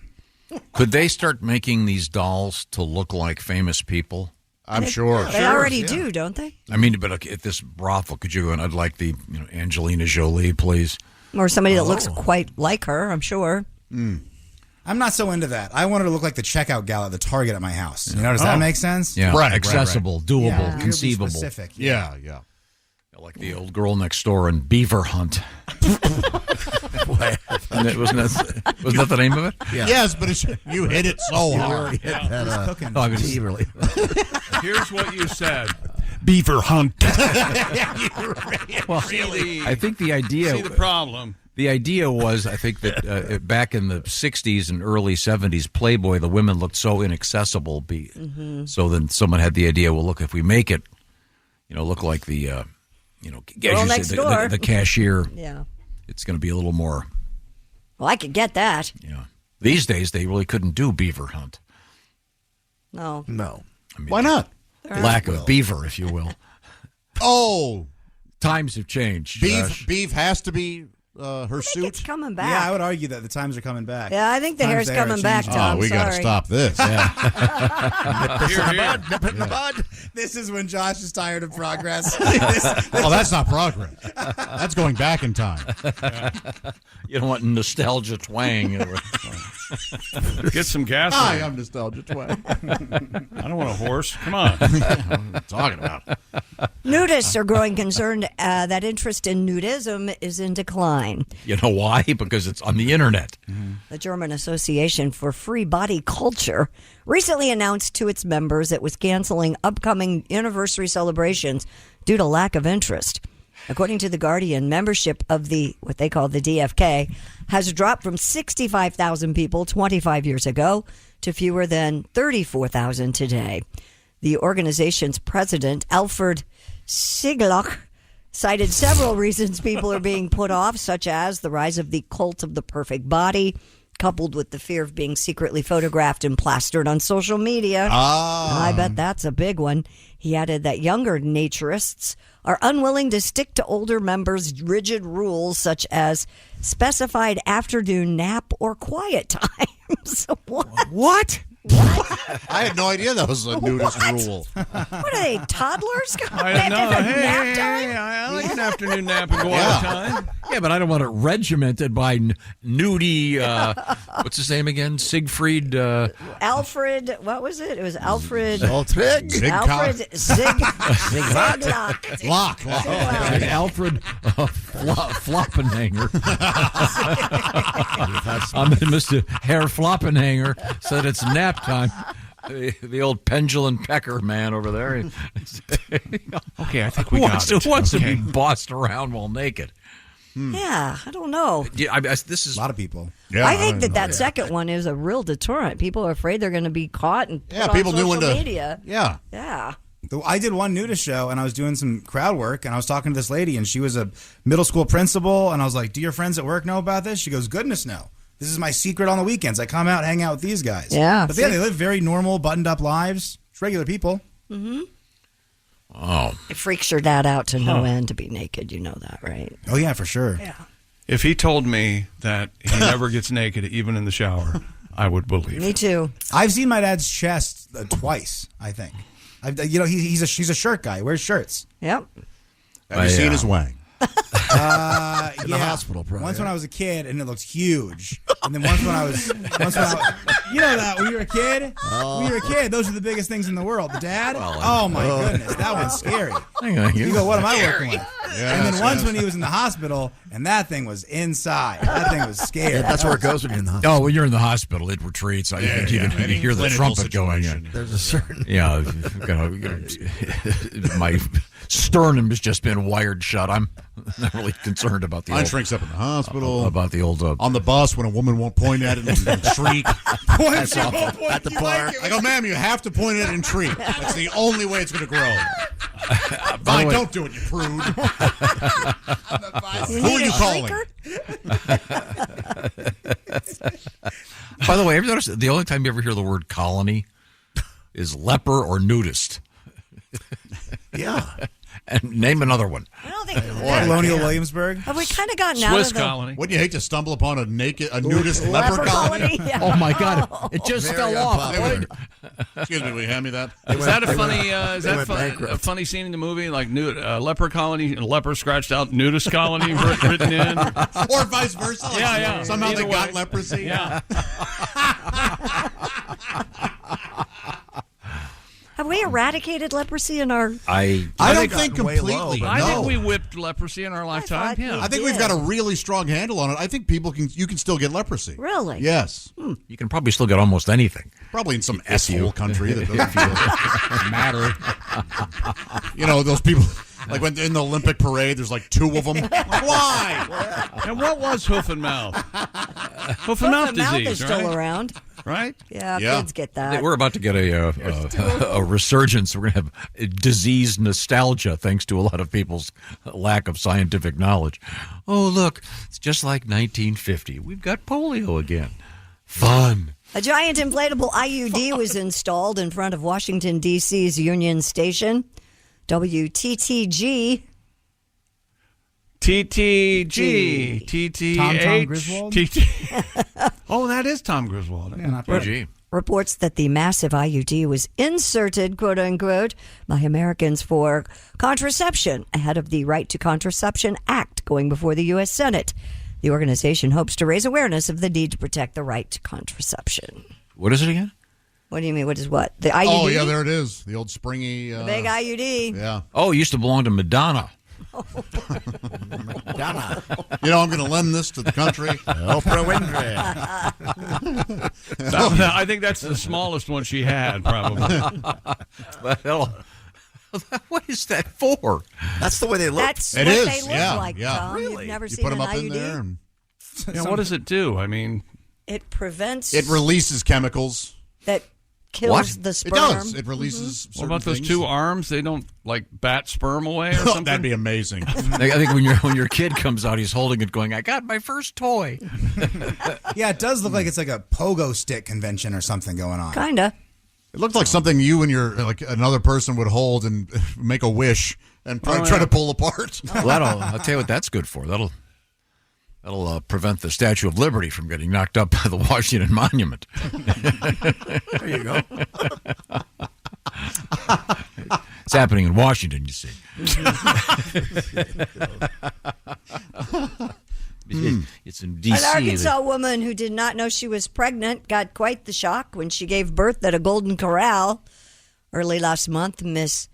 Could they start making these dolls to look like famous people? I'm sure. They already do, don't they? I mean, but at this brothel, could you go and I'd like the Angelina Jolie, please? Or somebody that looks quite like her, I'm sure. I'm not so into that. I want her to look like the checkout gal at the Target at my house. You know, does that make sense? Yeah, Right, accessible, doable, Yeah, conceivable. really specific. Yeah. Like the old girl next door in Beaver Hunt. Wasn't that the name of it? Yeah. Yes, but you hit it so hard. Here's what you said. Beaver Hunt. Well, I think the idea. See the problem. The idea was, I think that back in the '60s and early '70s, Playboy, the women looked so inaccessible. So then someone had the idea. Well, look, if we make it, look like the, as Girl you next say, door. the cashier. Yeah. It's going to be a little more. Well, I could get that. Yeah. These days, they really couldn't do Beaver Hunt. No. I mean, Why not? Lack of beaver, if you will. Oh, times have changed. Beef has to be her suit. It's coming back. Yeah, I would argue that the times are coming back. Yeah, I think the hair's Times there are coming back, changing. Tom. We got to Sorry. stop this. Nip it in the bud. This is when Josh is tired of progress. Oh, that's not progress. That's going back in time. You don't want nostalgia twang. Get some gas. Hi, I'm Nostalgia Twang. I don't want a horse. Come on. What are you talking about? Nudists are growing concerned that interest in nudism is in decline. You know why? Because it's on the internet. The German Association for Free Body Culture recently announced to its members it was canceling upcoming anniversary celebrations due to lack of interest. According to The Guardian, membership of what they call the DFK has dropped from 65,000 people 25 years ago to fewer than 34,000 today. The organization's president, Alfred Sigloch, cited several reasons people are being put off, such as the rise of the cult of the perfect body, coupled with the fear of being secretly photographed and plastered on social media. I bet that's a big one. He added that younger naturists are unwilling to stick to older members' rigid rules, such as specified afternoon nap or quiet times. What? I had no idea that was a nudist rule. What are they, toddlers? I They have know. different Hey, nap hey, time? hey, I like an afternoon nap and go out of time. Yeah, but I don't want it regimented by nudie. What's his name again? Siegfried. Alfred, what was it? It was Alfred. Alfred Ziglock. Lock. Alfred Floppenhanger. Mr. Herr Floppenhanger said it's nap time. The old pendulum pecker man over there. Okay, I think we got it. Who wants to be bossed around while naked? Yeah, I don't know. Yeah, this is a lot of people. Yeah, I think that second one is a real deterrent. People are afraid they're going to be caught and put on people knew social when to. media. Yeah. Yeah. I did one nudist show, and I was doing some crowd work, and I was talking to this lady, and she was a middle school principal, and I was like, do your friends at work know about this? She goes, goodness, no. This is my secret on the weekends. I come out, hang out with these guys. Yeah. But yeah, they live very normal, buttoned-up lives. It's regular people. Mm-hmm. Oh. It freaks your dad out to no end to be naked. You know that, right? Oh, yeah, for sure. Yeah. If he told me that he never gets naked, even in the shower, I would believe Me it. too. I've seen my dad's chest twice, I think. He's a shirt guy. He wears shirts. Yep. Have you seen his wang? In the hospital, probably. Once when I was a kid, and it looked huge. And then once when I was, you know that when you were a kid, those are the biggest things in the world. The dad, oh my goodness, that one's scary. You go, what am I working with? Yeah, and then once when he was in the hospital, and that thing was inside. That thing was scary. Yeah, that's where it goes when you're in the hospital. Oh, when you're in the hospital, it retreats. You can hear the trumpet going in. There's a certain... Yeah, my sternum has just been wired shut. I'm not really concerned about the Mine old... shrinks up in the hospital. About the old... on the bus when a woman won't point at it and shriek. That's awful. At the park. I go, ma'am, you have to point at it and shriek. That's the only way it's going to grow. Fine, don't do it, you prude. Who are you calling? By the way, have you noticed the only time you ever hear the word colony is leper or nudist? Yeah. And name another one. I don't think Colonial Williamsburg. Have we kind of gotten out of the colony. Wouldn't you hate to stumble upon a nudist leper colony? Yeah. Oh my God! It just Very fell off. Excuse me, will you hand me that? Is that a funny scene in the movie? Like leper colony, leper scratched out, nudist colony written in, or vice versa. Like yeah. Somehow Either they got way. leprosy. Yeah. Have we eradicated leprosy in our? I don't think completely. I no. think we whipped leprosy in our lifetime. thought I think we've got a really strong handle on it. I think you can still get leprosy. Really? Yes. You can probably still get almost anything. Probably in some S-hole country that doesn't matter. You know, those people, like when in the Olympic parade, there's like 2 of them. Why? And what was hoof and mouth? Hoof and mouth disease, is still right? around. Right? Yeah, kids get that. We're about to get a resurgence. We're going to have disease nostalgia thanks to a lot of people's lack of scientific knowledge. Oh, look, it's just like 1950. We've got polio again. Fun. A giant inflatable IUD was installed in front of Washington, D.C.'s Union Station. WTTG. TTG. TTH. Tom Griswold? Oh, that is Tom Griswold. Yeah, not bad. Reports that the massive IUD was inserted, quote unquote, by Americans for contraception ahead of the Right to Contraception Act going before the U.S. Senate. The organization hopes to raise awareness of the need to protect the right to contraception. What is it again? What do you mean? What is what? The IUD? Oh, yeah, there it is. The old springy. The big IUD. Yeah. Oh, it used to belong to Madonna. Madonna. You know, I'm going to lend this to the country. Oprah Winfrey. I think that's the smallest one she had, probably. What is that for? That's the way they look. That's It what is, they look yeah, like, yeah. Tom. Really? You've never You seen put an them up IUD? in there. And Yeah, what does it do? I mean, It prevents... it releases chemicals. That kills the It sperm. does. It releases what certain about those things. 2 arms? They don't, like, bat sperm away or something? That'd be amazing. I think when your kid comes out, he's holding it going, I got my first toy. Yeah, it does look like it's like a pogo stick convention or something going on. Kinda. It looked like something you and another person would hold and make a wish and try to pull apart. Well, I'll tell you what that's good for. That'll prevent the Statue of Liberty from getting knocked up by the Washington Monument. There you go. It's happening in Washington, you see. It's in D.C. An Arkansas woman who did not know she was pregnant got quite the shock when she gave birth at a Golden Corral early last month. Miss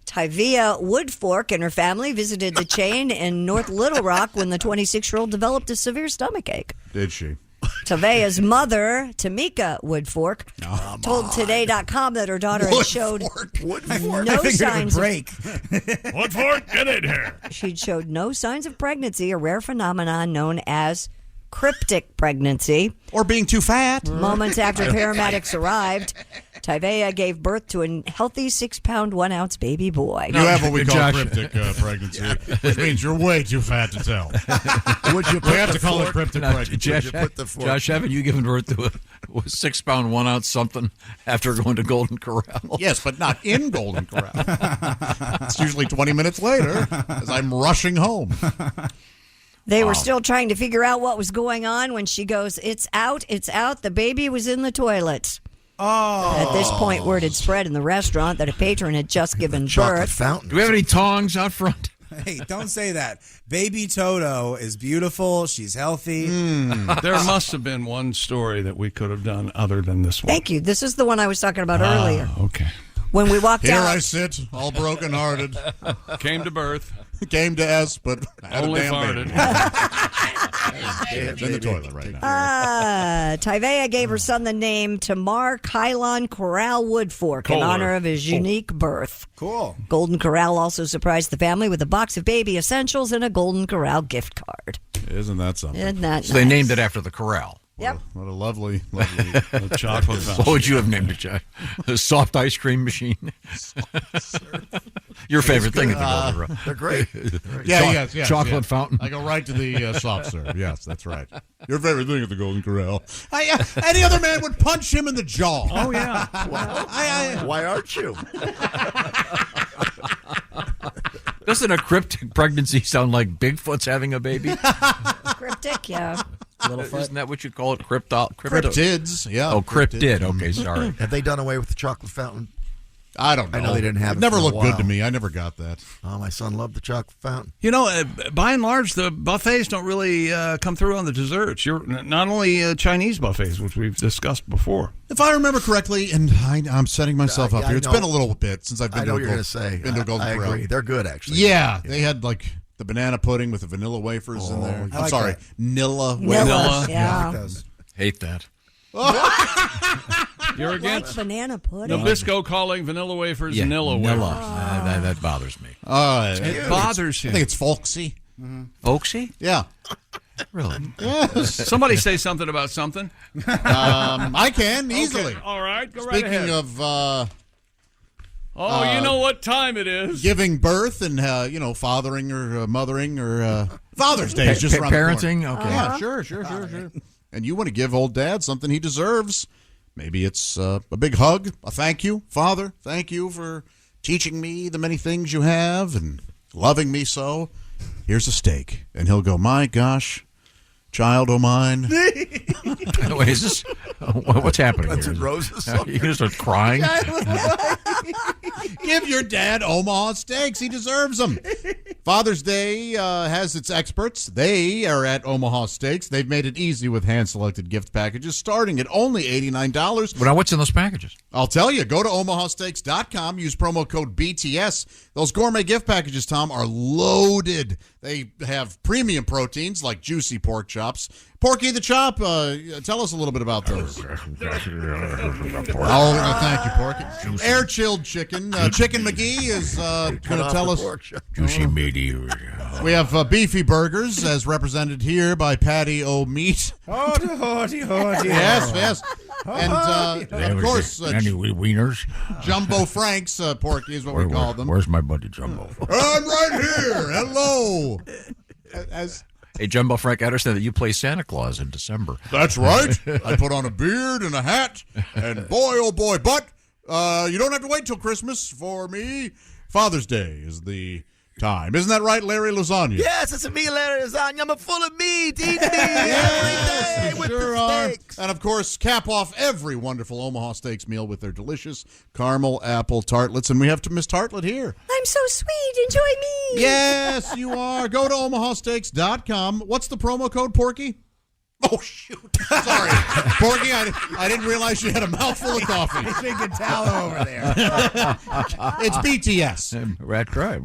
Tivia Woodfork and her family visited the chain in North Little Rock when the 26-year-old developed a severe stomachache. Did she? Tavia's mother, Tamika Woodfork, told Today.com that her daughter had showed no signs break. Woodfork, get in here. She'd showed no signs of pregnancy, a rare phenomenon known as cryptic pregnancy. Or being too fat. Moments after paramedics arrived, Tivia gave birth to a healthy 6-pound, 1-ounce baby boy. You have what we call Josh. cryptic pregnancy, which means you're way too fat to tell. We have to call it cryptic pregnancy. Josh, haven't you given birth to a 6-pound, 1-ounce something after going to Golden Corral? Yes, but not in Golden Corral. It's usually 20 minutes later as I'm rushing home. They were still trying to figure out what was going on when she goes, it's out, the baby was in the toilet. Oh. At this point, word had spread in the restaurant that a patron had just given birth. Fountain. Do we have any tongs out front? Hey, don't say that. Baby Toto is beautiful. She's healthy. There must have been one story that we could have done other than this one. Thank you. This is the one I was talking about earlier. Okay. When we walked Here out. I sit, all broken-hearted. Came to birth. Came to S, but had Only a damn farted. baby. It's in the toilet right now. Tivia gave her son the name Tamar Kylon Corral Woodfork in honor of his unique birth. Cool. Golden Corral also surprised the family with a box of baby essentials and a Golden Corral gift card. Isn't that something? Isn't that So nice? they named it after the corral. Yep. What a lovely chocolate fountain. What would you have named it, Jack? A soft ice cream machine? Your favorite thing at the Golden Corral. They're great. Yes. Chocolate fountain. I go right to the soft serve. Yes, that's right. Your favorite thing at the Golden Corral. Any other man would punch him in the jaw. Oh, yeah. Why aren't you? Doesn't a cryptic pregnancy sound like Bigfoot's having a baby? Cryptic, yeah. Isn't that what you call it? Cryptids, yeah. Oh, cryptid. Okay, sorry. Have they done away with the chocolate fountain? I don't know. I know they didn't have it. Never for a looked good while. to me. I never got that. Oh, my son loved the chocolate fountain. You know, by and large, the buffets don't really come through on the desserts. You're not only Chinese buffets, which we've discussed before. If I remember correctly, and I'm setting myself up here, it's know. been a little bit since I've been I to know a what you're Gold- going to say. been to a Golden I Corral. agree. They're good, actually. Yeah, they had like the banana pudding with the vanilla wafers in there. I I'm like sorry, that. Nilla. Nilla, Yeah. I like yeah. those. Hate that. You're Like against banana pudding. Nabisco calling vanilla wafers Nilla wafers. That bothers me. It bothers you. I think it's folksy. Folksy? Yeah. Really? Yes. Somebody say something about something. I can easily. Okay, all right, go right Speaking ahead. of, you know what time it is. giving birth and fathering or mothering or Father's Day is just around the parenting? corner. Okay. Yeah, sure. And you want to give old dad something he deserves. Maybe it's a big hug, a thank you, Father. Thank you for teaching me the many things you have and loving me so. Here's a steak, and he'll go, my gosh, child o' mine. Wait, is this? What's happening Guns here? N' Roses. Are you going to start crying? Give your dad Omaha steaks. He deserves them. Father's Day has its experts. They are at Omaha Steaks. They've made it easy with hand-selected gift packages starting at only $89. Well, now, what's in those packages? I'll tell you. Go to omahasteaks.com. Use promo code BTS. Those gourmet gift packages, Tom, are loaded. They have premium proteins like juicy pork chops. Porky the Chop, tell us a little bit about those. Thank you, Porky. Air-chilled chicken. Chicken McGee is going to tell us. Juicy meaty. We have beefy burgers, as represented here by Patty O'Meat. Hardy. Yes. And, of course, Any wieners? Jumbo Franks, Porky is what we call them. Where's my buddy Jumbo? I'm right here. Hello. Hey, Jumbo Frank, I understand that you play Santa Claus in December. That's right. I put on a beard and a hat, and boy, oh boy. But you don't have to wait till Christmas for me. Father's Day is the time. Isn't that right, Larry Lasagna? Yes, it's me, Larry Lasagna. I'm full of meat. Eat me Yes, every day you with sure the are. steaks. And, of course, cap off every wonderful Omaha Steaks meal with their delicious caramel apple tartlets. And we have Miss Tartlet here. I'm so sweet. Enjoy me. Yes, you are. Go to omahasteaks.com. What's the promo code, Porky? Oh, shoot. Sorry. Porky, I didn't realize you had a mouthful of coffee. Drinking tallow over there. It's BTS. That's right.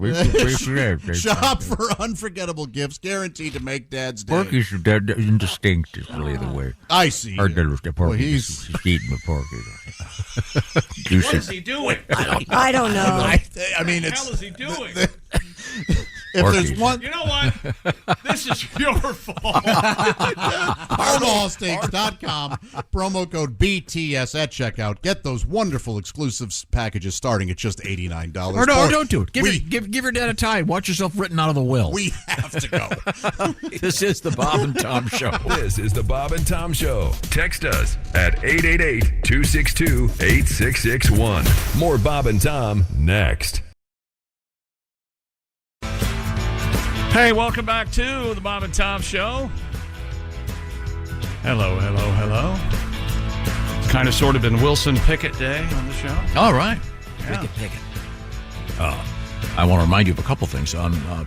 Shop for unforgettable gifts guaranteed to make Dad's day. Porky's indistinct is really the way. I see. Or the Porky. he's eating the Porky. Juicy. What is he doing? I don't know. I mean, What the it's. hell is he doing? If there's Porky's. one. You know what? This is your fault. OmahaSteaks.com. Promo code BTS at checkout. Get those wonderful exclusive packages starting at just $89. Or don't do it. Give your dad a tie. Watch yourself written out of the will. We have to go. This is the Bob and Tom Show. This is the Bob and Tom Show. Text us at 888-262-8661. More Bob and Tom next. Hey, welcome back to the Bob and Tom Show. Hello. It's kind of sort of been Wilson Pickett Day on the show. All right. Yeah. Pickett. I want to remind you of a couple things.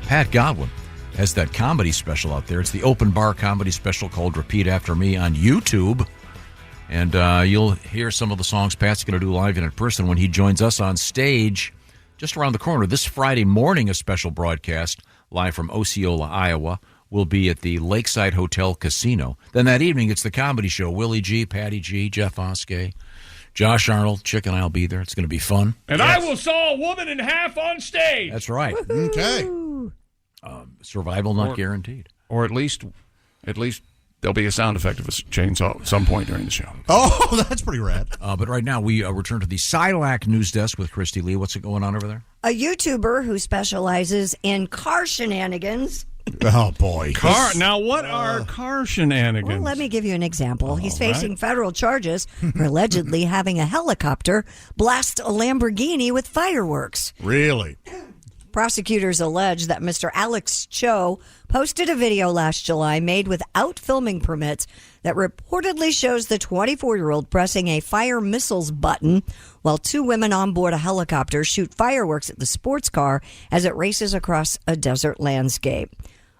Pat Godwin has that comedy special out there. It's the open bar comedy special called Repeat After Me on YouTube. And you'll hear some of the songs Pat's going to do live and in person when he joins us on stage just around the corner. This Friday morning, a special broadcast live from Osceola, Iowa, will be at the Lakeside Hotel Casino. Then that evening, it's the comedy show. Willie G, Patty G, Jeff Oskey, Josh Arnold, Chick and I will be there. It's going to be fun. And yes. I will saw a woman in half on stage. That's right. Okay. Survival not guaranteed. Or at least there'll be a sound effect of a chainsaw at some point during the show. Oh, that's pretty rad. But right now, we return to the Silac News Desk with Christy Lee. What's going on over there? A YouTuber who specializes in car shenanigans. Oh, boy. Now, what are car shenanigans? Well, let me give you an example. He's facing right. federal charges for allegedly having a helicopter blast a Lamborghini with fireworks. Really? Prosecutors allege that Mr. Alex Cho posted a video last July made without filming permits that reportedly shows the 24-year-old pressing a fire missiles button while two women on board a helicopter shoot fireworks at the sports car as it races across a desert landscape.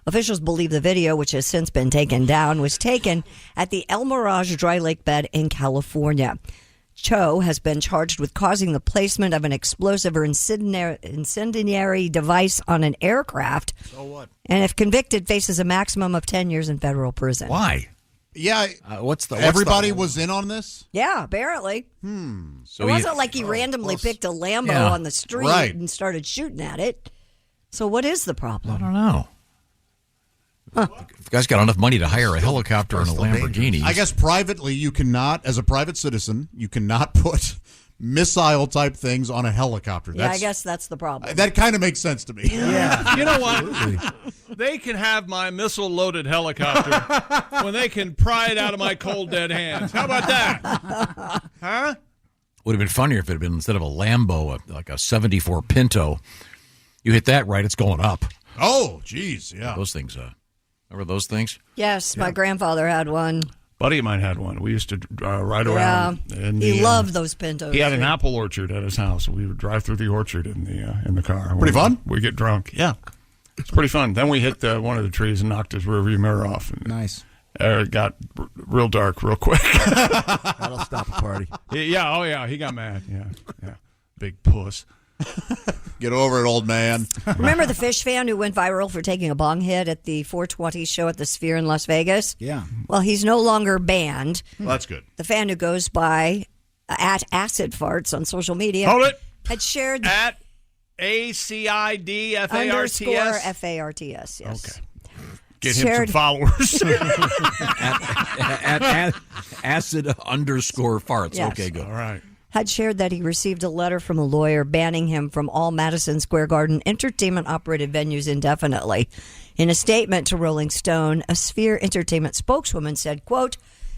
Officials believe the video, which has since been taken down, was taken at the El Mirage dry lake bed in California. Cho has been charged with causing the placement of an explosive or incendiary device on an aircraft. So what? And if convicted, faces a maximum of 10 years in federal prison. Why? Yeah. Everybody was in on this? Yeah, apparently. So it wasn't like he randomly picked a Lambo on the street and started shooting at it. So what is the problem? I don't know. The guy's got enough money to hire a helicopter and a Lamborghini. I guess privately, you cannot, as a private citizen, you cannot put missile-type things on a helicopter. Yeah, I guess that's the problem. That kind of makes sense to me. Yeah. You know what? They can have my missile-loaded helicopter when they can pry it out of my cold, dead hands. How about that? Huh? Would have been funnier if it had been, instead of a Lambo, like a 74 Pinto. You hit that right, it's going up. Oh, geez, yeah. Those things, remember those things? Yes, my grandfather had one. Buddy of mine had one. We used to ride around. He loved those Pintos. He had an apple orchard at his house. We would drive through the orchard in the car. Pretty fun? We get drunk. Yeah, it's pretty fun. Then we hit one of the trees and knocked his rearview mirror off. And nice. It got real dark real quick. That'll stop a party. Yeah. Oh yeah. He got mad. Yeah. Big puss. Get over it, old man. Remember the fish fan who went viral for taking a bong hit at the 420 show at the Sphere in Las Vegas? Yeah. Well, he's no longer banned. Well, that's good. The fan who goes by at Acid Farts on social media Hold it. had shared At ACIDFARTS. underscore FARTS. Yes. Okay. Get him some followers. at acid underscore farts. Yes. Okay, good. All right. Had shared that he received a letter from a lawyer banning him from all Madison Square Garden entertainment-operated venues indefinitely. In a statement to Rolling Stone, a Sphere Entertainment spokeswoman said, quote,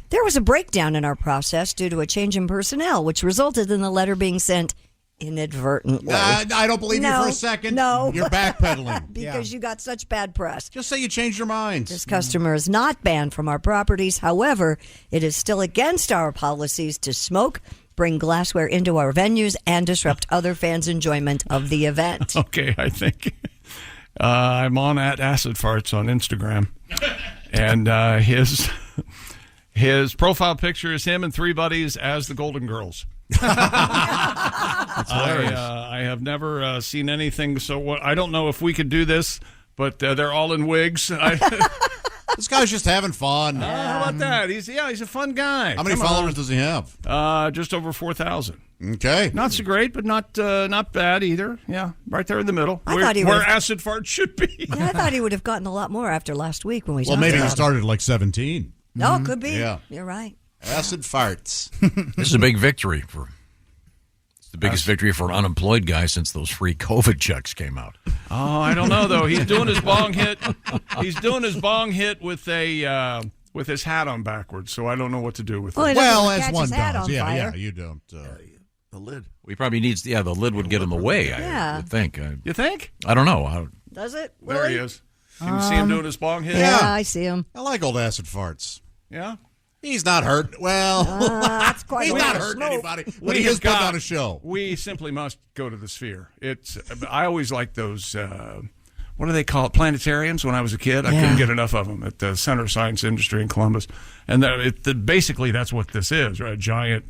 "There was a breakdown in our process due to a change in personnel, which resulted in the letter being sent inadvertently." I don't believe you for a second. No. You're backpedaling. Because you got such bad press. Just say you changed your mind. This customer is not banned from our properties. However, it is still against our policies to smoke, bring glassware into our venues, and disrupt other fans' enjoyment of the event. Okay, I think I'm on at Acid Farts on Instagram, and his profile picture is him and three buddies as the Golden Girls. That's hilarious. I have never seen anything so. I don't know if we could do this, but they're all in wigs. This guy's just having fun. How about that? He's a fun guy. How many followers does he have? Just over 4,000. Okay, not so great, but not bad either. Yeah, right there in the middle, thought he where would've- Acid Fart should be. Yeah, I thought he would have gotten a lot more after last week when we Well, talked maybe about he it. started at like 17. No, it could be. Yeah. You're right. Acid Farts. This is a big victory for. It's the biggest victory for an unemployed guy since those free COVID checks came out. Oh, I don't know though. He's doing his bong hit. He's doing his bong hit with with his hat on backwards. So I don't know what to do with Well, it. he doesn't Well, wanna as catch one his hat does. on Yeah, fire. yeah. You don't. The lid. He probably needs. The lid would get in the way. Yeah. I would think. You think? I don't know. Does it? There Really? he is. Can you see him doing his bong hit? Yeah, I see him. I like old Acid Farts. Yeah. He's not hurt. Well, that's quite he's a not lot of hurting smoke. anybody. But he is putting on a show. We simply must go to the Sphere. I always liked those. What do they call it? Planetariums. When I was a kid, I couldn't get enough of them at the Center of Science Industry in Columbus. And basically, that's what this is, right? A giant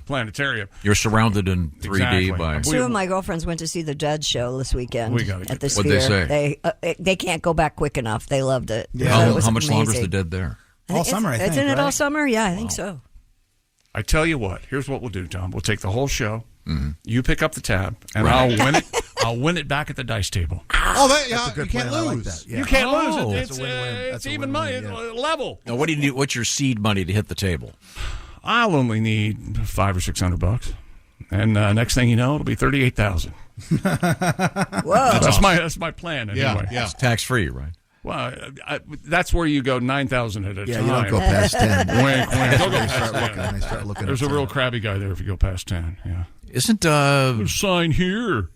planetarium. You're surrounded in 3D Exactly. by. Two of my girlfriends went to see the Dead show this weekend We gotta get at the What'd they Sphere. say? They can't go back quick enough. They loved it. Yeah. It was How much longer is amazing. the Dead there? All summer, I think. Isn't it right? all summer? Yeah, I think so. I tell you what. Here's what we'll do, Tom. We'll take the whole show. Mm-hmm. You pick up the tab, and I'll win it. I'll win it back at the dice table. Oh, That's yeah, a good you can't plan. I like lose. that. Yeah. You can't Oh. lose it. That's a win-win. It's That's a even win-win, money. yeah. It's level. Now, what do you need? What's your seed money to hit the table? I'll only need $500 or $600, and next thing you know, it'll be $38,000. Whoa. That's my plan anyway. Yeah. It's tax free, right? Well, that's where you go 9,000 at a Yeah, time. you don't go past 10. Wink, wink. Don't go They past start 10. looking. They start looking. There's at a real 10. crabby guy there if you go past 10. Yeah. Isn't Sign here.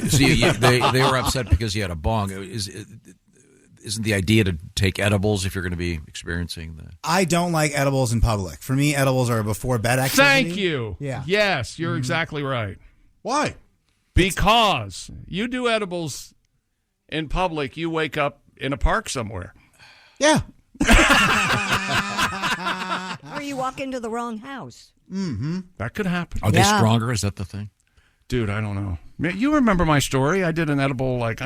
See, they were upset because he had a bong. Isn't the idea to take edibles if you're going to be experiencing the... I don't like edibles in public. For me, edibles are a before bed activity. Thank you. Yeah. Yes, you're exactly right. Why? Because you do edibles in public, you wake up in a park somewhere. Yeah. Or you walk into the wrong house. Mm-hmm. That could happen. Are they stronger? Is that the thing? Dude, I don't know. You remember my story? I did an edible, a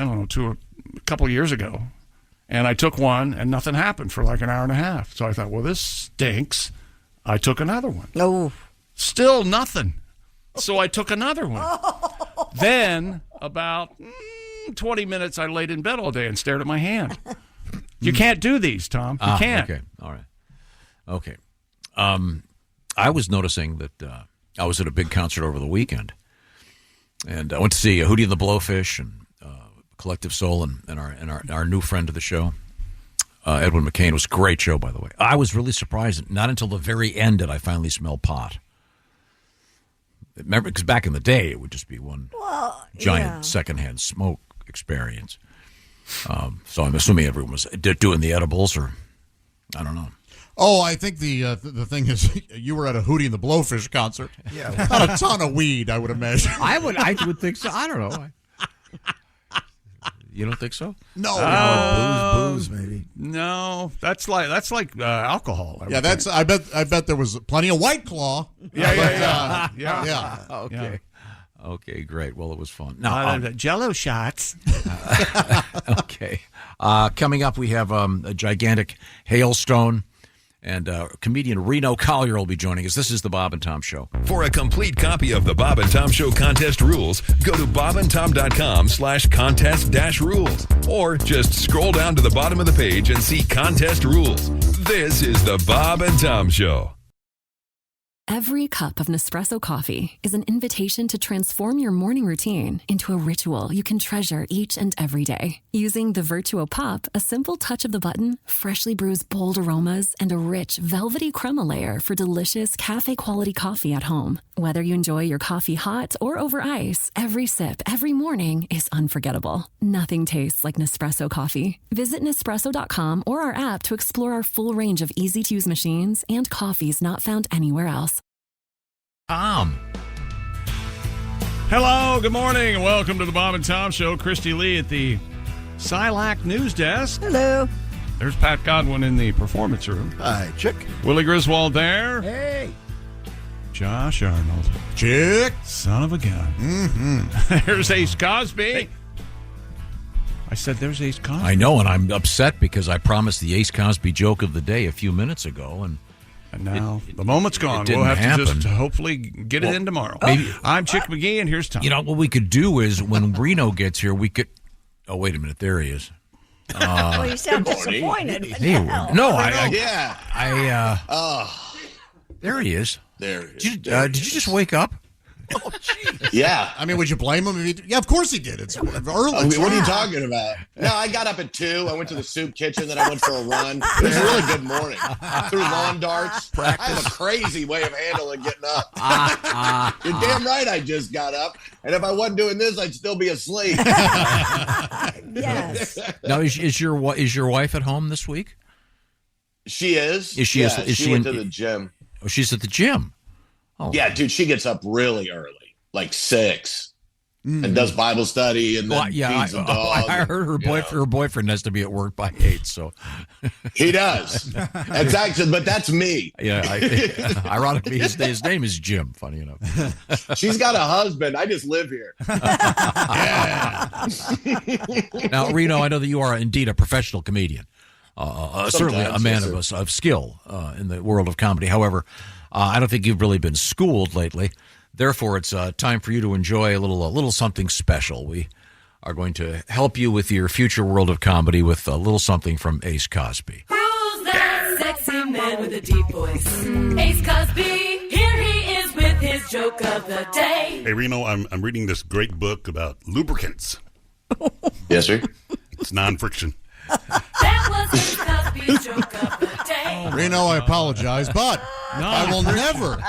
couple years ago. And I took one, and nothing happened for like an hour and a half. So I thought, well, this stinks. I took another one. Oh. Still nothing. So I took another one. Then, about 20 minutes, I laid in bed all day and stared at my hand. You can't do these, Tom. You can't. Okay. All right. Okay. I was noticing that I was at a big concert over the weekend. And I went to see Hootie and the Blowfish and Collective Soul and our new friend of the show, Edwin McCain. It was a great show, by the way. I was really surprised. Not until the very end did I finally smell pot. Remember, because back in the day, it would just be one giant secondhand smoke experience. So I'm assuming everyone was doing the edibles, or I don't know. Oh, I think the thing is, you were at a Hootie and the Blowfish concert. Yeah, not a ton of weed, I would imagine. I would think so. I don't know. You don't think so? No, booze, maybe. No, that's like alcohol. Yeah, that's. I bet there was plenty of White Claw. Yeah. Okay, great. Well, it was fun. Now, Jello shots. Okay. Coming up, we have a gigantic hailstone. And comedian Reno Collier will be joining us. This is the Bob and Tom Show. For a complete copy of the Bob and Tom Show contest rules, go to bobandtom.com/contest-rules. Or just scroll down to the bottom of the page and see contest rules. This is the Bob and Tom Show. Every cup of Nespresso coffee is an invitation to transform your morning routine into a ritual you can treasure each and every day. Using the Virtuo Pup, a simple touch of the button freshly brews bold aromas and a rich, velvety crema layer for delicious cafe-quality coffee at home. Whether you enjoy your coffee hot or over ice, every sip, every morning is unforgettable. Nothing tastes like Nespresso coffee. Visit Nespresso.com or our app to explore our full range of easy-to-use machines and coffees not found anywhere else. Tom. Hello, good morning, and welcome to the Bob and Tom Show. Christy Lee at the Silac News Desk. Hello. There's Pat Godwin in the performance room. Hi, Chick. Willie Griswold there. Hey. Josh Arnold. Chick. Son of a gun. Mm-hmm. There's Ace Cosby. Hey. I said there's Ace Cosby. I know, and I'm upset because I promised the Ace Cosby joke of the day a few minutes ago, and now the moment's gone. We'll have to just hopefully get it in tomorrow. Maybe. I'm Chick McGee, and here's Tom. You know, what we could do is when Reno gets here, we could... Oh, wait a minute. There he is. Well, you sound disappointed. There he is. There. Did you just wake up? Oh, jeez. Yeah. I mean, would you blame him? Yeah, of course he did. It's early. I mean, what are you talking about? No, I got up at 2. I went to the soup kitchen. Then I went for a run. It was a really good morning. Threw lawn darts. I have a crazy way of handling getting up. You're damn right I just got up. And if I wasn't doing this, I'd still be asleep. Yes. Now, is your wife at home this week? She is. Is she? Yeah, Is she went to the gym. Oh, she's at the gym. Oh. Yeah, dude, she gets up really early, like 6, and does Bible study and then feeds the dog. I heard her boyfriend has to be at work by 8, so he does. That's actually, but that's me. Yeah, ironically, his name is Jim. Funny enough, she's got a husband. I just live here. Now, Reno, I know that you are indeed a professional comedian. Certainly a man of skill in the world of comedy. However, I don't think you've really been schooled lately. Therefore, it's time for you to enjoy a little something special. We are going to help you with your future world of comedy with a little something from Ace Cosby. Who's that sexy man with a deep voice? Ace Cosby, here he is with his joke of the day. Hey, Reno, I'm reading this great book about lubricants. Yes, sir. It's nonfiction. That was Ace Cosby's joke of the day. Reno, I apologize, but I will never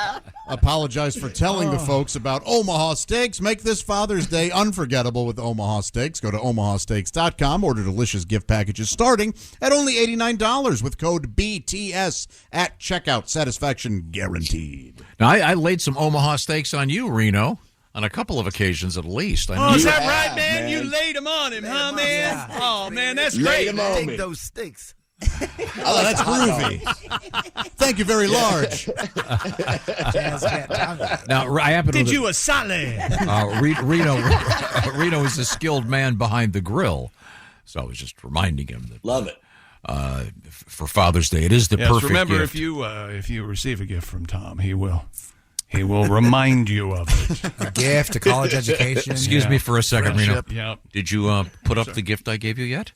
apologize for telling the folks about Omaha Steaks. Make this Father's Day unforgettable with Omaha Steaks. Go to omahasteaks.com. Order delicious gift packages starting at only $89 with code BTS at checkout. Satisfaction guaranteed. Now, I laid some Omaha Steaks on you, Reno, on a couple of occasions at least. I know Oh, is that right, man? You laid them on him, huh, man? Yeah. Oh, man, that's Laid great. 'em on me. Take those sticks. Oh, that's groovy. Thank you very large. Now, I happen to Did you a salad? Reno is a skilled man behind the grill, so I was just reminding him that. Love it. For Father's Day, it is the perfect remember, gift. if you receive a gift from Tom, he will remind you of it. A gift, a college education. Excuse me for a second, Reno. Friendship. Yep. Did you put up the gift I gave you yet?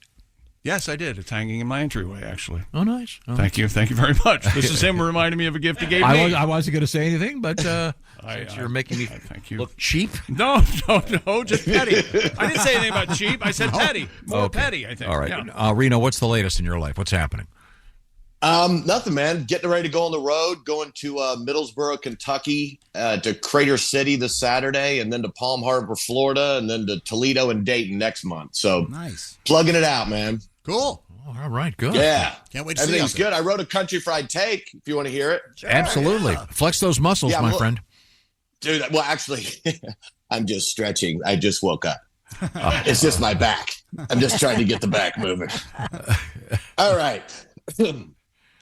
Yes, I did. It's hanging in my entryway, actually. Oh, nice. Oh. Thank you very much. This is him reminding me of a gift he gave me. I wasn't going to say anything, but since you're making me look cheap. No, just petty. I didn't say anything about cheap. I said petty. More petty, I think. All right. Yeah. Reno, what's the latest in your life? What's happening? Nothing, man. Getting ready to go on the road, going to Middlesboro, Kentucky, to Crater City this Saturday, and then to Palm Harbor, Florida, and then to Toledo and Dayton next month. So nice. Plugging it out, man. Cool. Oh, all right, good. Yeah. Can't wait to see Everything's you. good. I wrote a country fried take, if you want to hear it. Sure, absolutely. Yeah. Flex those muscles, my friend. Dude, well, actually, I'm just stretching. I just woke up. It's just my back. I'm just trying to get the back moving. All right.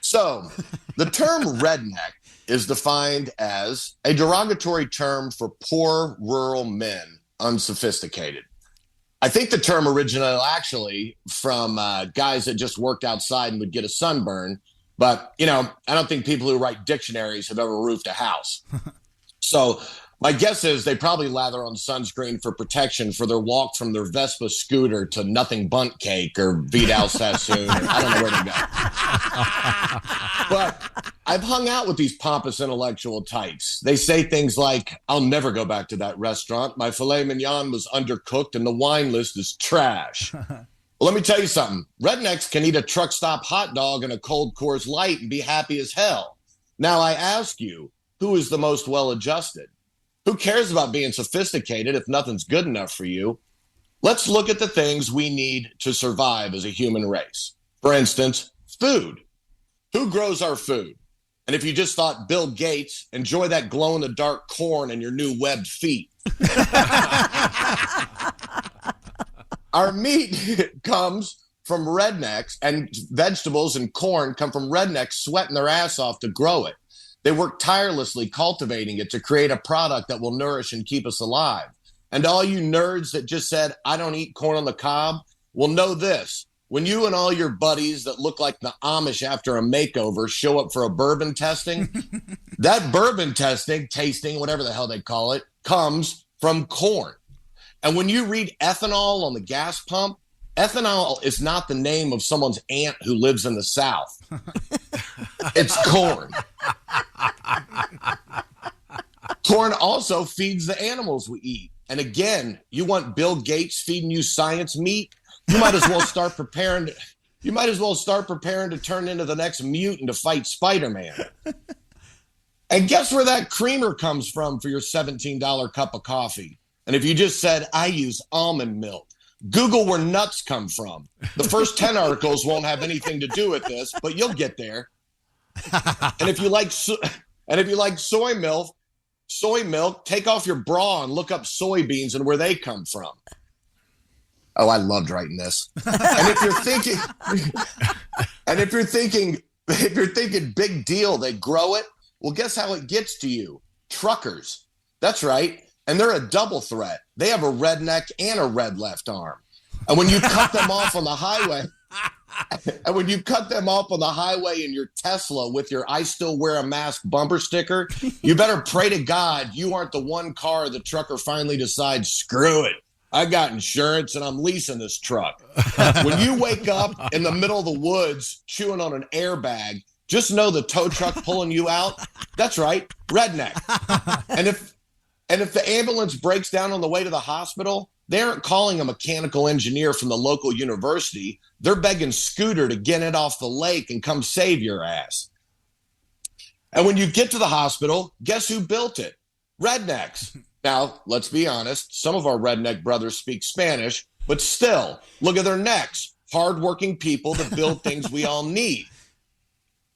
So, the term redneck is defined as a derogatory term for poor rural men, unsophisticated. I think the term originated actually from guys that just worked outside and would get a sunburn. But, I don't think people who write dictionaries have ever roofed a house. So my guess is they probably lather on sunscreen for protection for their walk from their Vespa scooter to Nothing Bunt Cake or Vidal Sassoon. I don't know where to go. But I've hung out with these pompous intellectual types. They say things like, I'll never go back to that restaurant. My filet mignon was undercooked and the wine list is trash. Well, let me tell you something. Rednecks can eat a truck stop hot dog and a cold Coors Light and be happy as hell. Now I ask you, who is the most well-adjusted? Who cares about being sophisticated if nothing's good enough for you? Let's look at the things we need to survive as a human race. For instance, food. Who grows our food? And if you just thought Bill Gates, enjoy that glow-in-the-dark corn and your new webbed feet. Our meat comes from rednecks, and vegetables and corn come from rednecks sweating their ass off to grow it. They work tirelessly cultivating it to create a product that will nourish and keep us alive. And all you nerds that just said, I don't eat corn on the cob, will know this. When you and all your buddies that look like the Amish after a makeover show up for a bourbon testing, that bourbon tasting, whatever the hell they call it, comes from corn. And when you read ethanol on the gas pump, ethanol is not the name of someone's aunt who lives in the South. It's corn. Corn also feeds the animals we eat. And again, you want Bill Gates feeding you science meat? You might as well start preparing to turn into the next mutant to fight Spider-Man. And guess where that creamer comes from for your $17 cup of coffee? And if you just said, I use almond milk, Google where nuts come from. The first 10 articles won't have anything to do with this, but you'll get there. And if you like soy milk, take off your bra and look up soybeans and where they come from. Oh, I loved writing this. And if you're thinking big deal, they grow it. Well, guess how it gets to you? Truckers. That's right. And they're a double threat. They have a redneck and a red left arm. And when you cut them off on the highway, in your Tesla with your I still wear a mask bumper sticker, you better pray to God you aren't the one car the trucker finally decides, screw it. I got insurance and I'm leasing this truck. When you wake up in the middle of the woods chewing on an airbag, just know the tow truck pulling you out, that's right, redneck. And if the ambulance breaks down on the way to the hospital, they aren't calling a mechanical engineer from the local university. They're begging Scooter to get it off the lake and come save your ass. And when you get to the hospital, guess who built it? Rednecks. Now, let's be honest. Some of our redneck brothers speak Spanish, but still, look at their necks. Hardworking people that build things we all need.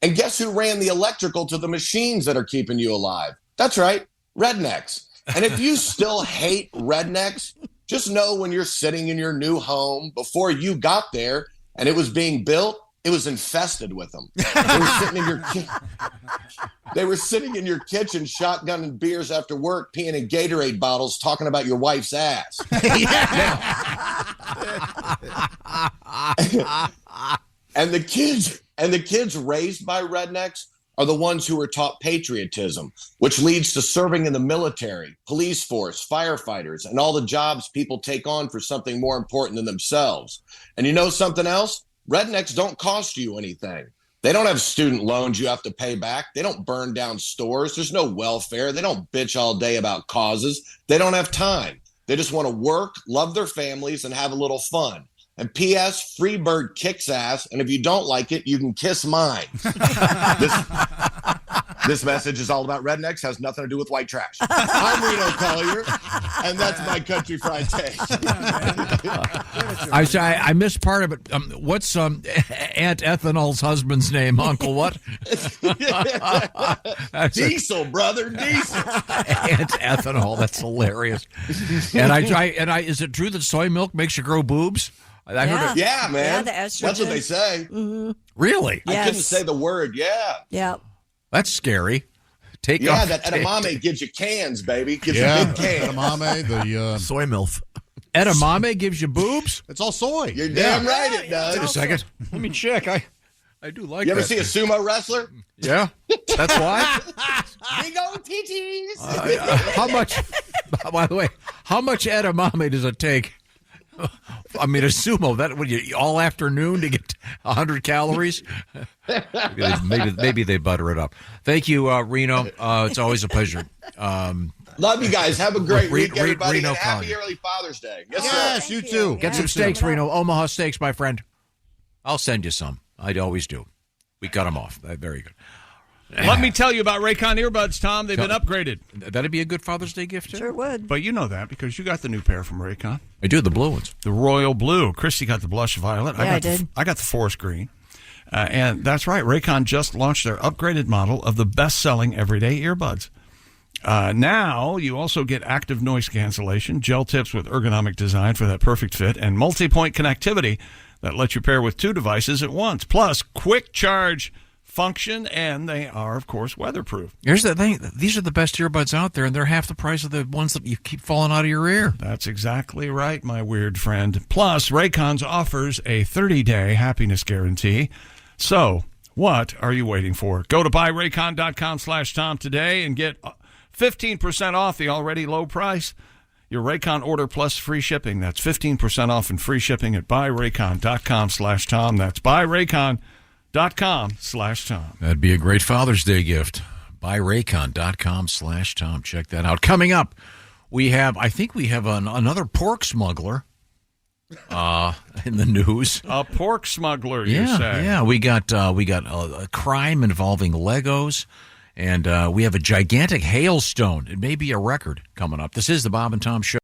And guess who ran the electrical to the machines that are keeping you alive? That's right, rednecks. And if you still hate rednecks, just know when you're sitting in your new home, before you got there and it was being built, it was infested with them. They were sitting in your kitchen, shotgunning beers after work, peeing in Gatorade bottles, talking about your wife's ass. And the kids raised by rednecks are the ones who are taught patriotism, which leads to serving in the military, police force, firefighters, and all the jobs people take on for something more important than themselves. And you know something else? Rednecks don't cost you anything. They don't have student loans you have to pay back. They don't burn down stores. There's no welfare. They don't bitch all day about causes. They don't have time. They just want to work, love their families, and have a little fun. And P.S., Freebird kicks ass, and if you don't like it, you can kiss mine. This message is all about rednecks, has nothing to do with white trash. I'm Reno Collier, and that's my country fried take. I missed part of it. What's Aunt Ethanol's husband's name? Uncle what? Diesel, brother, Diesel. Aunt Ethanol, that's hilarious. And is it true that soy milk makes you grow boobs? I heard it. Yeah, man. Yeah, the estrogen. That's what they say. Mm-hmm. Really? I couldn't say the word. Yeah. Yeah. That's scary. That edamame gives you cans, baby. Gives you big cans. Edamame, the soy milk. Edamame gives you boobs? It's all soy. You're damn right it does. Wait a second. Let me check. I do like You ever that. see a sumo wrestler? Yeah. That's why. Big old titties. How much, by the way, how much edamame does it take? I mean, a sumo, that would you all afternoon to get 100 calories? Maybe they butter it up. Thank you, Reno. It's always a pleasure. Love you guys. Have a great week, everybody. Reno And happy Collier. early Father's Day. Yes, you too. Get some steaks, Reno. Omaha steaks, my friend. I'll send you some. I always do. We cut them off. Very good. Let me tell you about Raycon earbuds, Tom. They've been upgraded. That'd be a good Father's Day gift, too. Sure would. But you know that because you got the new pair from Raycon. I do, the blue ones. The royal blue. Christy got the blush violet. Yeah, I did. I got the forest green. And that's right. Raycon just launched their upgraded model of the best-selling everyday earbuds. Now you also get active noise cancellation, gel tips with ergonomic design for that perfect fit, and multi-point connectivity that lets you pair with two devices at once. Plus, quick charge function, and they are, of course, weatherproof. Here's the thing. These are the best earbuds out there, and they're half the price of the ones that you keep falling out of your ear. That's exactly right, my weird friend. Plus, Raycons offers a 30-day happiness guarantee. So, what are you waiting for? Go to buyraycon.com/Tom today and get 15% off the already low price. Your Raycon order plus free shipping. That's 15% off and free shipping at buyraycon.com/Tom. That's buyraycon.com/Tom. That'd be a great Father's Day gift. Buyraycon.com/Tom. Check that out. Coming up, I think we have another pork smuggler in the news. A pork smuggler, you say? Yeah, we got a crime involving Legos, and we have a gigantic hailstone. It may be a record coming up. This is the Bob and Tom Show.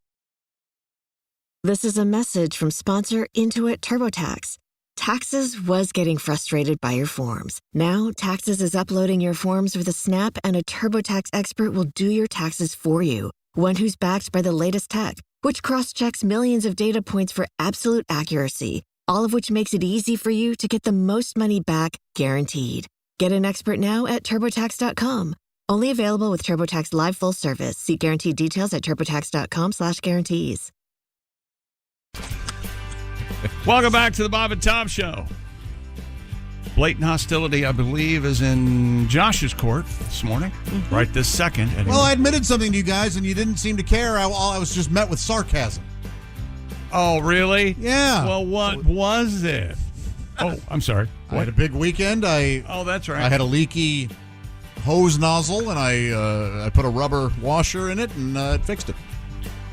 This is a message from sponsor Intuit TurboTax. Taxes was getting frustrated by your forms. Now, Taxes is uploading your forms with a snap, and a TurboTax expert will do your taxes for you. One who's backed by the latest tech, which cross-checks millions of data points for absolute accuracy, all of which makes it easy for you to get the most money back, guaranteed. Get an expert now at TurboTax.com. Only available with TurboTax Live Full Service. See guaranteed details at TurboTax.com/guarantees. Welcome back to the Bob and Tom Show. Blatant hostility, I believe, is in Josh's court this morning, right this second. Anyway. Well, I admitted something to you guys, and you didn't seem to care. I was just met with sarcasm. Oh, really? Yeah. Well, what was it? Oh, I'm sorry. I had a big weekend. Oh, that's right. I had a leaky hose nozzle, and I put a rubber washer in it, and it fixed it.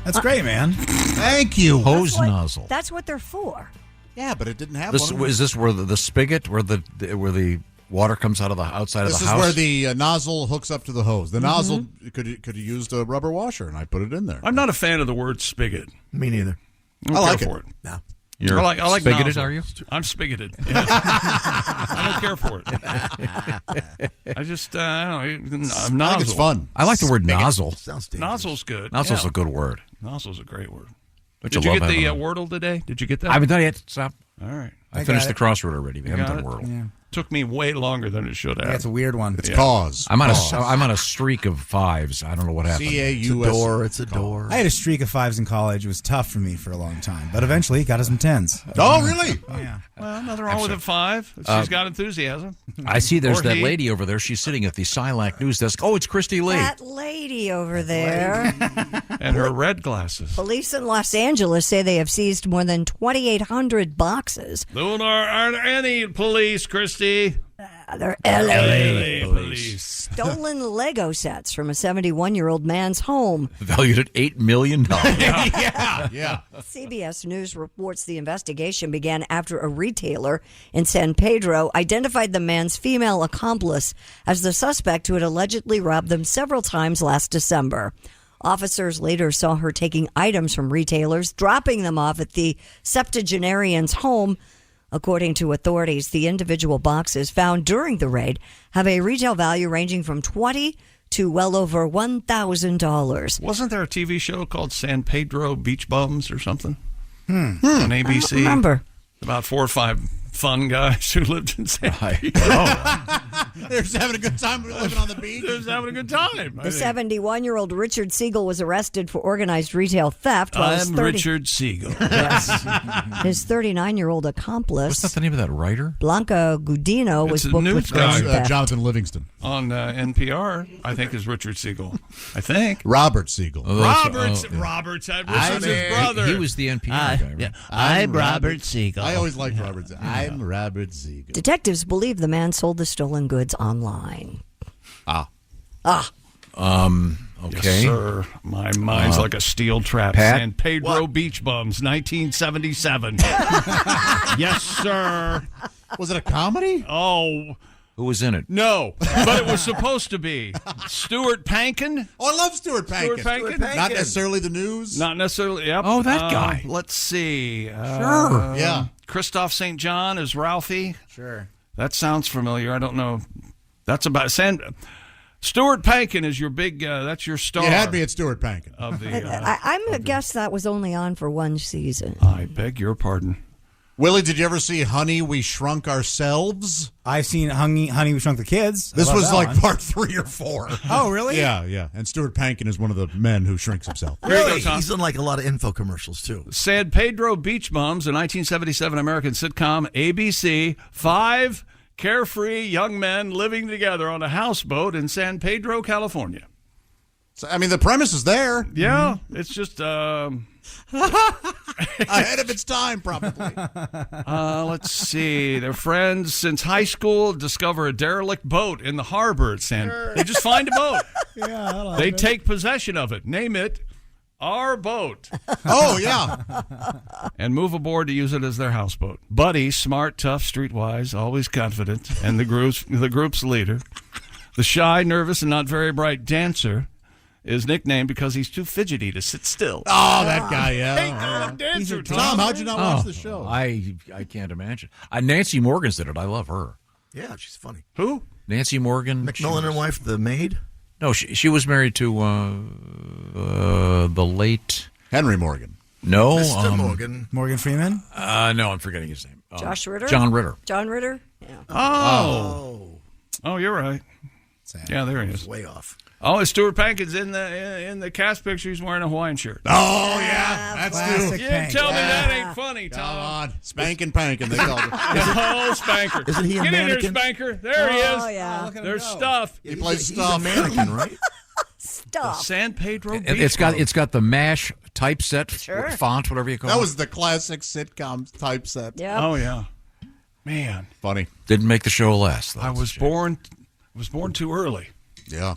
That's great, man. Thank you. Hose nozzle. That's what they're for. Yeah, but it didn't have This one. is this where the spigot, where the water comes out of the outside of the house. This is where the nozzle hooks up to the hose. The nozzle could have used a rubber washer, and I put it in there. I'm not a fan of the word spigot. Me neither. I like it. For it. No. You're I like spigoted, nozzle. are you? I'm spigoted. Yeah. I don't care for it. I just, I don't know. Nozzle. I think it's fun. I like the word nozzle. Sounds dangerous. Nozzle's good. Nozzle's a good word. Nozzle's a great word. Don't Did you you love get the having Wordle today? Did you get that? I haven't done it yet. Stop. All right. I finished the crossword already. We haven't got done it? Wordle. Yeah. Took me way longer than it should have. Yeah, it's a weird one. It's cause. I'm on a streak of 5s. I don't know what happened. C-A-U-S. It's a door. I had a streak of 5s in college. It was tough for me for a long time, but eventually got us some 10s. Oh, really? Yeah. Well, nothing wrong with a 5. She's got enthusiasm. I see there's Or that he. lady over there. She's sitting at the Silac news desk. Oh, it's Christy Lee. That lady over there. And her red glasses. Police in Los Angeles say they have seized more than 2,800 boxes. There aren't any police, Christy. They're LA police. Stolen Lego sets from a 71-year-old man's home. Valued at $8 million. Yeah. CBS News reports the investigation began after a retailer in San Pedro identified the man's female accomplice as the suspect who had allegedly robbed them several times last December. Officers later saw her taking items from retailers, dropping them off at the septuagenarian's home. According to authorities, the individual boxes found during the raid have a retail value ranging from $20 to well over $1,000. Wasn't there a TV show called San Pedro Beach Bums or something? On ABC? I don't remember. About 4 or 5 fun guys who lived in San Pedro. They're just having a good time living on the beach. They're just having a good time. The 71-year-old Richard Siegel was arrested for organized retail theft. While I'm Richard Siegel. Yes. His 39-year-old accomplice, What's that the name of that writer? Blanca Gudino, was It's a booked news with guy. grand theft. Jonathan Livingston. On NPR, I think, is Richard Siegel. I think. Robert Siegel. Robert's Richard's his brother. He was the NPR guy, right? Yeah. I'm Robert Siegel. I always liked Robert Siegel. I'm Robert Siegel. Detectives believe the man sold the stolen goods online. Okay. Yes, sir. My mind's like a steel trap. Pat? San Pedro Beach Bums, 1977. Yes, sir. Was it a comedy? Oh, Who was in it? no. But it was supposed to be. Stuart Pankin? Oh, I love Stuart Pankin. Stuart Pankin? Not necessarily the news. Not necessarily. Yep. Oh, that guy. Let's see. Sure. Yeah. Christoph St. John is Ralphie. Sure. That sounds familiar. I don't know. That's about Stuart Pankin is your big. That's your star. You had me at Stuart Pankin. Of the. I'm going to guess that was only on for one season. I beg your pardon. Willie, did you ever see Honey, We Shrunk Ourselves? I've seen Honey, We Shrunk the Kids. I This love was that like one. part 3 or 4. Oh, really? Yeah. And Stuart Pankin is one of the men who shrinks himself. Really? He's in like a lot of info commercials too. San Pedro Beach Bums, a 1977 American sitcom, ABC. 5 carefree young men living together on a houseboat in San Pedro, California. So, I mean, the premise is there. Yeah, it's just. Ahead of its time, probably. Let's see. They're friends since high school. Discover a derelict boat in the harbor at San. They just find a boat. Yeah, I like They it. take possession of it. Name it our boat. Oh, yeah. And move aboard to use it as their houseboat. Buddy, smart, tough, streetwise, always confident, and the group's leader. The shy, nervous, and not very bright dancer is nicknamed because he's too fidgety to sit still. Oh, that guy, yeah. Hey, call him dancer, Tom, how'd you not watch the show? I can't imagine. Nancy Morgan's did it. I love her. Yeah, she's funny. Who? Nancy Morgan. McMillan and wife, the maid? No, she was married to the late Henry Morgan. No, Mr. Morgan. Morgan Freeman? No, I'm forgetting his name. Josh Ritter? John Ritter. John Ritter? Yeah. Oh, you're right. Sad. Yeah, there he is. Way off. Oh, and Stuart Pankin's in the cast picture. He's wearing a Hawaiian shirt. Oh, yeah. That's Classic You Pank. tell me that ain't funny, Come Tom. on. Spankin' Pankin, they called it. Oh, Spanker. Isn't he a Get mannequin? in there, Spanker. There he is. Oh, yeah. There's stuff. He plays He's stuff. a mannequin, right? Stop. San Pedro Beach It's Bums. got the MASH typeset Sure. font, whatever you call That it. was the classic sitcom typeset. Yep. Oh, yeah. Man, Funny. Didn't make the show last. I was born too early. Yeah.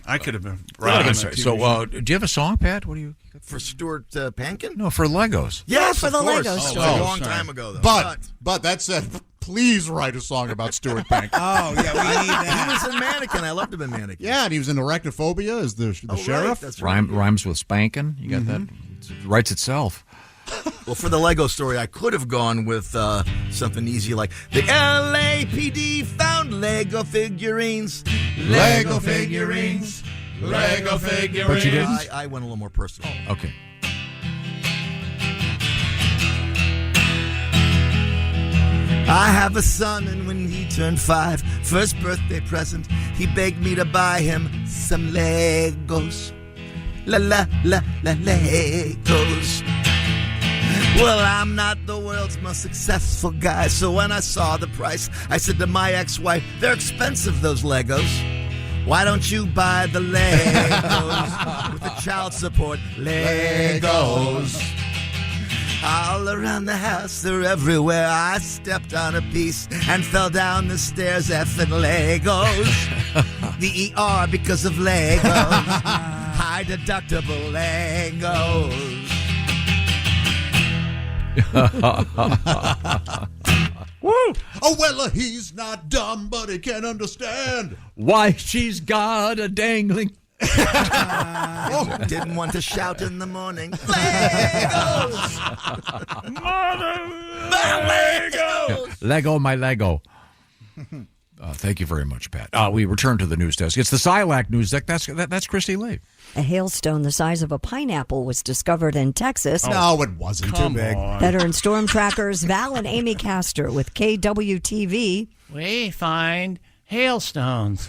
I could have been Right. right. So, do you have a song, Pat? What do you for Stuart Pankin? No, for Legos. Yes, for of the course. Legos. It was a long time ago, though. But that said, please write a song about Stuart Pankin. Oh, yeah, we need that. He was in Mannequin. I loved him in Mannequin. Yeah, and he was in Arachnophobia as the sheriff. Right, that's right. Rhymes with spanking. You got that? It writes itself. Well, for the Lego story, I could have gone with something easy like the LAPD found Lego figurines. Lego figurines. Lego figurines. But you didn't? I went a little more personal. Okay. I have a son, and when he turned 5, first birthday present, he begged me to buy him some Legos. La la la la Legos. Well, I'm not the world's most successful guy, so when I saw the price, I said to my ex-wife, they're expensive, those Legos. Why don't you buy the Legos with the child support Legos? All around the house, they're everywhere. I stepped on a piece and fell down the stairs effing Legos. The ER because of Legos. High deductible Legos. Woo! Oh, well, he's not dumb, but he can't understand. Why she's got a dangling. Didn't want to shout in the morning. Legos! Legos! Lego, my Lego. Thank you very much, Pat. We return to the news desk. It's the Silac news desk. That's Christy Lee. A hailstone the size of a pineapple was discovered in Texas. No, it wasn't too big. Veteran storm trackers Val and Amy Castor with KWTV. We find hailstones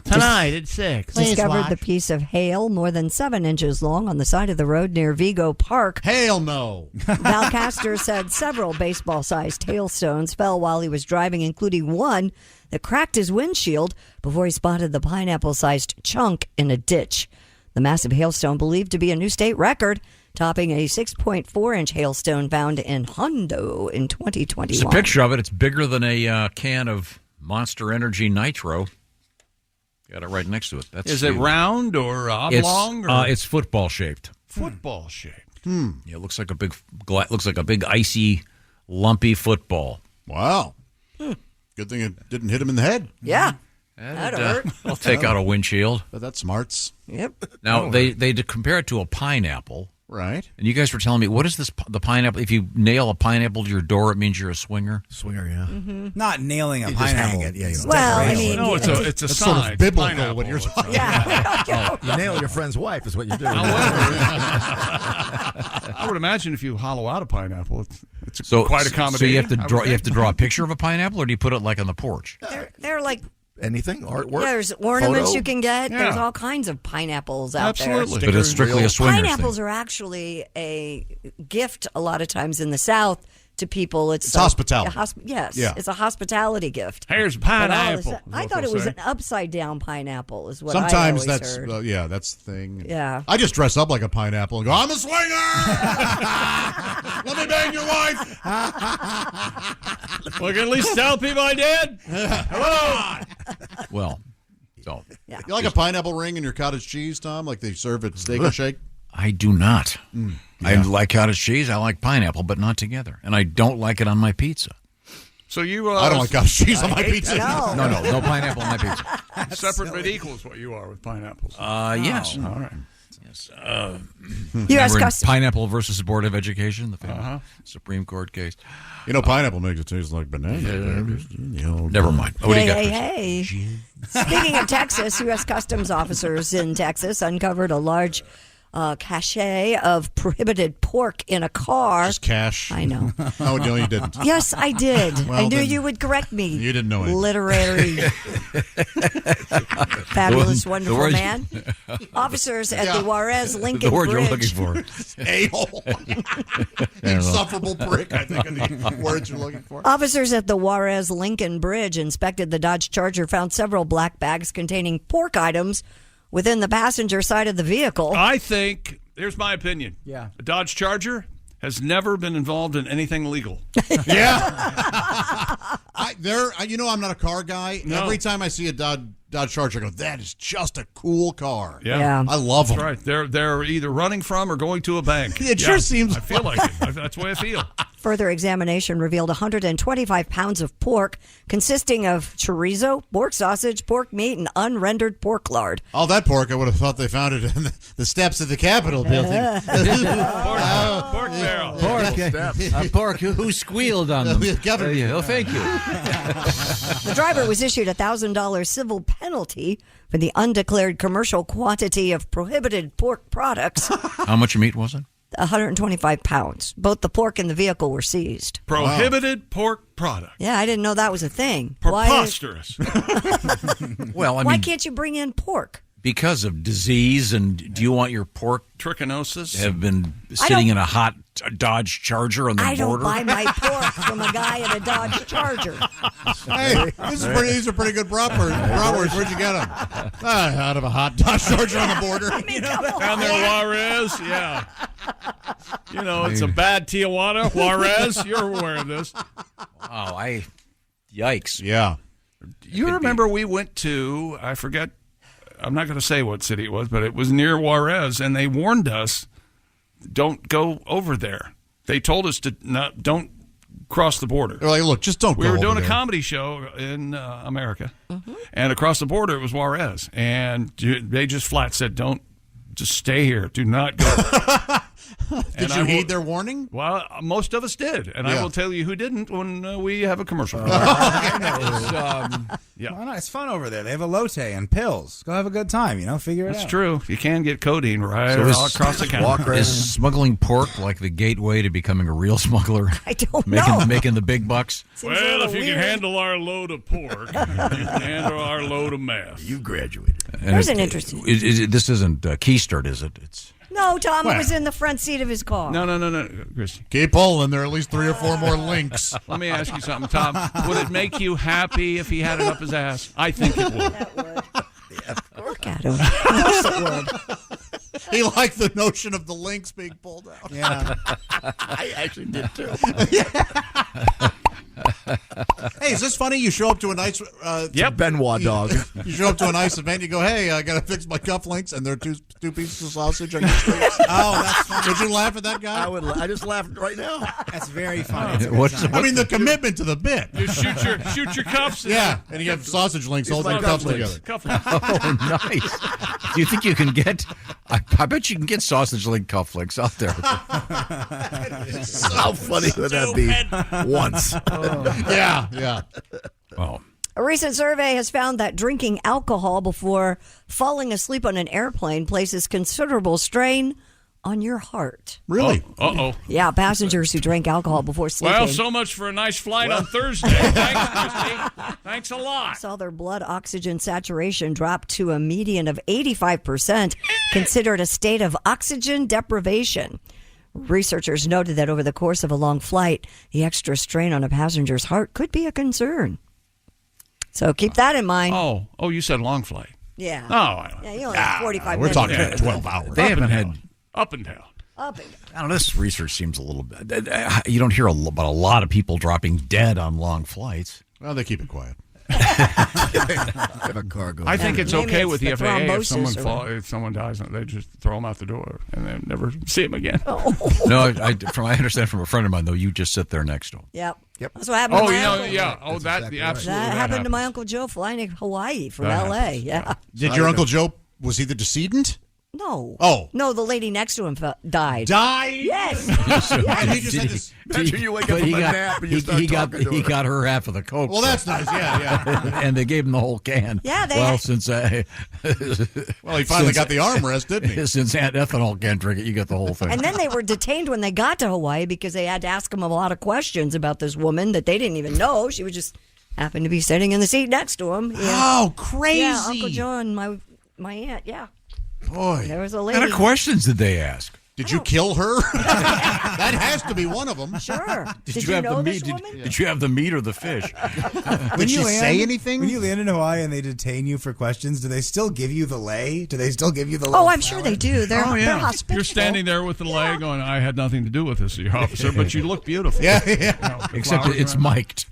tonight at 6. Discovered the piece of hail more than 7 inches long on the side of the road near Vigo Park. Hail no. Val Castor said several baseball-sized hailstones fell while he was driving, including one that cracked his windshield before he spotted the pineapple-sized chunk in a ditch. The massive hailstone believed to be a new state record, topping a 6.4-inch hailstone found in Hondo in 2021. There's a picture of it. It's bigger than a can of Monster Energy Nitro. Got it right next to it. That's Is it round or oblong? It's football shaped. Football shaped. Yeah, it looks like a big icy, lumpy football. Wow. Good thing it didn't hit him in the head. Yeah. That'd hurt. I'll take out a windshield. But that's smarts. Yep. Now, they compare it to a pineapple. Right. And you guys were telling me, what is this, the pineapple? If you nail a pineapple to your door, it means you're a swinger? Swinger, yeah. Mm-hmm. Not nailing a You just pineapple. hang it. Yeah, you don't Well, I decorate it. mean, No, it's a That's sign. sort of biblical Pineapple. what you're talking yeah. You nail your friend's wife is what you do. I would imagine if you hollow out a pineapple, it's quite accommodating. So you have to draw a picture of a pineapple, or do you put it like on the porch? They're like Anything? Artwork? Yeah, there's ornaments Photo? you can get. Yeah. There's all kinds of pineapples out Absolutely. there. But it's strictly a swingers Pineapples thing. are actually a gift a lot of times in the South to people. It's hospitality. Yes, Yeah. it's a hospitality gift. Here's a But all pineapple. this- I thought it was an upside down pineapple. Is what I Sometimes always that's heard. that's the thing. Yeah. I just dress up like a pineapple and go, I'm a swinger. Let me bang your wife. Well, I can at least tell people I did. Hello. Well, so Yeah. You like a pineapple ring in your cottage cheese, Tom? Like they serve at Steak and Shake? I do not. I Yeah. like cottage cheese. I like pineapple, but not together. And I don't like it on my pizza. So you I don't like cottage cheese on my pizza. No pineapple on my pizza. Separate but equal is what you are with pineapples. Yes. All right. Yes. U.S. Remember in Customs. Pineapple versus Board of Education, the famous Supreme Court case. You know, pineapple makes it taste like banana. Never mind. What do you got? Hey. Speaking of Texas, U.S. Customs officers in Texas uncovered a large cache of prohibited pork in a car. Just cash. I know. Oh, no, you didn't. Yes, I did. Well, I knew then you would correct me. You didn't know it. Literary, fabulous, wonderful word- man. Officers at the Juarez Lincoln The word Bridge. you're looking for. A-hole. Insufferable prick, I think, are the words you're looking for. Officers at the Juarez Lincoln Bridge inspected the Dodge Charger, found several black bags containing pork items within the passenger side of the vehicle. I think, here's my opinion. Yeah. A Dodge Charger, has never been involved in anything legal. I'm not a car guy. No. Every time I see a Dodge Charger, I go, that is just a cool car. Yeah. I love them. That's right. They're either running from or going to a bank. It sure seems. I feel like it. That's the way I feel. Further examination revealed 125 pounds of pork consisting of chorizo, pork sausage, pork meat, and unrendered pork lard. All that pork, I would have thought they found it in the steps of the Capitol building. Pork barrel. Pork who squealed on them. Thank you. The driver was issued a $1,000 civil penalty for the undeclared commercial quantity of prohibited pork products. How much meat was it? 125 pounds. Both the pork and the vehicle were seized. Prohibited pork product. Yeah, I didn't know that was a thing. Preposterous. Well, Why can't you bring in pork? Because of disease, and do you want your pork trichinosis have been sitting in a hot Dodge Charger on the I border? don't buy my pork from a guy in a Dodge Charger. Hey, these are pretty good bratwursts. Where'd you get them? Out of a hot Dodge Charger on the border. Down there, Juarez. Yeah. It's a bad Tijuana. Juarez, you're aware of this. Wow, yikes. Yeah. You remember we went to, I forget, I'm not going to say what city it was, but it was near Juarez, and they warned us, don't go over there. They told us to don't cross the border. They're like, look, just don't go We were over doing a there. comedy show in America, and across the border it was Juarez, and they just flat said, don't, just stay here. Do not go. Did you heed their warning? Well, most of us did, and I will tell you who didn't when we have a commercial. Why not? It's fun over there. They have elote and pills. Go have a good time. Figure it out. That's true. You can get codeine all across the counter. Is smuggling pork like the gateway to becoming a real smuggler? I don't know. Making the big bucks? Well, if you can handle our load of pork, you can handle our load of meth. You graduated. There's an interesting. This isn't Keystart, is it? It's. No, Tom, it was in the front seat of his car. No, Christy. Keep pulling. There are at least 3 or 4 more links. Let me ask you something, Tom. Would it make you happy if he had it up his ass? I think it would. That would. Look at him. Of course it would. He liked the notion of the links being pulled out. Yeah. I actually did too. Hey, is this funny? You show up to a nice Benoit dog. You show up to a nice event. You go, hey, I gotta fix my cufflinks, and there are two pieces of sausage on your sleeves. Oh, that's funny. Would you laugh at that guy? I just laughed right now. That's very funny. I mean, the commitment to the bit. You shoot your cuffs. Yeah, and you have sausage links holding your cuffs together. Oh, nice. Do you think you can get? I bet you can get sausage link cufflinks out there. How funny would that be? Once. Yeah. Oh. A recent survey has found that drinking alcohol before falling asleep on an airplane places considerable strain on your heart. Really? Uh-oh. Yeah, passengers who drank alcohol before sleeping. Well, so much for a nice flight on Thursday. Thanks, Christy. Thanks a lot. Saw their blood oxygen saturation drop to a median of 85%, considered a state of oxygen deprivation. Researchers noted that over the course of a long flight, the extra strain on a passenger's heart could be a concern. So keep that in mind. Oh, you said long flight. Yeah. Oh, Yeah, you only have 45 we're minutes. talking 12 hours. They haven't had. Up and down. Up and down. I don't know. This research seems a little bit. You don't hear about a lot of people dropping dead on long flights. Well, they keep it quiet. Have a cargo. I think it's Maybe okay it's with the the FAA thrombosis if someone dies, they just throw them out the door and then never see them again. No, I understand from a friend of mine though. You just sit there next to him. Yep. That's what happened to my uncle. Yeah. Oh, that exactly absolutely. That happened to my happens. Uncle Joe flying to Hawaii from That L.A. happens, Yeah. Did your Uncle Joe, was he the decedent? No. Oh. No, the lady next to him died. Died? Yes. And he just had this. Imagine you wake up from a nap and you start talking to her. He got her half of the Coke. Well, that's nice. Yeah. And they gave him the whole can. Yeah, they Well, had- since Well, he finally got the armrest, didn't he? Since Aunt Ethanol can't drink it, you get the whole thing. And then they were detained when they got to Hawaii because they had to ask him a lot of questions about this woman that they didn't even know. She was just happened to be sitting in the seat next to him. Yeah. Oh, crazy. Yeah, Uncle Joe and my aunt, yeah. Boy. There was a What lady. kind of questions did they ask? Did you kill her? That has to be one of them. Sure. Did you have know the meat? this woman? Did you have the meat or the fish? Did she say anything? When you land in Hawaii and they detain you for questions, do they still give you the lei? Do they still give you the? Oh, I'm sure they do. They're hospitable. You're standing there with the leg going, I had nothing to do with this, officer, but you look beautiful. Yeah. Except it's mic'd.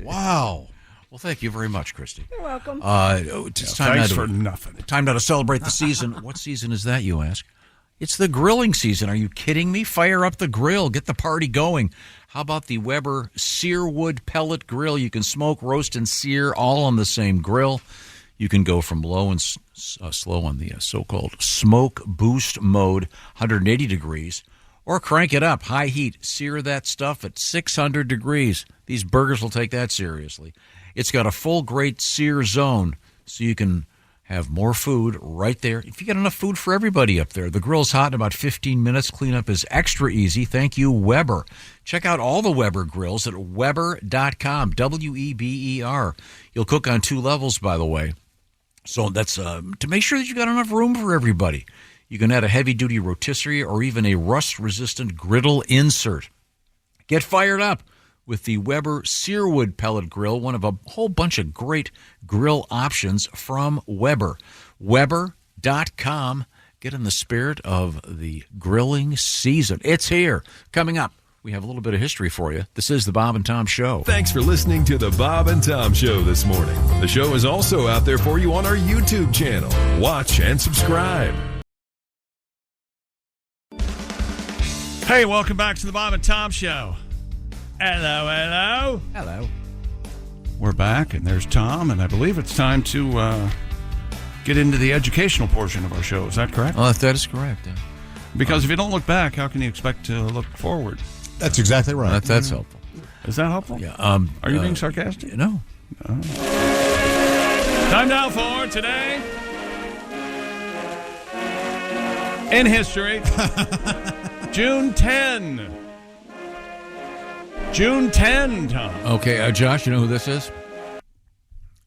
Wow. Well, thank you very much, Christy. You're welcome. It's time thanks now for nothing. Time now to celebrate the season. What season is that, you ask? It's the grilling season. Are you kidding me? Fire up the grill. Get the party going. How about the Weber Sear Wood Pellet Grill? You can smoke, roast, and sear all on the same grill. You can go from low and slow on the so-called smoke boost mode, 180 degrees, or crank it up, high heat. Sear that stuff at 600 degrees. These burgers will take that seriously. It's got a full grate sear zone, so you can have more food right there. If you got enough food for everybody up there, the grill's hot in about 15 minutes. Cleanup is extra easy. Thank you, Weber. Check out all the Weber grills at Weber.com, Weber. You'll cook on 2 levels, by the way. So that's to make sure that you got enough room for everybody. You can add a heavy-duty rotisserie or even a rust-resistant griddle insert. Get fired up with the Weber Searwood Pellet Grill, one of a whole bunch of great grill options from Weber. Weber.com. Get in the spirit of the grilling season. It's here. Coming up, we have a little bit of history for you. This is the Bob and Tom Show. Thanks for listening to the Bob and Tom Show this morning. The show is also out there for you on our YouTube channel. Watch and subscribe. Hey, welcome back to the Bob and Tom Show. Hello. Hello. We're back, and there's Tom, and I believe it's time to get into the educational portion of our show. Is that correct? Well, that is correct. Yeah. Because if you don't look back, how can you expect to look forward? That's exactly right. That's helpful. Is that helpful? Yeah. Are you being sarcastic? No. Time now for today in history. June 10. June 10, Tom. Okay, Josh, you know who this is?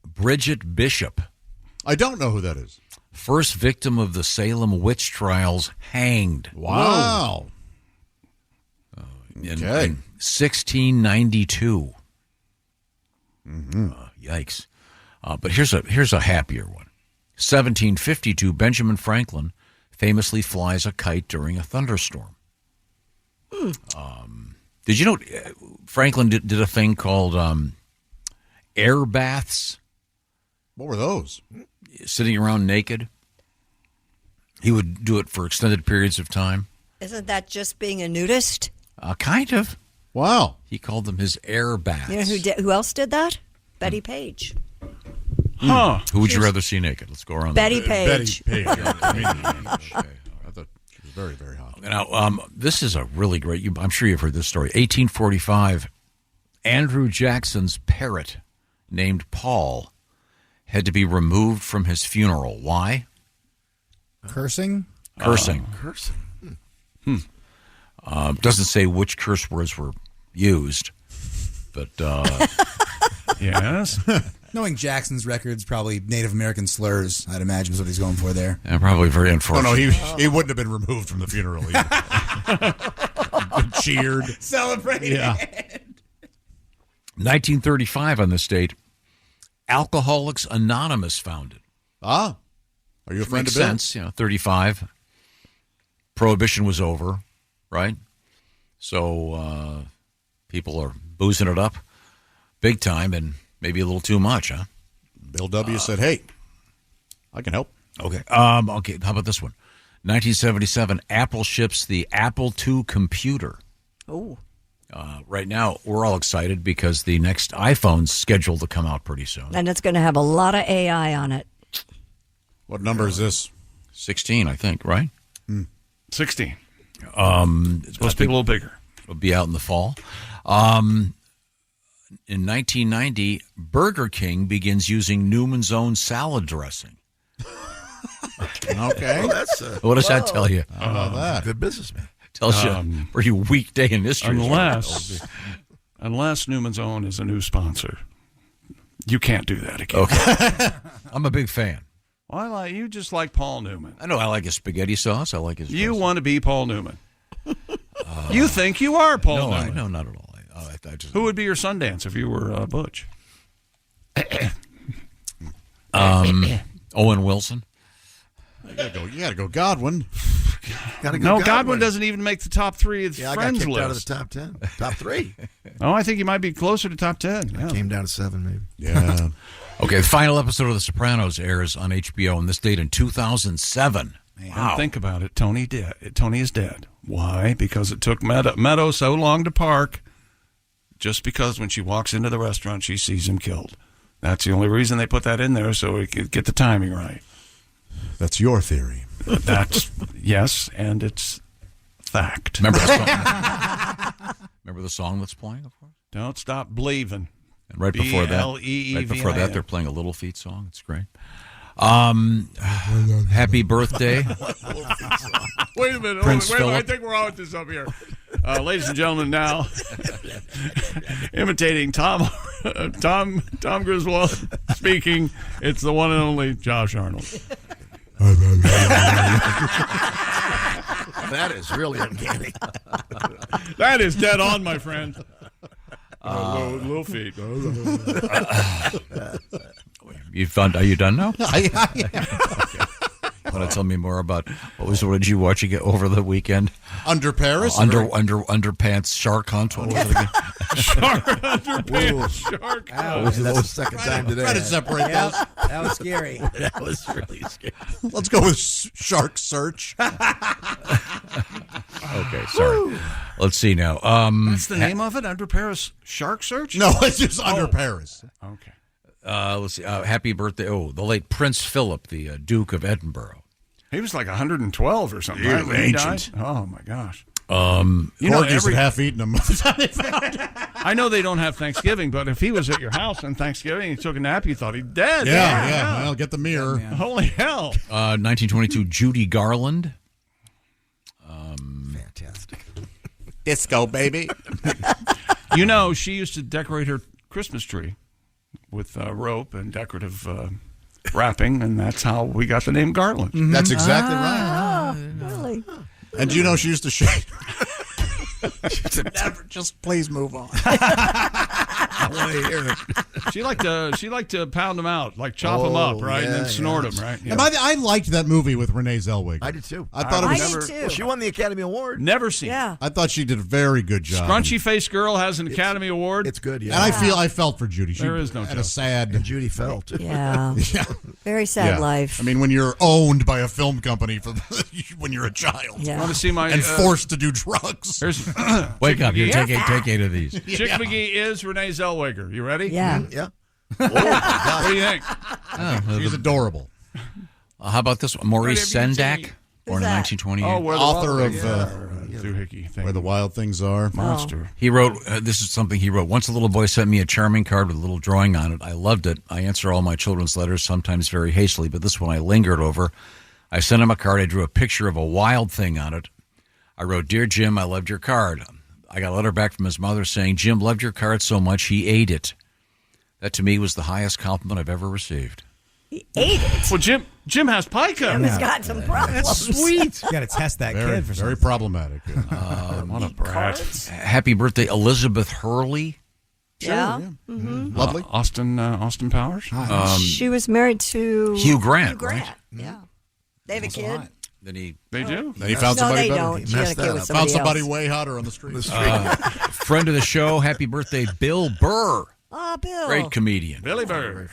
Bridget Bishop. I don't know who that is. First victim of the Salem witch trials, hanged. Wow. In 1692. Mm-hmm. Yikes. But here's a happier one. 1752, Benjamin Franklin famously flies a kite during a thunderstorm. Did you know Franklin did a thing called air baths? What were those? Sitting around naked. He would do it for extended periods of time. Isn't that just being a nudist? Kind of. Wow. He called them his air baths. You know who else did that? Betty Page. Huh. Who would you rather see naked? Let's go around. Betty Page. Betty Page. I thought she was very, very hot. Now, this is a really great, I'm sure you've heard this story. 1845, Andrew Jackson's parrot named Paul had to be removed from his funeral. Why? Cursing? Cursing. Doesn't say which curse words were used, but yes. Knowing Jackson's records, probably Native American slurs, I'd imagine is what he's going for there. Yeah, probably very unfortunate. Oh, no, he wouldn't have been removed from the funeral either. Cheered. Celebrated. Yeah. 1935 on this date, Alcoholics Anonymous founded. Ah. Are you a friend Makes of Bill? sense, 35. Prohibition was over, right? So people are boozing it up big time and maybe a little too much, huh? Bill W. said, hey, I can help. Okay. Okay, how about this one? 1977, Apple ships the Apple II computer. Oh. Right now, we're all excited because the next iPhone's scheduled to come out pretty soon. And it's going to have a lot of AI on it. What number is this? 16, I think, right? 16. It's supposed to be a little bigger. It'll be out in the fall. In 1990, Burger King begins using Newman's Own salad dressing. Okay. Well, that's What does that tell you? How about that? good businessman. Tells you pretty weak day in history. Unless Newman's Own is a new sponsor. You can't do that again. Okay. I'm a big fan. You just like Paul Newman. I know. I like his spaghetti sauce. I like his. You want to be Paul Newman. You think you are Paul Newman? No, not at all. I just. Who would be your Sundance if you were Butch? Owen Wilson. You gotta go Godwin. Godwin doesn't even make the top 3 of I got Friends kicked list. out of the top 10. Top 3. I think he might be closer to top 10. Yeah. Came down to 7, maybe. Yeah. Okay, the final episode of The Sopranos airs on HBO, and this date in 2007. Wow. Think about it. Tony is dead. Why? Because it took Meadow so long to park. Just because when she walks into the restaurant, she sees him killed. That's the only reason they put that in there, so we could get the timing right. That's your theory. That's yes, and it's fact. Remember the song that's playing, of course? Don't Stop Believing. And right before that, they're playing a Little Feat song. It's great. Happy birthday. Wait a minute. Prince Wait, Philip. I think we're on with this up here. Ladies and gentlemen, now imitating Tom Griswold speaking, it's the one and only Josh Arnold. That is really uncanny. That is dead on, my friend. Little feet. Are you done now? I Want to tell me more about what did you watch over the weekend? Under Paris? Underpants shark hunt. What was it again? Underpants shark hunt. That's the second time today. Try to separate those. That was scary. That was really scary. Let's go with Shark Search. Okay, sorry. Let's see now. That's the name of it? Under Paris Shark Search? No, it's just Under Paris. Okay. Let's see. Happy birthday. The late Prince Philip, the Duke of Edinburgh. He was like 112 or something, You're right? When he ancient. died? Oh, my gosh. Corgis had half-eaten them. I know they don't have Thanksgiving, but if he was at your house on Thanksgiving and he took a nap, you thought he'd dead. Yeah. Well, get the mirror. Holy hell. 1922, Judy Garland. Fantastic. Disco, baby. She used to decorate her Christmas tree with rope and decorative wrapping, and that's how we got the name Garland. Mm-hmm. That's exactly right. Really? And she used to shake. Never, just please move on. I want to hear it. She liked to pound them out, like chop them up, right, and then snort them, right? Yeah. I liked that movie with Renee Zellweger. I did too. I thought it was. I did too. Well, she won the Academy Award. Never seen. Yeah. I thought she did a very good job. Scrunchy faced girl has an Academy Award. It's good, yeah. And I felt for Judy. There is no had joke. a sad. And Judy felt. Yeah. Yeah. Very sad life. I mean, when you're owned by a film company when you're a child, Yeah. Want to see my and forced to do drugs. Wake up! You take 8 of these. Chick McGee is Renee Zellweger. You ready? Yeah. Yeah. What do you think? She's adorable. How about this one? Maurice Sendak, born in 1928. Author of Doohickey thing. Where the Wild Things Are. Monster. He wrote, this is something he wrote. Once a little boy sent me a charming card with a little drawing on it. I loved it. I answer all my children's letters, sometimes very hastily, but this one I lingered over. I sent him a card. I drew a picture of a wild thing on it. I wrote, Dear Jim, I loved your card. I got a letter back from his mother saying, Jim loved your card so much he ate it. That to me was the highest compliment I've ever received. He ate it. Well, Jim has pica. He's got some problems. That's sweet. You got to test that kid for Very something. problematic. What a brat. Happy birthday, Elizabeth Hurley. Yeah. Mm-hmm. Lovely. Austin Powers. She was married to Hugh Grant, right? Yeah. They have a kid. Then he They do? Then he found somebody they better. don't. She had a kid with Found somebody else. way hotter on the street. friend of the show, happy birthday, Bill Burr. Oh, Bill. Great comedian. Billy Burr.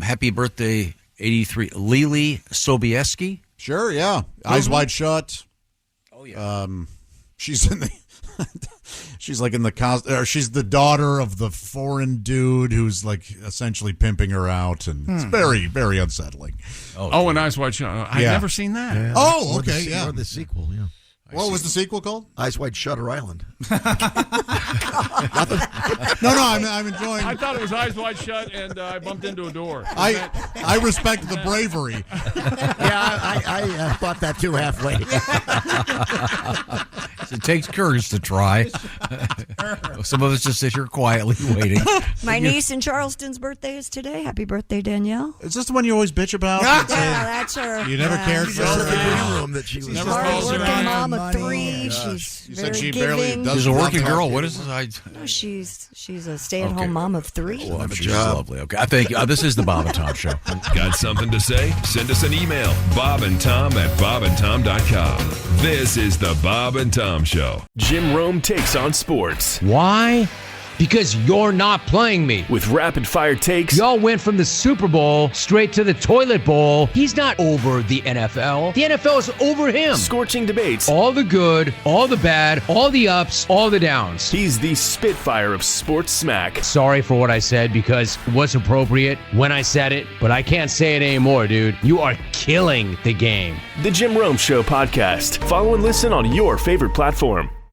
Happy birthday, 83, Lily Sobieski. Sure, yeah. Eyes Wide Shut. Oh, yeah. She's in the... She's like in the she's the daughter of the foreign dude who's like essentially pimping her out, and it's very, very unsettling. And Eyes Wide Shut. I've never seen that. Yeah. Oh, okay, yeah. Or the sequel, yeah. What was the sequel called? Eyes Wide Shutter Island. No, I'm enjoying. I thought it was Eyes Wide Shut, and I bumped into a door. I respect the bravery. Yeah, I thought that too halfway. It takes courage to try. Some of us just sit here quietly waiting. My niece in Charleston's birthday is today. Happy birthday, Danielle. Is this the one you always bitch about? Yeah, that's her. You never cared for her. That she was Hard-working mom of 3. She's very she giving. barely does. She's a working girl. What is this? No, she's a stay-at-home mom of 3. Well, she's lovely. Okay, I think this is the Bob and Tom Show. Got something to say? Send us an email, bobandtom@bobandtom.com. This is the Bob and Tom Show. Jim Rome takes on sports. Why? Because you're not playing me. With rapid-fire takes. Y'all went from the Super Bowl straight to the toilet bowl. He's not over the NFL. The NFL is over him. Scorching debates. All the good, all the bad, all the ups, all the downs. He's the Spitfire of sports smack. Sorry for what I said because it was appropriate when I said it, but I can't say it anymore, dude. You are killing the game. The Jim Rome Show podcast. Follow and listen on your favorite platform.